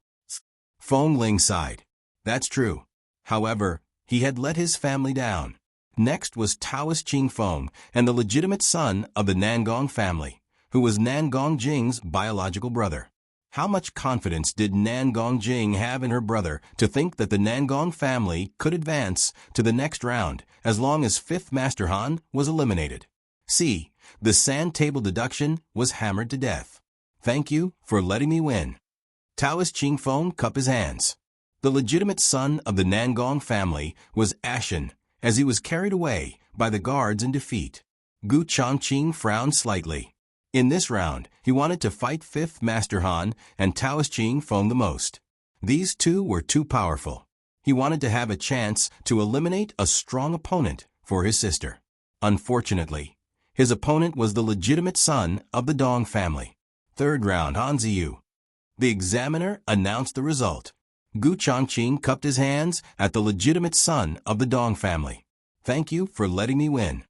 Feng Ling sighed. That's true. However, he had let his family down. Next was Taoist Qing Feng and the legitimate son of the Nangong family, who was Nangong Jing's biological brother. How much confidence did Nangong Jing have in her brother to think that the Nangong family could advance to the next round as long as Fifth Master Han was eliminated? See, the sand table deduction was hammered to death. "Thank you for letting me win." Taoist Qing Feng cupped his hands. The legitimate son of the Nangong family was ashen as he was carried away by the guards in defeat. Gu Chongqing frowned slightly. In this round, he wanted to fight Fifth Master Han and Taoist Qing Feng the most. These two were too powerful. He wanted to have a chance to eliminate a strong opponent for his sister. Unfortunately, his opponent was the legitimate son of the Dong family. Third round, Han Ziyu. The examiner announced the result. Gu Chongqing cupped his hands at the legitimate son of the Dong family. "Thank you for letting me win."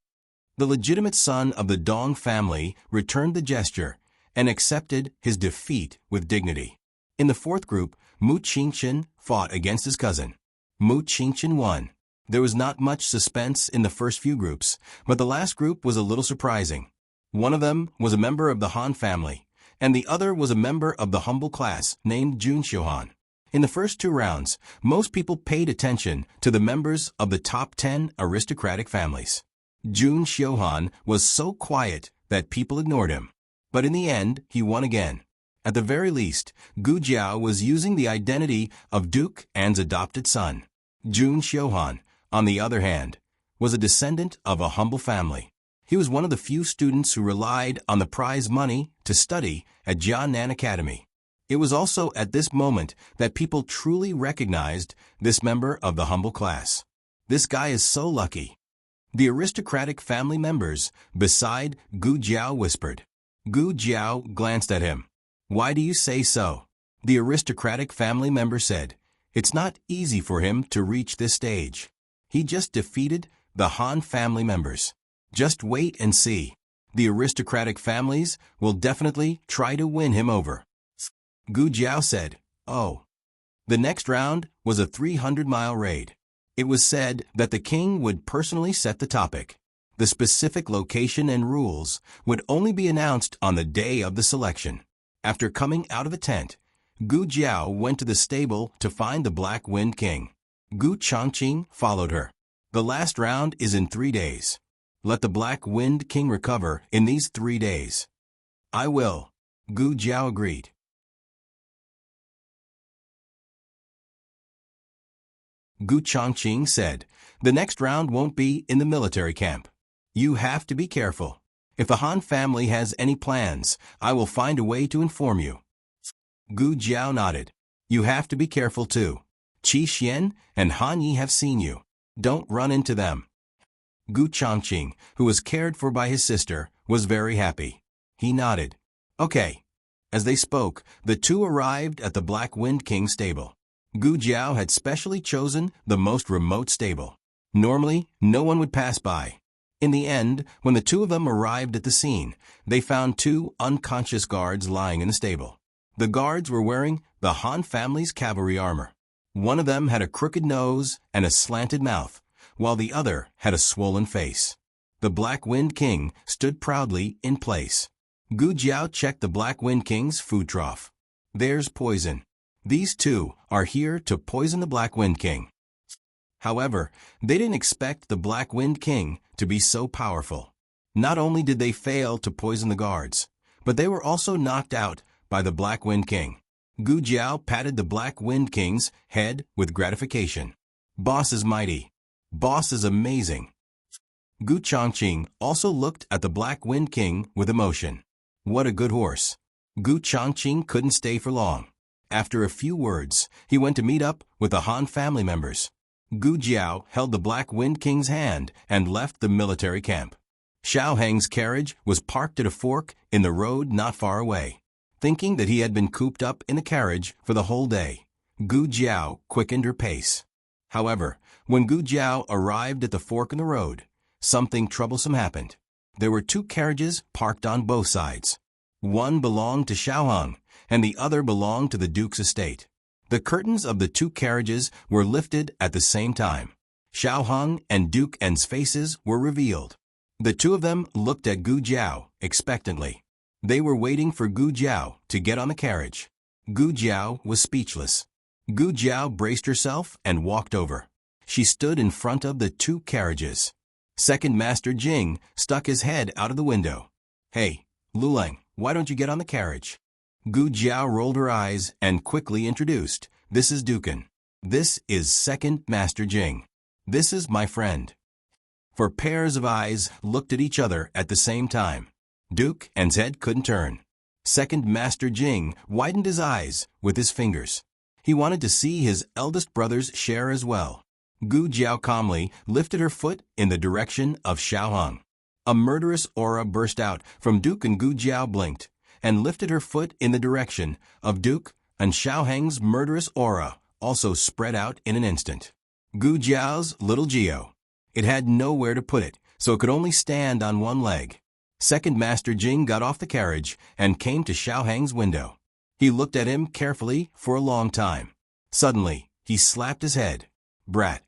The legitimate son of the Dong family returned the gesture and accepted his defeat with dignity. In the fourth group, Mu Qingchen fought against his cousin. Mu Qingchen won. There was not much suspense in the first few groups, but the last group was a little surprising. One of them was a member of the Han family, and the other was a member of the humble class named Jun Xiuhan. In the first 2 rounds, most people paid attention to the members of the top 10 aristocratic families. Jun Xiuhan was so quiet that people ignored him. But in the end, he won again. At the very least, Gu Jiao was using the identity of Duke An's adopted son. Jun Xiuhan, on the other hand, was a descendant of a humble family. He was one of the few students who relied on the prize money to study at Jiannan Academy. It was also at this moment that people truly recognized this member of the humble class. This guy is so lucky. The aristocratic family members beside Gu Jiao whispered. Gu Jiao glanced at him. Why do you say so? The aristocratic family member said. It's not easy for him to reach this stage. He just defeated the Han family members. Just wait and see. The aristocratic families will definitely try to win him over. Gu Jiao said, Oh. The next round was a 300-mile raid. It was said that the king would personally set the topic. The specific location and rules would only be announced on the day of the selection. After coming out of the tent, Gu Jiao went to the stable to find the Black Wind King. Gu Changqing followed her. The last round is in 3 days. Let the Black Wind King recover in these 3 days. I will. Gu Jiao agreed. Gu Changqing said, The next round won't be in the military camp. You have to be careful. If the Han family has any plans, I will find a way to inform you. Gu Jiao nodded. You have to be careful too. Qi Xian and Han Yi have seen you. Don't run into them. Gu Changqing, who was cared for by his sister, was very happy. He nodded. Okay. As they spoke, the two arrived at the Black Wind King's stable. Gu Jiao had specially chosen the most remote stable. Normally, no one would pass by. In the end, when the two of them arrived at the scene, they found 2 unconscious guards lying in the stable. The guards were wearing the Han family's cavalry armor. One of them had a crooked nose and a slanted mouth, while the other had a swollen face. The Black Wind King stood proudly in place. Gu Jiao checked the Black Wind King's food trough. There's poison. These two are here to poison the Black Wind King. However, they didn't expect the Black Wind King to be so powerful. Not only did they fail to poison the guards, but they were also knocked out by the Black Wind King. Gu Jiao patted the Black Wind King's head with gratification. Boss is mighty. Boss is amazing. Gu Changqing also looked at the Black Wind King with emotion. What a good horse. Gu Changqing couldn't stay for long. After a few words, he went to meet up with the Han family members. Gu Jiao held the Black Wind King's hand and left the military camp. Xiao Heng's carriage was parked at a fork in the road not far away. Thinking that he had been cooped up in a carriage for the whole day, Gu Jiao quickened her pace. However, when Gu Jiao arrived at the fork in the road, something troublesome happened. There were 2 carriages parked on both sides. One belonged to Xiao Heng, and the other belonged to the Duke's estate. The curtains of the 2 carriages were lifted at the same time. Xiao Heng and Duke N's faces were revealed. The 2 of them looked at Gu Jiao expectantly. They were waiting for Gu Jiao to get on the carriage. Gu Jiao was speechless. Gu Jiao braced herself and walked over. She stood in front of the 2 carriages. Second Master Jing stuck his head out of the window. Hey, Luleng, why don't you get on the carriage? Gu Jiao rolled her eyes and quickly introduced. This is Duken. This is Second Master Jing. This is my friend. For pairs of eyes looked at each other at the same time. Duke N's head couldn't turn. Second Master Jing widened his eyes with his fingers. He wanted to see his eldest brother's share as well. Gu Jiao calmly lifted her foot in the direction of Xiao Heng. A murderous aura burst out from Duke, and Gu Jiao blinked and lifted her foot in the direction of Duke, and Xiao Heng's murderous aura also spread out in an instant. Gu Jiao's little Geo. It had nowhere to put it, so it could only stand on one leg. Second Master Jing got off the carriage and came to Xiao Heng's window. He looked at him carefully for a long time. Suddenly, he slapped his head. Brat.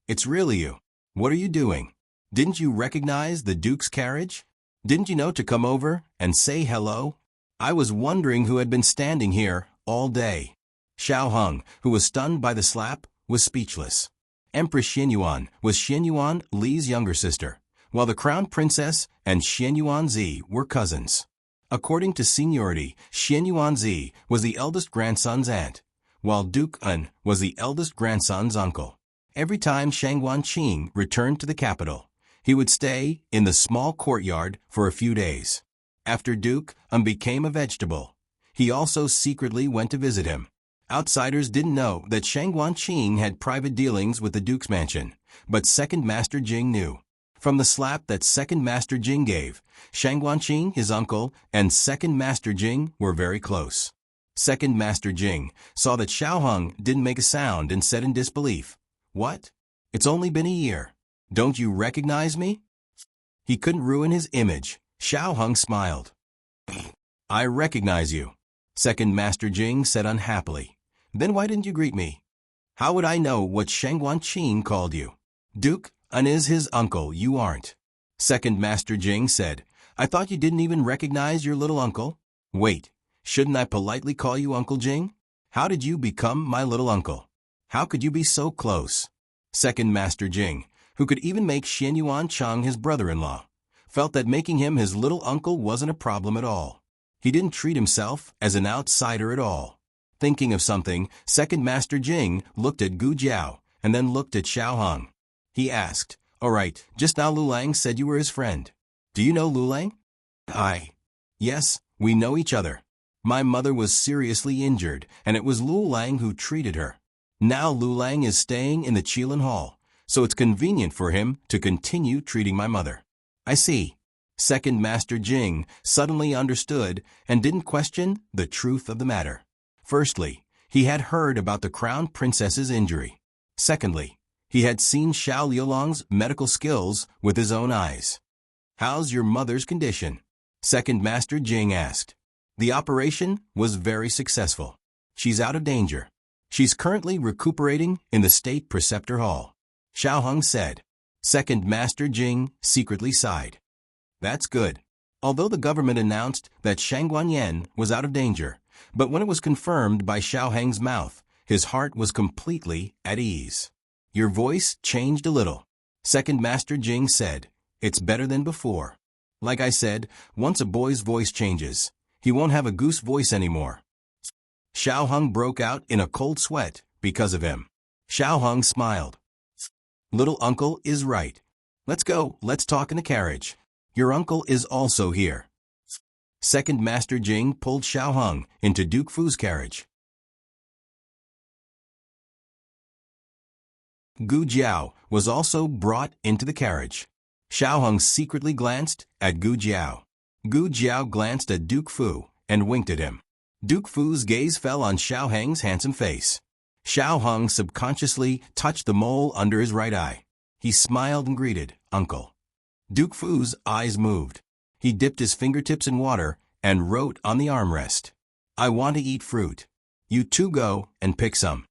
It's really you. What are you doing? Didn't you recognize the Duke's carriage? Didn't you know to come over and say hello? I was wondering who had been standing here all day. Xiao Heng, who was stunned by the slap, was speechless. Empress Xianyuan was Xianyuan Li's younger sister, while the Crown Princess and Xianyuan Zi were cousins. According to seniority, Xianyuan Zi was the eldest grandson's aunt, while Duke N was the eldest grandson's uncle. Every time Shangguan Qing returned to the capital, he would stay in the small courtyard for a few days. After Duke became a vegetable, he also secretly went to visit him. Outsiders didn't know that Shang Guanqing had private dealings with the Duke's mansion, but Second Master Jing knew. From the slap that Second Master Jing gave, Shang Guanqing, his uncle, and Second Master Jing were very close. Second Master Jing saw that Xiao Hung didn't make a sound and said in disbelief, "What? It's only been a year. Don't you recognize me?" He couldn't ruin his image. Xiao Hung smiled. "I recognize you," Second Master Jing said unhappily. "Then why didn't you greet me? How would I know what Shang Guanqing called you? Duke and is his uncle, you aren't." Second Master Jing said, "I thought you didn't even recognize your little uncle." "Wait, shouldn't I politely call you Uncle Jing? How did you become my little uncle? How could you be so close?" Second Master Jing, who could even make Xian Yuan Cheng his brother-in-law, felt that making him his little uncle wasn't a problem at all. He didn't treat himself as an outsider at all. Thinking of something, Second Master Jing looked at Gu Jiao and then looked at Xiao Hung. He asked, "All right, just now Lu Lang said you were his friend. Do you know Lu Lang?" "Yes, we know each other. My mother was seriously injured, and it was Lu Lang who treated her. Now Lu Lang is staying in the Qilin Hall, so it's convenient for him to continue treating my mother." "I see." Second Master Jing suddenly understood and didn't question the truth of the matter. Firstly, he had heard about the Crown Princess's injury. Secondly, he had seen Xiao Liulong's medical skills with his own eyes. "How's your mother's condition?" Second Master Jing asked. "The operation was very successful. She's out of danger. She's currently recuperating in the State Preceptor Hall," Xiao Hung said. Second Master Jing secretly sighed. "That's good." Although the government announced that Shang Guanyan was out of danger, but when it was confirmed by Xiao Heng's mouth, his heart was completely at ease. "Your voice changed a little," Second Master Jing said. "It's better than before. Like I said, once a boy's voice changes, he won't have a goose voice anymore." Xiao Hung broke out in a cold sweat because of him. Xiao Hung smiled. "Little uncle is right. Let's go, let's talk in the carriage. Your uncle is also here." Second Master Jing pulled Xiao Hung into Duke Fu's carriage. Gu Jiao was also brought into the carriage. Xiao Hung secretly glanced at Gu Jiao. Gu Jiao glanced at Duke Fu and winked at him. Duke Fu's gaze fell on Xiao Heng's handsome face. Xiao Hung subconsciously touched the mole under his right eye. He smiled and greeted, "Uncle." Duke Fu's eyes moved. He dipped his fingertips in water and wrote on the armrest, "I want to eat fruit. You two go and pick some."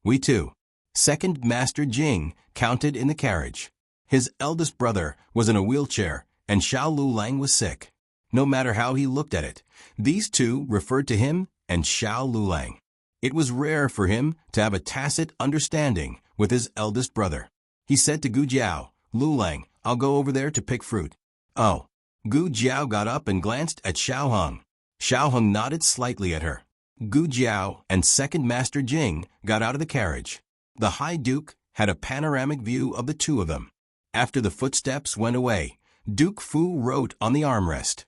"We too." Second Master Jing counted in the carriage. His eldest brother was in a wheelchair and Xiao Lu Lang was sick. No matter how he looked at it, these two referred to him and Xiao Lu Lang. It was rare for him to have a tacit understanding with his eldest brother. He said to Gu Jiao, "Lu Lang, I'll go over there to pick fruit." "Oh." Gu Jiao got up and glanced at Xiao Hung. Xiao Hung nodded slightly at her. Gu Jiao and Second Master Jing got out of the carriage. The High Duke had a panoramic view of the two of them. After the footsteps went away, Duke Fu wrote on the armrest,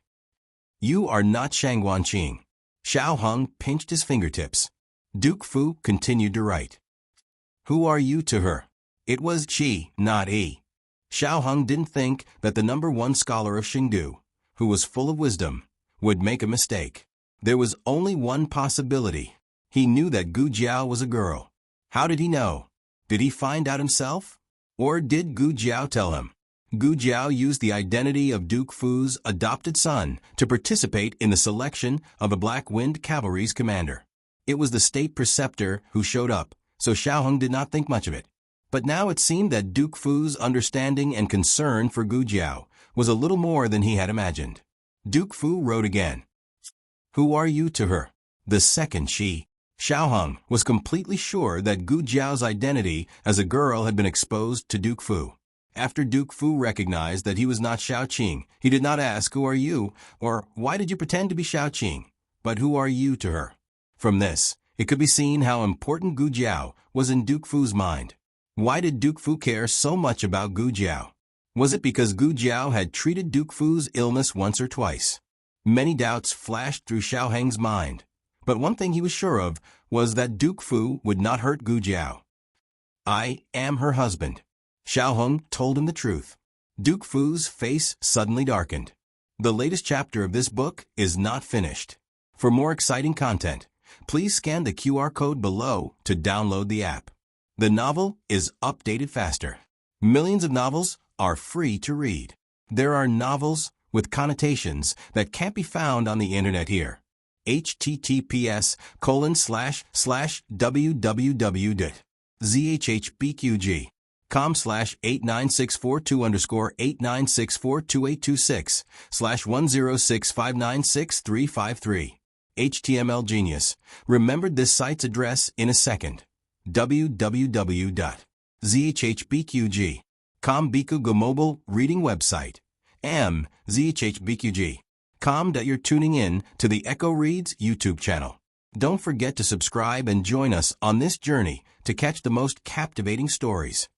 "You are not Shang Guanqing." Xiao Hung pinched his fingertips. Duke Fu continued to write, "Who are you to her?" It was she, not he. Xiao Hung didn't think that the #1 scholar of Xingdu, who was full of wisdom, would make a mistake. There was only one possibility. He knew that Gu Jiao was a girl. How did he know? Did he find out himself? Or did Gu Jiao tell him? Gu Jiao used the identity of Duke Fu's adopted son to participate in the selection of the Black Wind Cavalry's commander. It was the State Preceptor who showed up, so Xiao Hung did not think much of it. But now it seemed that Duke Fu's understanding and concern for Gu Jiao was a little more than he had imagined. Duke Fu wrote again, "Who are you to her?" The second she. Xiao Hung was completely sure that Gu Jiao's identity as a girl had been exposed to Duke Fu. After Duke Fu recognized that he was not Xiao Qing, he did not ask, "Who are you?" or "Why did you pretend to be Xiao Qing?" but "Who are you to her?" From this, it could be seen how important Gu Jiao was in Duke Fu's mind. Why did Duke Fu care so much about Gu Jiao? Was it because Gu Jiao had treated Duke Fu's illness once or twice? Many doubts flashed through Xiao Heng's mind, but one thing he was sure of was that Duke Fu would not hurt Gu Jiao. "I am her husband." Xiao Heng told him the truth. Duke Fu's face suddenly darkened. The latest chapter of this book is not finished. For more exciting content, please scan the QR code below to download the app. The novel is updated faster. Millions of novels are free to read. There are novels with connotations that can't be found on the internet here. https://www.zhbqg.com/8964-2_896/106596353. HTML Genius remembered this site's address in a second. www.zhbqg.com Bikugo mobile reading website. zhbqg.com. You're tuning in to the Echo Reads YouTube channel. Don't forget to subscribe and join us on this journey to catch the most captivating stories.